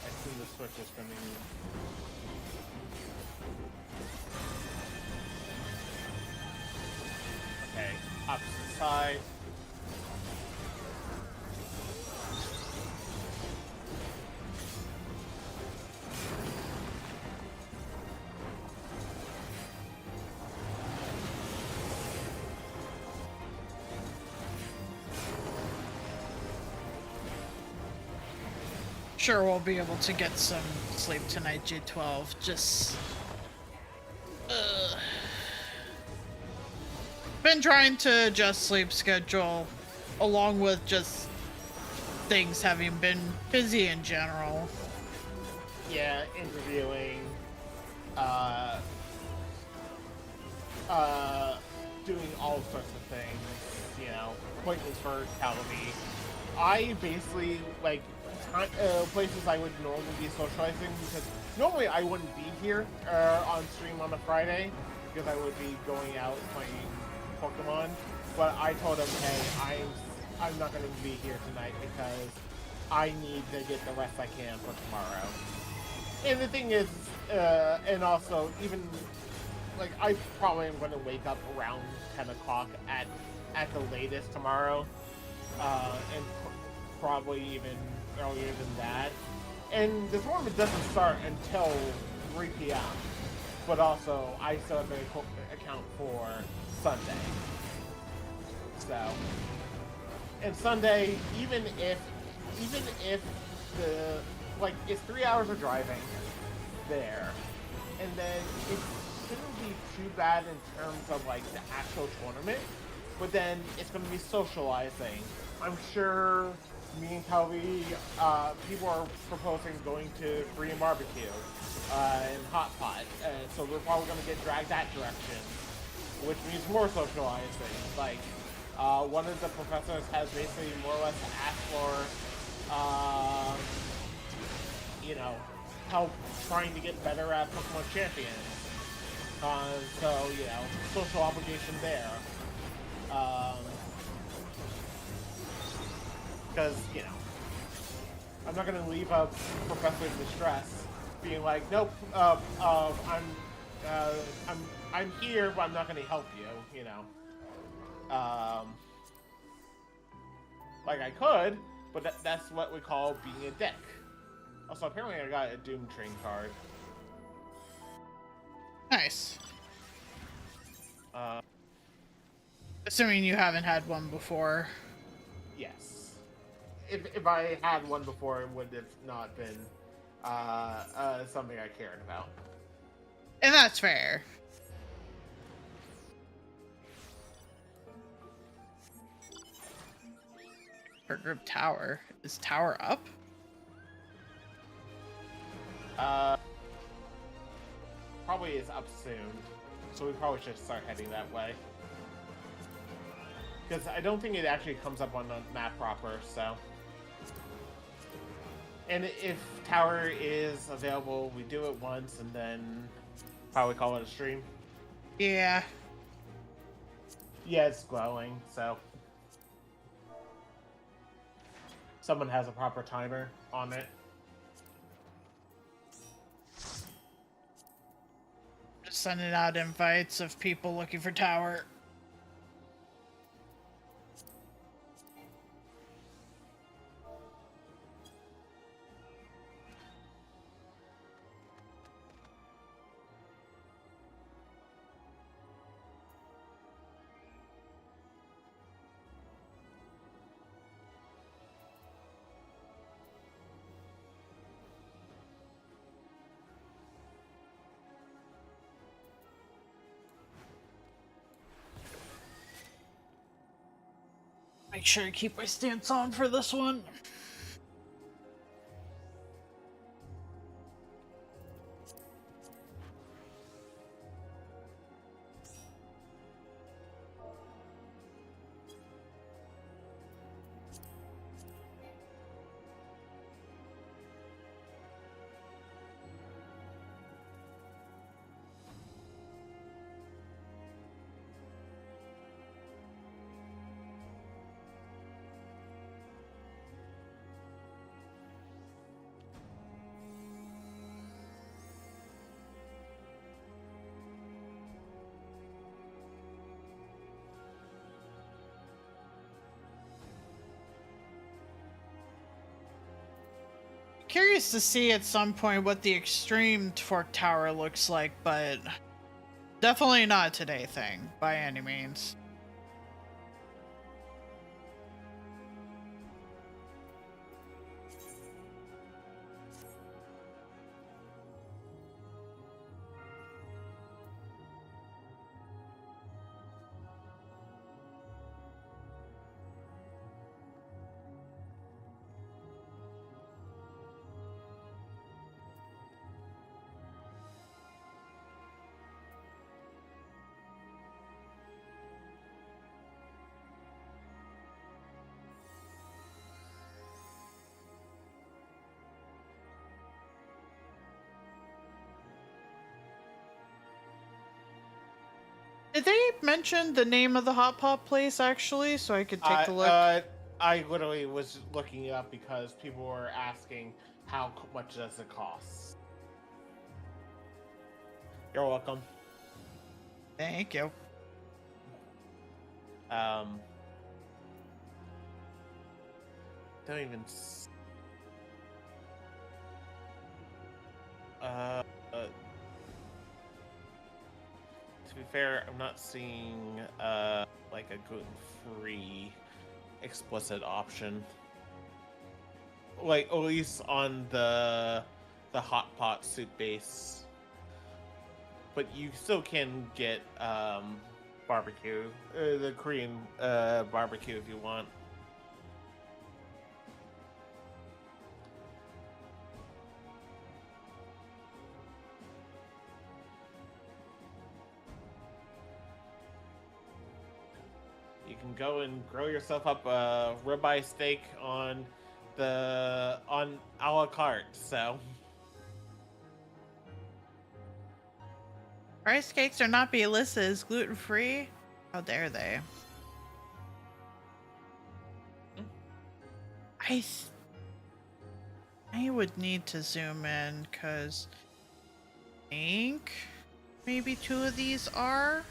I see the switch is coming. Okay, opposite side. Sure, we'll be able to get some sleep tonight, J12. Just... been trying to adjust sleep schedule, along with just things having been busy in general. Yeah, interviewing, doing all sorts of things, you know, appointments for Calabi. I basically, like, places I would normally be socializing, because normally I wouldn't be here on stream on a Friday, because I would be going out playing Pokemon, but I told him, hey, I'm not going to be here tonight because I need to get the rest I can for tomorrow. And the thing is, and also, even, like, I probably am going to wake up around 10 o'clock at the latest tomorrow, and probably even earlier than that. And the tournament doesn't start until 3 p.m., but also, I still have to account for Sunday. So, and Sunday, even if the, like, it's 3 hours of driving there, and then it shouldn't be too bad in terms of, like, the actual tournament, but then it's going to be socializing. I'm sure me and Calvi, people are proposing going to Korean barbecue and hot pot, so we're probably going to get dragged that direction, which means more socializing, like One of the professors has basically more or less asked for, you know, help trying to get better at Pokemon Champions. So, you know, social obligation there. Because, you know, I'm not going to leave a professor in distress being like, nope, I'm here, but I'm not going to help you, you know. Like I could, but that's what we call being a dick. Also, apparently I got a Doom Train card. Nice. Assuming you haven't had one before. Yes. If I had one before, it would have not been something I cared about. And that's fair. Per group tower. Is tower up? Probably is up soon. So we probably should start heading that way. Because I don't think it actually comes up on the map proper, so. And if tower is available, we do it once and then probably call it a stream. Yeah. Yeah, it's glowing, so. Someone has a proper timer on it. Just sending out invites of people looking for tower. Make sure to keep my stance on for this one. Curious to see at some point what the extreme Torque Tower looks like, but definitely not a today thing by any means. Did they mention the name of the hot pot place actually, so I could take a look? I literally was looking it up because people were asking how much does it cost. You're welcome. Thank you. Don't even. To be fair, I'm not seeing like a gluten-free explicit option. Like at least on the hot pot soup base. But you still can get barbecue, the Korean barbecue if you want. You can go and grill yourself up a ribeye steak on a la carte. So Rice cakes are not be listed as gluten-free? How dare they? I would need to zoom in because I think maybe 2 of these are.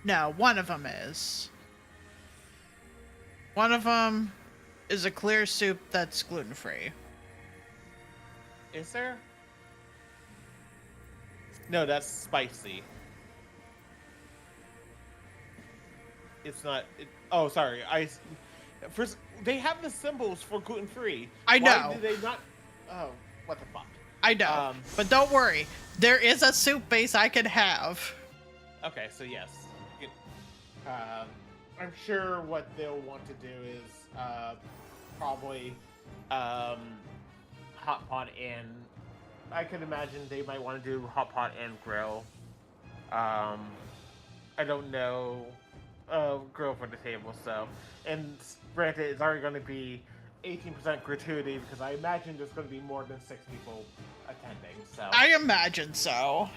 No, one of them is. One of them is a clear soup that's gluten-free. is there? No, that's spicy. It's not. Oh, sorry. First, they have the symbols for gluten-free. I know. Why do they not? Oh, what the fuck? I know, but don't worry. There is a soup base I can have. Okay, so yes. I'm sure what they'll want to do is probably hot pot and I could imagine they might want to do hot pot and grill. I don't know. Grill for the table, so. And granted, it's already going to be 18% gratuity because I imagine there's going to be more than 6 people attending, so. I imagine so.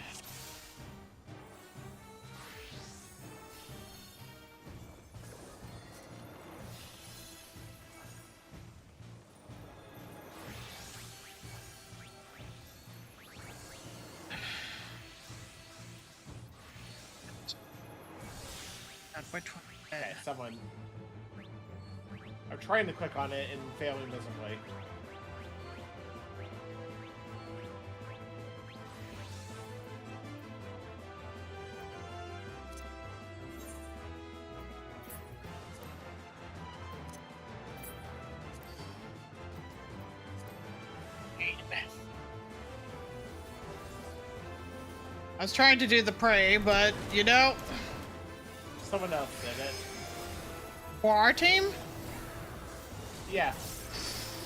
Which one? Okay, someone. I'm trying to click on it and failing miserably. I was trying to do the prey, but you know. Someone else did it. For our team? Yeah.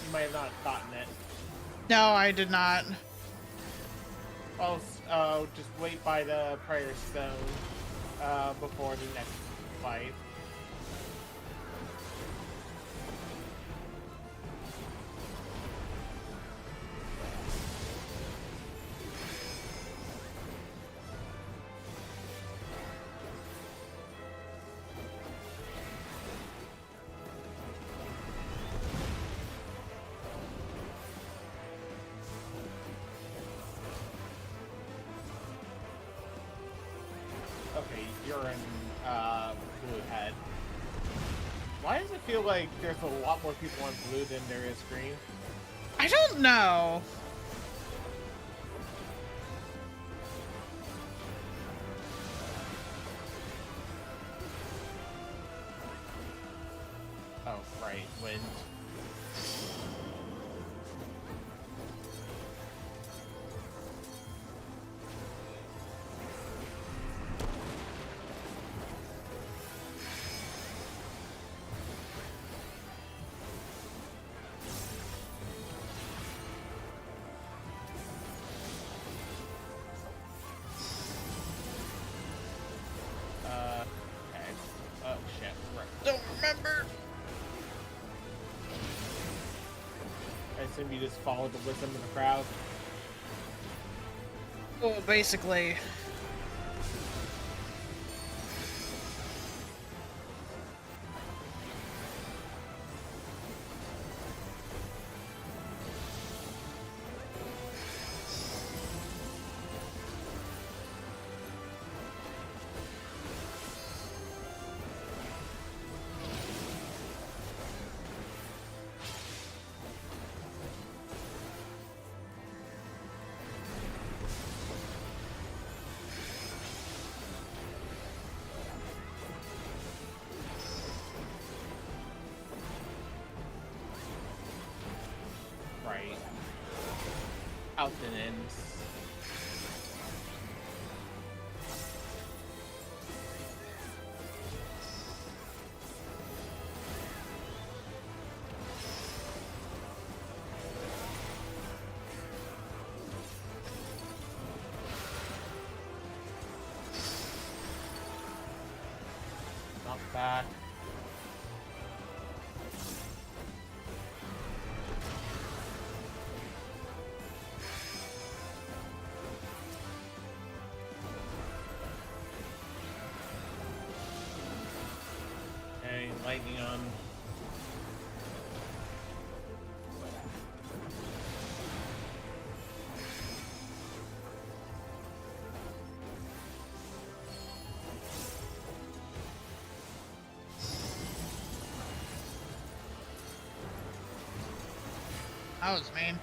You might have not gotten it. No, I did not. Oh, just wait by the prayer stone before the next fight. Okay, you're in blue head. Why does it feel like there's a lot more people on blue than there is green? I don't know. Oh, right, wind. Okay. Oh, shit. Right. Don't remember. I assume you just followed the wisdom of the crowd. Well, basically. Right. Out and ends. back. Okay, lightning on. That was mean.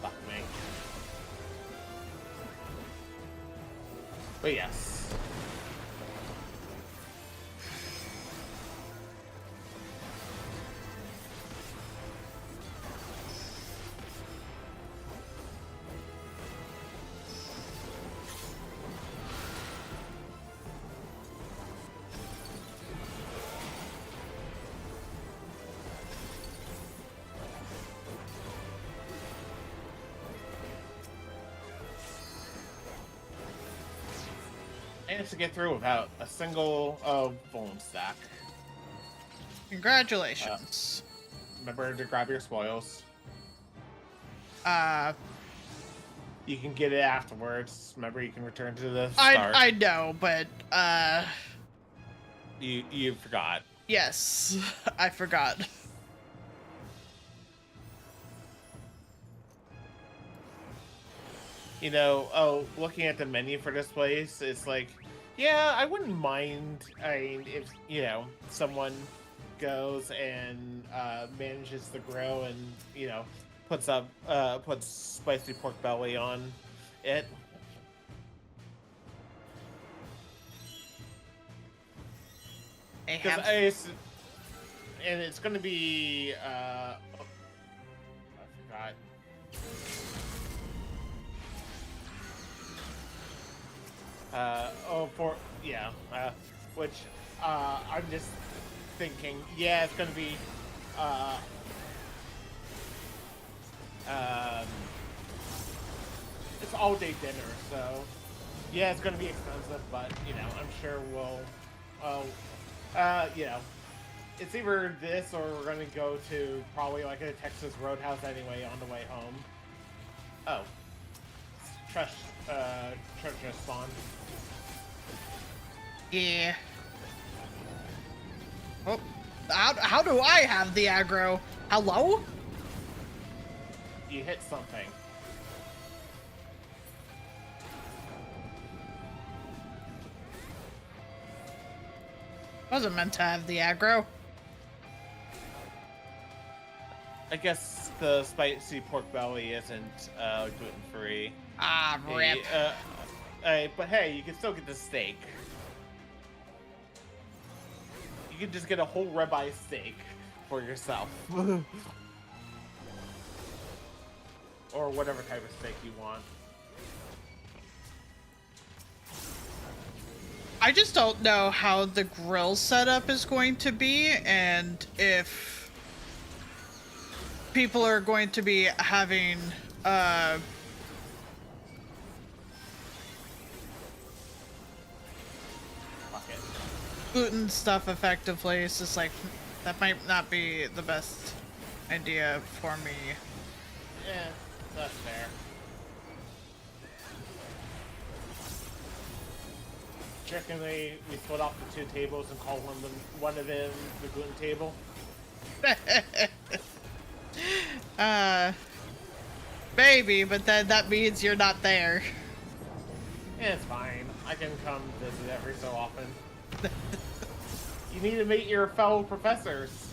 Fuck me. But yes. Managed to get through without a single bone stack. Congratulations. Remember to grab your spoils. Uh, You can get it afterwards. Remember, you can return to the start. I know, but You forgot. yes, I forgot. You know, looking at the menu for this place, it's like, yeah, I wouldn't mind. I mean, if someone goes and manages to grow and puts spicy pork belly on it. I Because have and it's gonna be I forgot. Which I'm just thinking, yeah, it's gonna be it's all day dinner, so yeah, it's gonna be expensive, but I'm sure it's either this or we're gonna go to probably like a Texas Roadhouse anyway on the way home. Oh, treasure spawn. yeah. Oh, how do I have the aggro? Hello? You hit something. Wasn't meant to have the aggro. I guess the spicy pork belly isn't gluten-free. Ah, rip. But hey, you can still get the steak. You can just get a whole ribeye steak for yourself. Or whatever type of steak you want. I just don't know how the grill setup is going to be, and if people are going to be having Fuck it. gluten stuff effectively. It's just like that might not be the best idea for me. Yeah, that's fair. Trickingly, we split off the two tables and call one of them the gluten table. Maybe, but then that means you're not there. Yeah, it's fine. I can come visit every so often. You need to meet your fellow professors.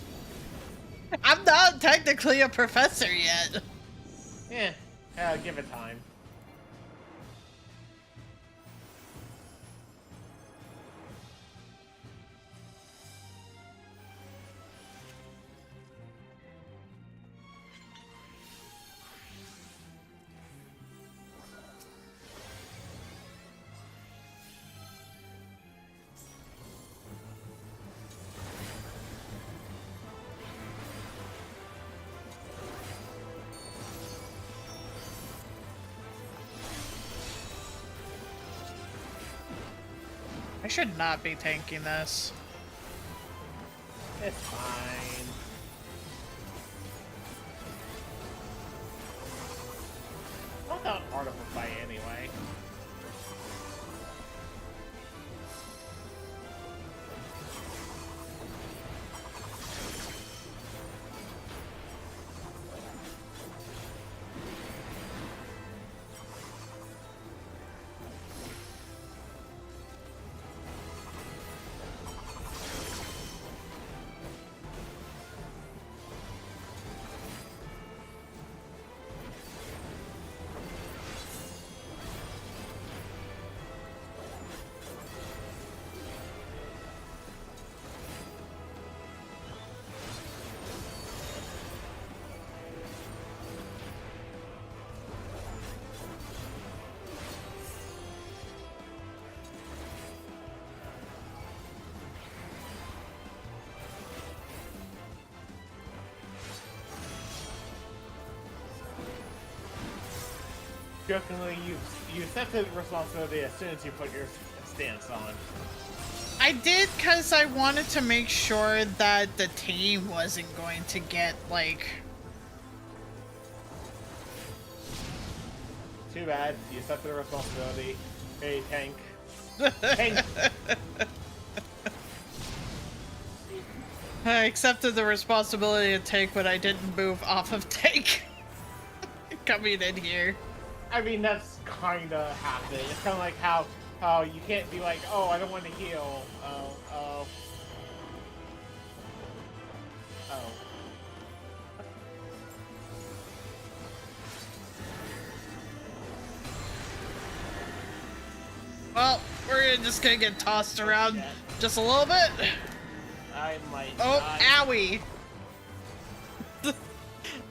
I'm not technically a professor yet. Yeah, give it time. I should not be tanking this. It's fine. Not that hard of a fight anyway. Jokingly, you accepted responsibility as soon as you put your stance on. I did because I wanted to make sure that the team wasn't going to get, like... Too bad. You accepted the responsibility. Hey, tank. Tank! I accepted the responsibility to take, but I didn't move off of tank. Coming in here. I mean, that's kinda happening. It's kinda like how you can't be like, oh, I don't want to heal. Oh. Well, we're just gonna get tossed around just a little bit. I might Oh, die. owie!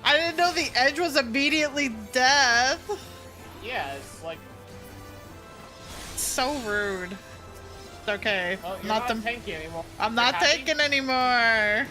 I didn't know the edge was immediately death. Yeah, it's like... So rude. It's okay. Well, you're not not tanky anymore. I'm You're not happy? taking anymore.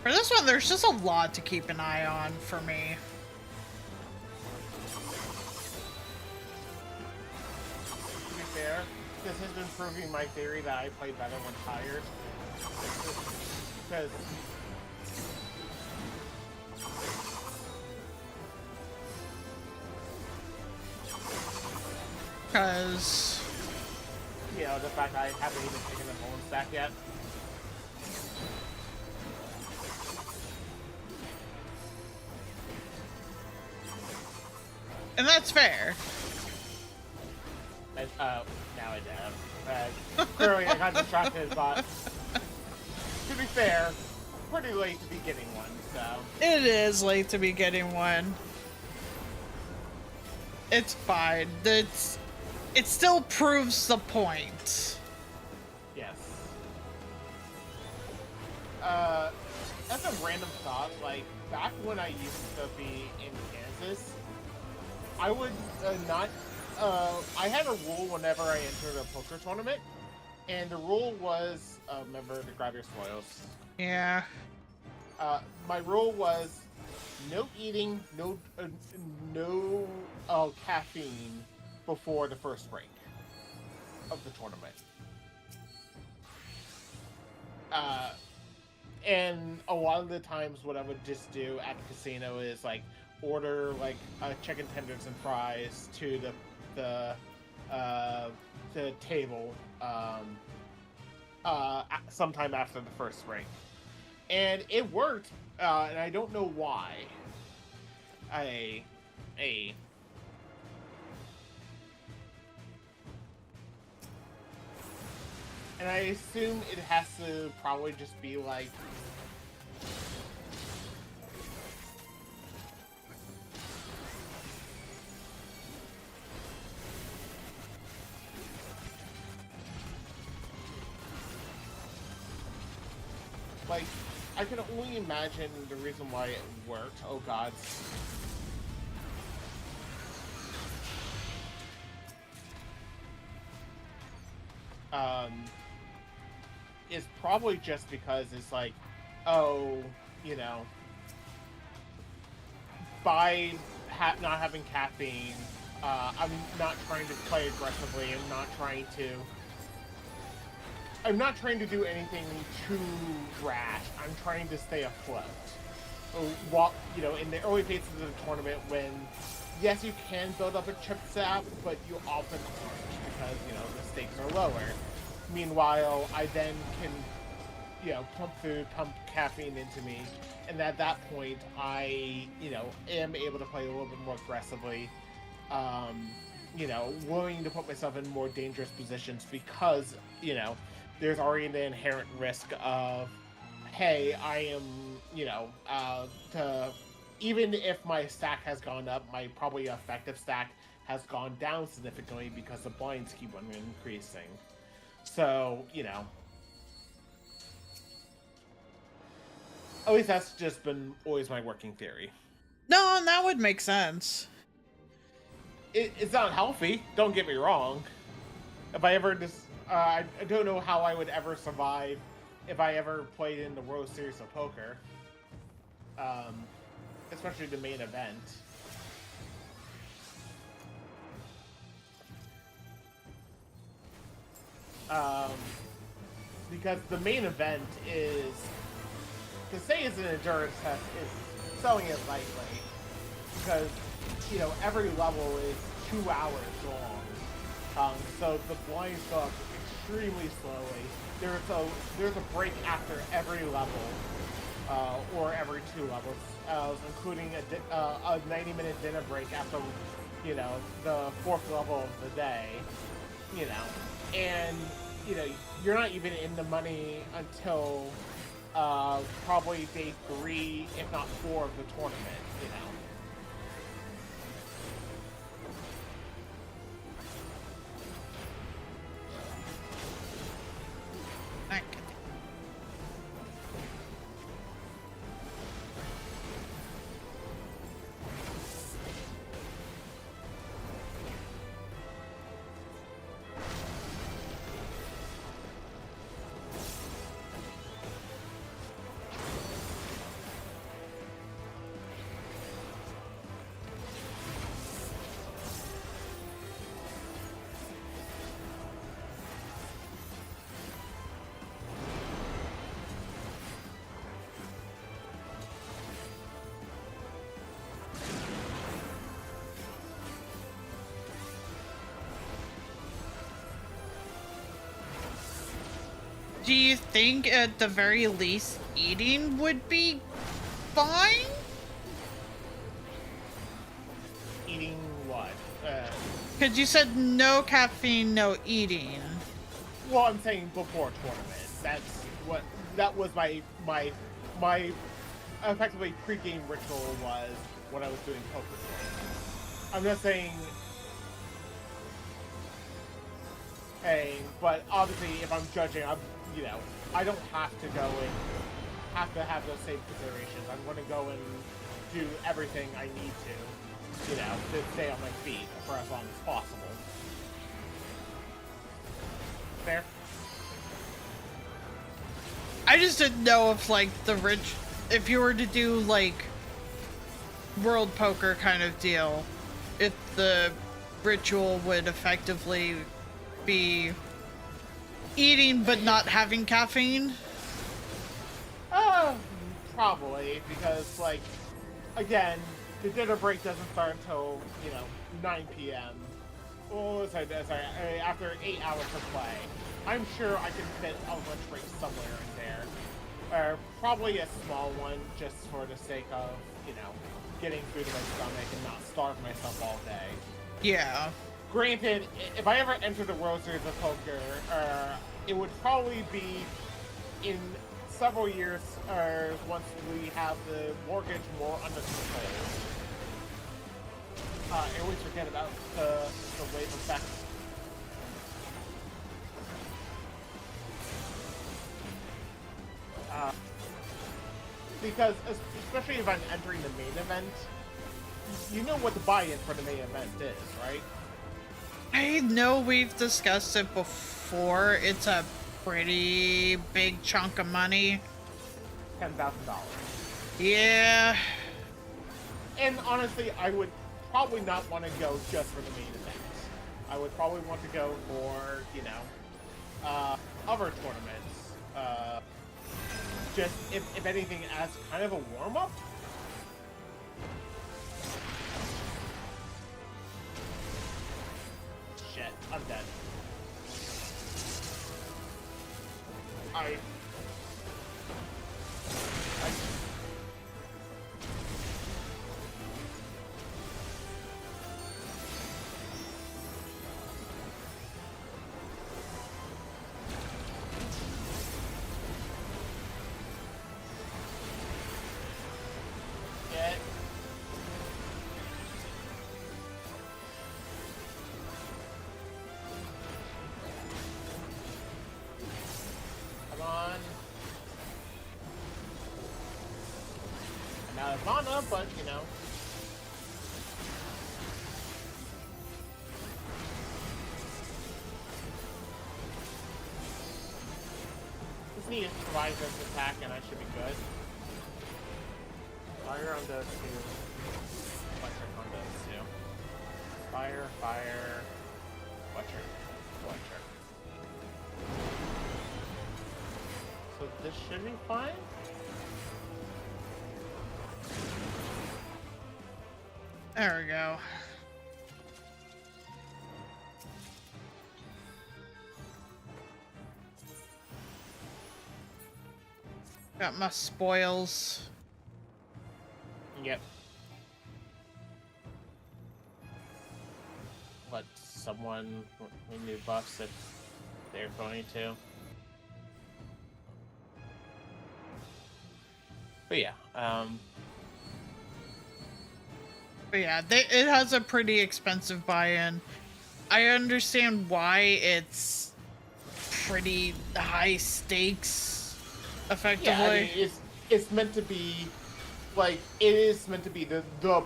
For this one, there's just a lot to keep an eye on for me. To be fair, this has been proving my theory that I play better when tired. Because... Because... You know, the fact that I haven't even taken the bone stack yet. And that's fair. And, now I do. Clearly I got distracted, but... To be fair, pretty late to be getting one, so... It is late to be getting one. It's fine. It still proves the point. Yes. As a random thought, like, back when I used to be in Kansas, I would not, I had a rule whenever I entered a poker tournament, And the rule was, remember to grab your spoils. Yeah. My rule was no eating, no caffeine before the first break of the tournament. And a lot of the times what I would just do at the casino is like order like chicken tenders and fries to the table sometime after the first break. And it worked, and I don't know why. And I assume it has to probably just be like... Like, I can only imagine the reason why it worked. Oh god. Is probably just because it's like, oh, you know, by not having caffeine, I'm not trying to play aggressively. I'm not trying to do anything too rash. I'm trying to stay afloat. You know, in the early phases of the tournament, when yes, you can build up a chip sap, but you often aren't because you know the stakes are lower. Meanwhile, I then can, you know, pump food, pump caffeine into me, and at that point, I, you know, am able to play a little bit more aggressively. You know, willing to put myself in more dangerous positions because, you know, there's already the inherent risk of, hey, I am, you know, even if my stack has gone up, my probably effective stack has gone down significantly because the blinds keep on increasing. So, you know, at least that's just been always my working theory. No, that would make sense. It's not healthy, don't get me wrong. If I ever just... I don't know how I would ever survive if I ever played in the World Series of Poker. Especially the main event. Because the main event is... To say it's an endurance test is selling it lightly. Because, you know, every level is 2 hours long. So the blinds go up extremely slowly. There's a break after every level, or every 2 levels, including a 90-minute dinner break after, you know, the 4th level of the day, you know, and, you know, you're not even in the money until probably day 3, if not 4 of the tournament, you know. Do you think at the very least eating would be fine? Eating what? Because you said no caffeine, no eating. Well, I'm saying before tournament. That was my effectively pre-game ritual was when I was doing poker. I'm not saying, hey, but obviously if I'm judging, you know, I don't have to go and have to have those same considerations. I'm going to go and do everything I need to, you know, to stay on my feet for as long as possible. Fair? just didn't know if, like, if you were to do, like, world poker kind of deal, if the ritual would effectively be eating but not having caffeine. Probably, because, like, again, the dinner break doesn't start until, 9 p.m. Oh, sorry, after 8 hours of play. I'm sure I can fit a lunch break somewhere in there. Probably a small one, just for the sake of, getting food in my stomach and not starve myself all day. Yeah. Granted, if I ever enter the World Series of Poker, it would probably be in several years, once we have the mortgage more under control. I always forget about the wave effect. Because, especially if I'm entering the main event, you know what the buy-in for the main event is, right? I know we've discussed it before. It's a pretty big chunk of money. $10,000. Yeah. And honestly, I would probably not want to go just for the main event. I would probably want to go for, other tournaments. Just, if anything, as kind of a warm-up. Shit, I'm dead. Mana, but just need to survive this attack and I should be good. Fire on those two. Electric on those two. Fire, fire, electric, electric. So this should be fine? There we go. Got my spoils. Yep. Let someone renew buffs if they're going to. But yeah, But yeah, it has a pretty expensive buy-in. I understand why it's pretty high stakes, effectively. yeah, I mean, it's meant to be, like, it is meant to be the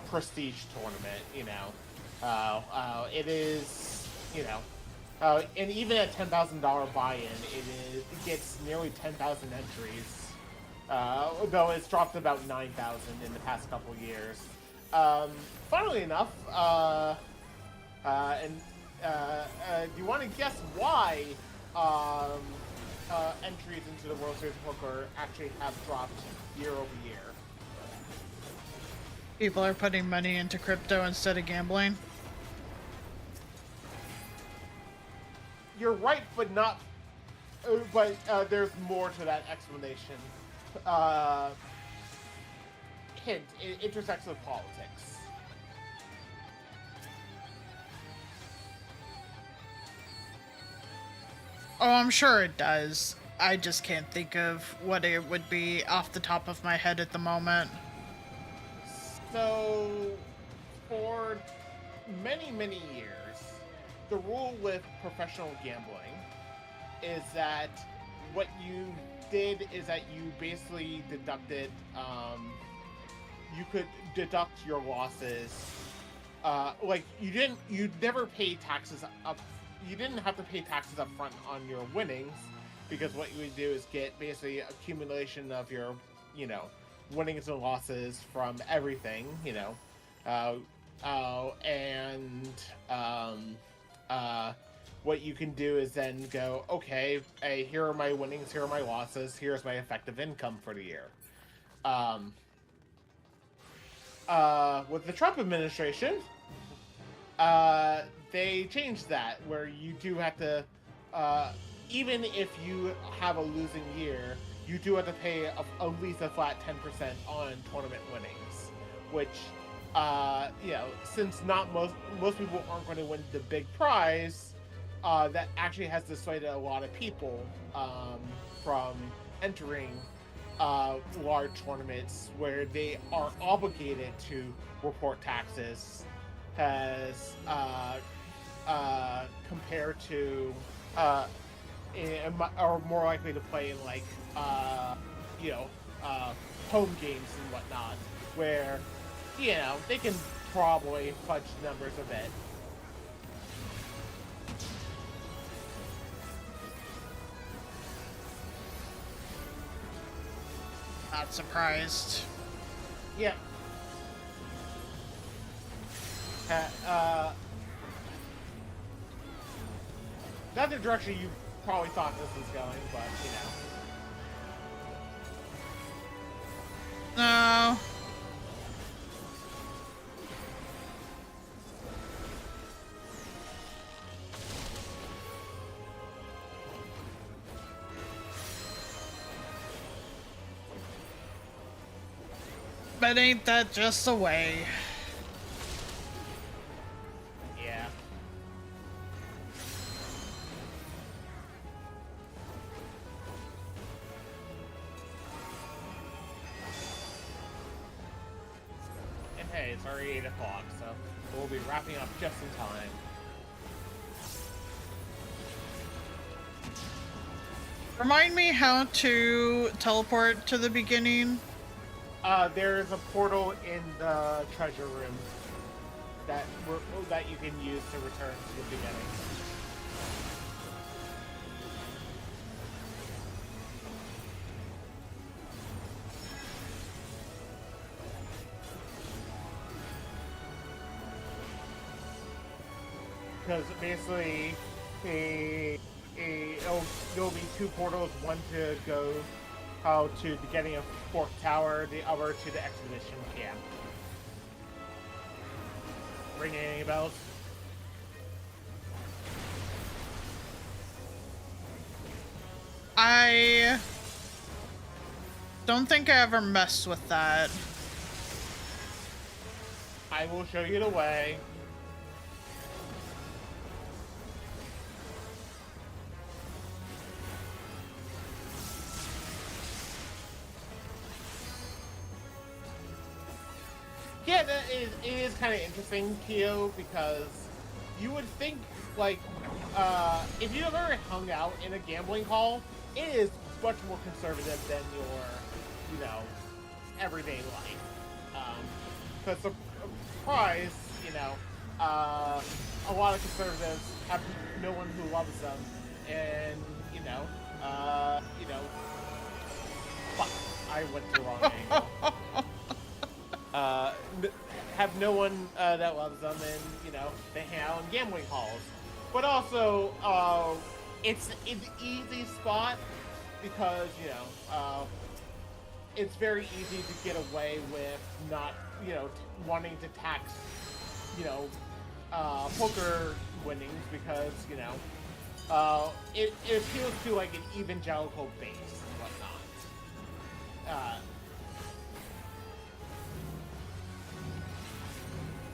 prestige tournament, it is, and even at $10,000 buy-in, it gets nearly 10,000 entries, though it's dropped about 9,000 in the past couple years. Funnily enough, do you want to guess why entries into the World Series of Poker actually have dropped year over year? People are putting money into crypto instead of gambling. You're right, but not. There's more to that explanation. Hint: it intersects with politics. Oh, I'm sure it does. I just can't think of what it would be off the top of my head at the moment. So, for many, many years, the rule with professional gambling is that what you did is that you basically deducted, you could deduct your losses. You never pay taxes up. You didn't have to pay taxes up front on your winnings. because what you would do is get basically accumulation of your, you know, winnings and losses from everything, you know, what you can do is then go, okay, hey, here are my winnings, here are my losses, here's my effective income for the year. With the Trump administration, they changed that, where you do have to, even if you have a losing year, you do have to pay at least a flat 10% on tournament winnings, which, you know, since not most people aren't going to win the big prize, that actually has dissuaded a lot of people from entering large tournaments where they are obligated to report taxes, as compared to are more likely to play in like you know, home games and whatnot, where, you know, they can probably fudge numbers a bit. Not surprised. Yeah. Not the direction you probably thought this was going, but, you know. No. But ain't that just the way? Yeah. And hey, it's already 8 o'clock, so we'll be wrapping up just in time. Remind me how to teleport to the beginning. There's a portal in the treasure room that you can use to return to the beginning. Because basically, there'll be 2 portals, one to go to the beginning of Fork Tower, the other to the expedition camp. Ringing any bells? I don't think I ever messed with that. I will show you the way. Yeah, it is kind of interesting, Kyo, because you would think, like, if you've ever hung out in a gambling hall, it is much more conservative than your, you know, everyday life. Because surprise, you know, a lot of conservatives have no one who loves them, and, you know, fuck, I went the wrong angle. Have no one that loves them, and, you know, they hang out in gambling halls. But also, it's an easy spot because, you know, it's very easy to get away with not, you know, wanting to tax, you know, poker winnings because, you know, it appeals to like an evangelical base and whatnot.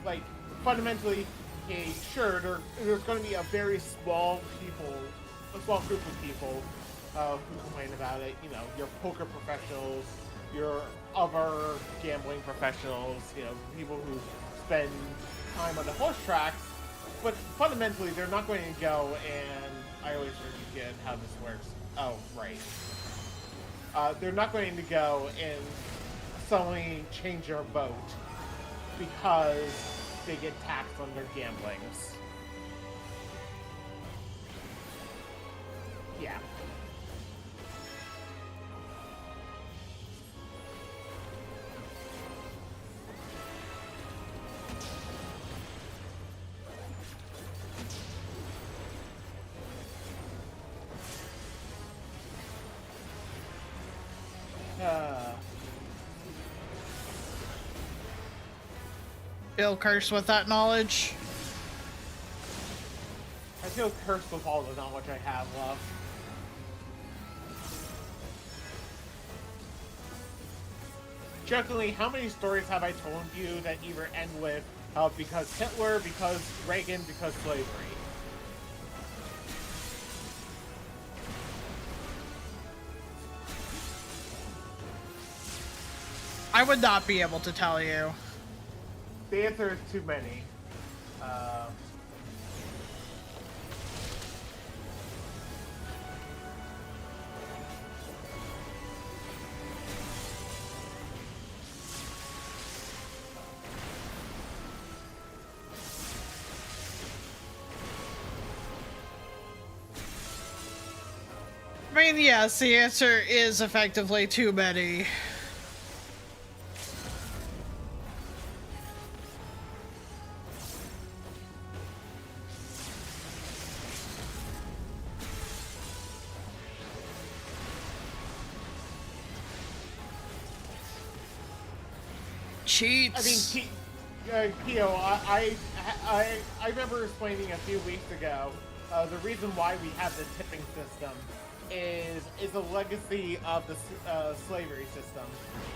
Like, fundamentally, sure, there's going to be a very small group of people who complain about it. You know, your poker professionals, your other gambling professionals, you know, people who spend time on the horse tracks. But fundamentally, they're not going to go and, I always forget how this works. Oh, right. They're not going to go and suddenly change your vote because they get taxed on their gamblings. Yeah. feel cursed with that knowledge. I feel cursed with all the knowledge I have, love. Jokingly, how many stories have I told you that either end with because Hitler, because Reagan, because slavery? I would not be able to tell you. The answer is too many. I mean, yes, the answer is effectively too many. Cheats. I mean, Keo, I remember explaining a few weeks ago the reason why we have the tipping system is a legacy of the slavery system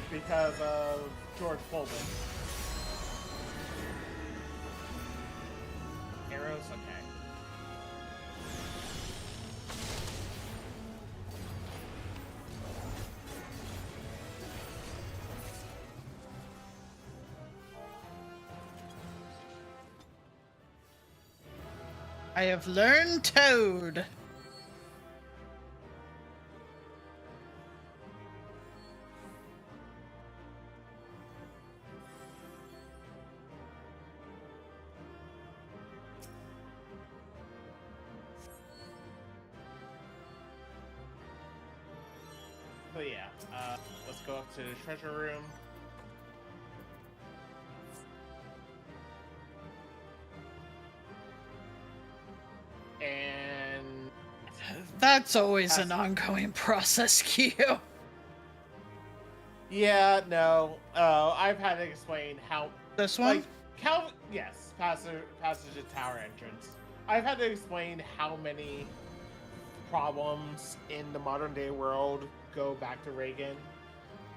because of George Pullman. Arrows, okay. I have learned Toad. So yeah, let's go up to the treasure room. And That's always an ongoing process, Q. yeah, no, I've had to explain how This one? like yes, passage to tower entrance. I've had to explain how many problems in the modern day world go back to Reagan,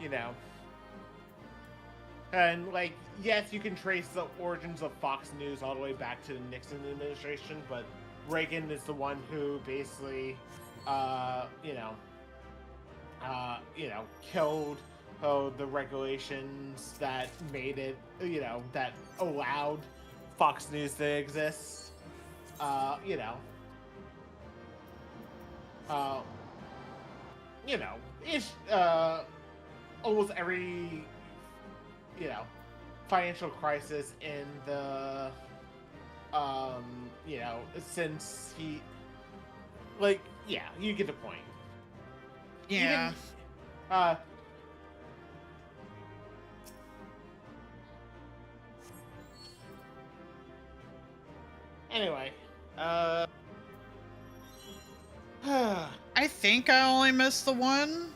you know. And like, yes, you can trace the origins of Fox News all the way back to the Nixon administration, but Reagan is the one who basically, killed the regulations that made it, that allowed Fox News to exist. Almost every, financial crisis in the, since he, like, yeah, you get the point. Yeah. Even, anyway, I think I only missed the one.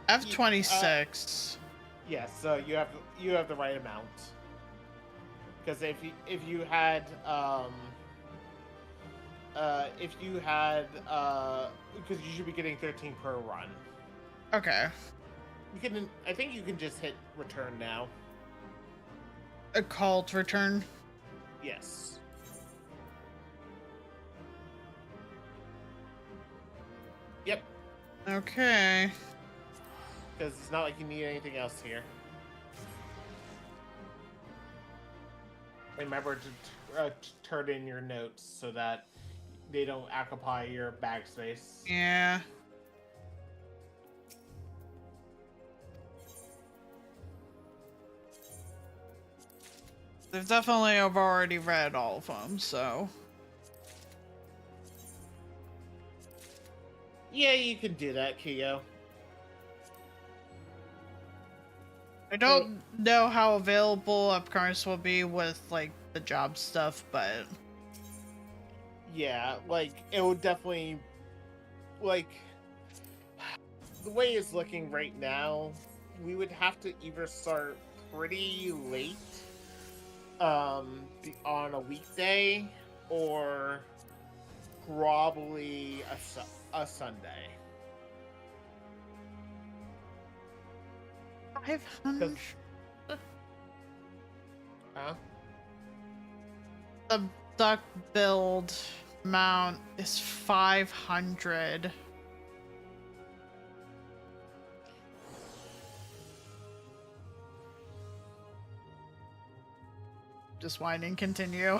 F26. yes, so you have the right amount. Because if you had because you should be getting 13 per run. Okay. I think you can just hit return now. A call to return. Yes. Yep. Okay. Because it's not like you need anything else here. Remember to turn in your notes so that they don't occupy your bag space. Yeah. They've definitely I've already read all of them, so. Yeah, you can do that, Keo. I don't know how available upcards will be with, like, the job stuff, but... Yeah, like, it would definitely... Like, the way it's looking right now, we would have to either start pretty late on a weekday or probably a Sunday. 500. Huh? The duck build mount is 500. Just whining, continue.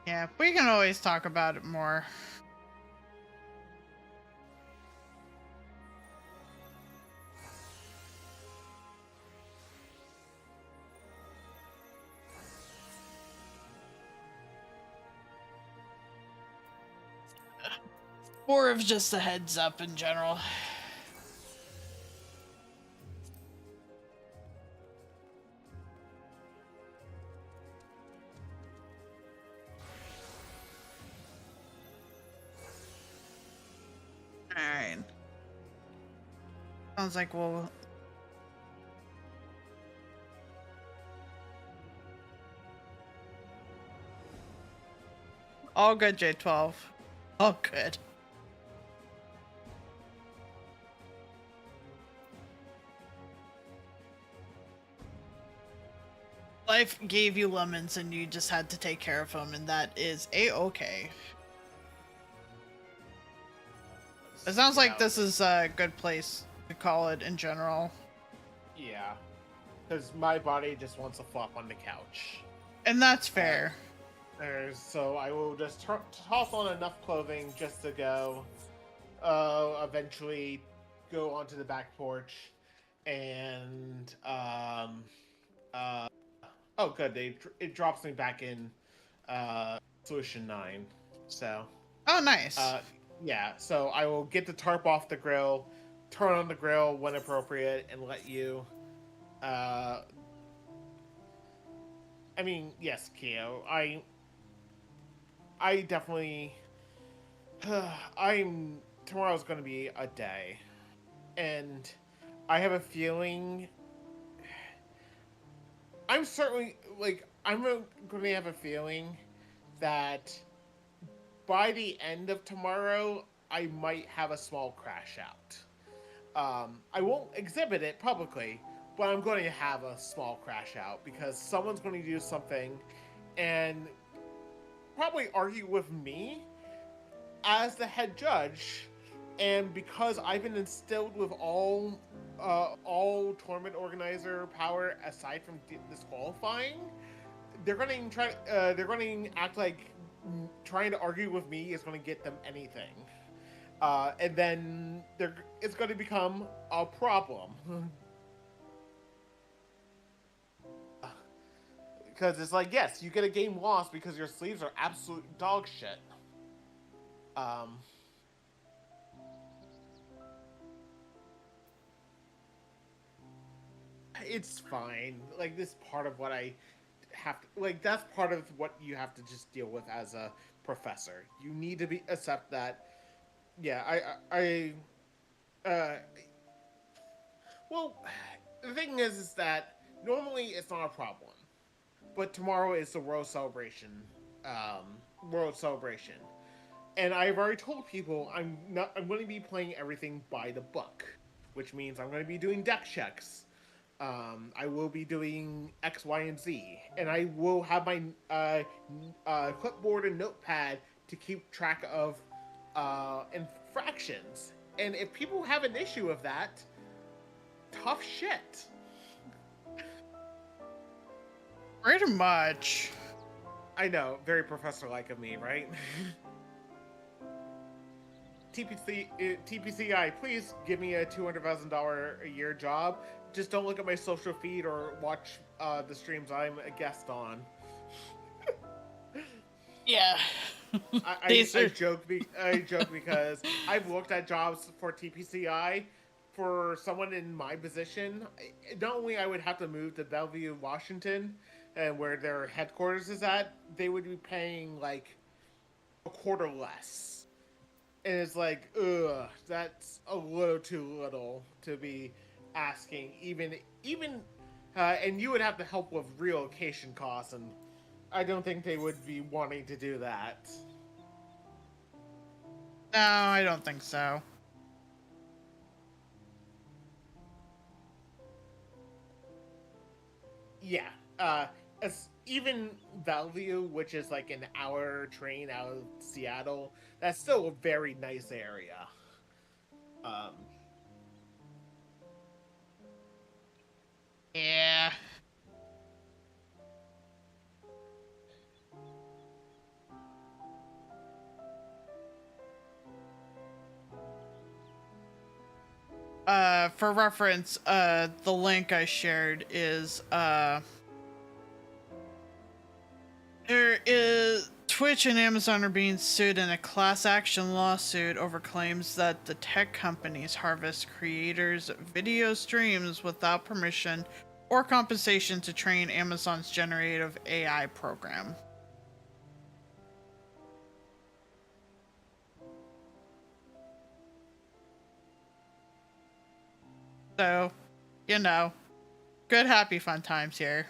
Yeah, we can always talk about it more. More of just a heads up in general. Alright. Sounds like we'll... All good, J12. All good. Life gave you lemons and you just had to take care of them, and that is a-okay. It sounds like this is a good place to call it in general. Yeah. Because my body just wants to flop on the couch. And that's fair. So I will just toss on enough clothing just to go, eventually go onto the back porch and, oh good, it drops me back in, Solution 9, so. Oh, nice. Yeah, so I will get the tarp off the grill, turn on the grill when appropriate, and let you, I mean, yes, Keo, I definitely, tomorrow's going to be a day, and I have a feeling, I'm certainly, like, I'm going to have a feeling that by the end of tomorrow, I might have a small crash out. I won't exhibit it publicly, but I'm going to have a small crash out because someone's going to do something and probably argue with me as the head judge, and because I've been instilled with all tournament organizer power aside from disqualifying, they're going to try. They're going to act like trying to argue with me is going to get them anything, and then it's going to become a problem. Because it's like, yes, you get a game lost because your sleeves are absolute dog shit. It's fine. Like, this part of what I have to, like, that's part of what you have to just deal with as a professor. You need to accept that. Yeah, well, the thing is that normally it's not a problem. But tomorrow is the World Celebration. And I've already told people I'm going to be playing everything by the book, which means I'm going to be doing deck checks. I will be doing X, Y, and Z, and I will have my clipboard and notepad to keep track of infractions. And if people have an issue with that, tough shit. Pretty much. I know, very professor-like of me, right? TPCI, please give me a $200,000 a year job. Just don't look at my social feed or watch the streams I'm a guest on. Yeah. I joke because I've looked at jobs for TPCI for someone in my position. Not only I would have to move to Bellevue, Washington, and where their headquarters is at, they would be paying like a quarter less. And it's like, ugh, that's a little too little to be asking. And you would have to help with relocation costs, and I don't think they would be wanting to do that. No, I don't think so. Yeah. Even Bellevue, which is like an hour train out of Seattle, that's still a very nice area. Yeah. For reference, the link I shared is, there is Twitch and Amazon are being sued in a class action lawsuit over claims that the tech companies harvest creators' video streams without permission or compensation to train Amazon's generative AI program. So, you know, good, happy, fun times here.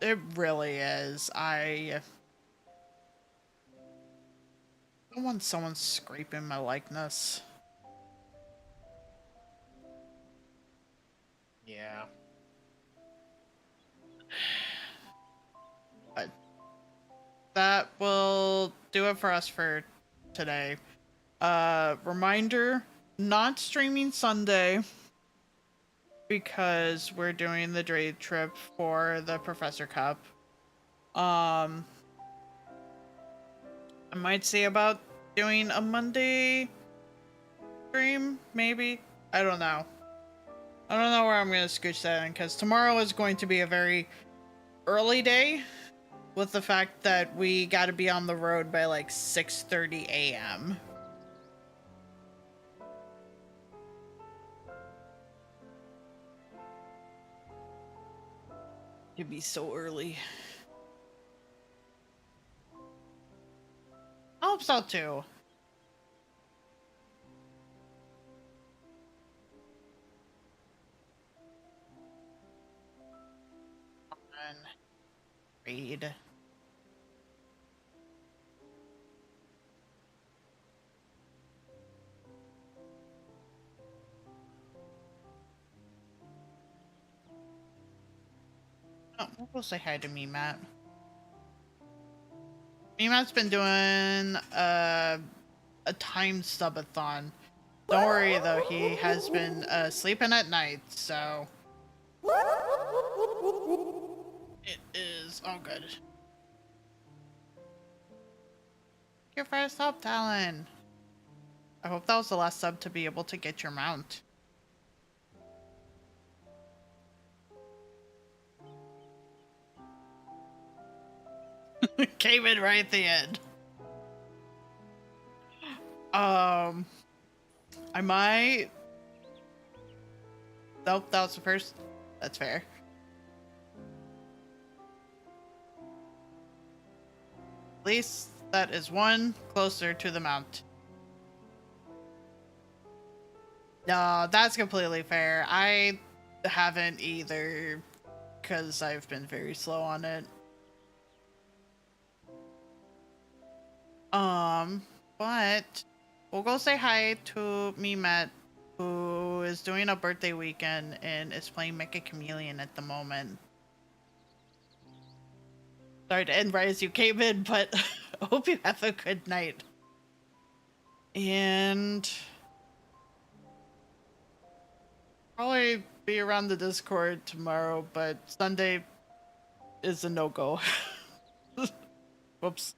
It really is. I don't want someone scraping my likeness. Yeah. But that will do it for us for today. Reminder, not streaming Sunday because we're doing the Drake trip for the Professor Cup. I might see about doing a Monday stream, maybe. I don't know. I don't know where I'm gonna scooch that in, because tomorrow is going to be a very early day, with the fact that we gotta be on the road by like 6:30 a.m. It'd be so early. I hope so too. Read. Oh, we'll go say hi to me, Matt. Matt's been doing a time subathon. Don't worry though, he has been sleeping at night, so it is all good. Thank you for a sub, Talon. I hope that was the last sub to be able to get your mount. Came in right at the end. I might... Nope, that was the first. That's fair. At least that is one closer to the mount. No, that's completely fair. I haven't either, because I've been very slow on it. But we'll go say hi to me, Matt, who is doing a birthday weekend and is playing Mecha Chameleon at the moment. Sorry to end right as you came in, but I hope you have a good night. And probably be around the Discord tomorrow, but Sunday is a no-go. Whoops.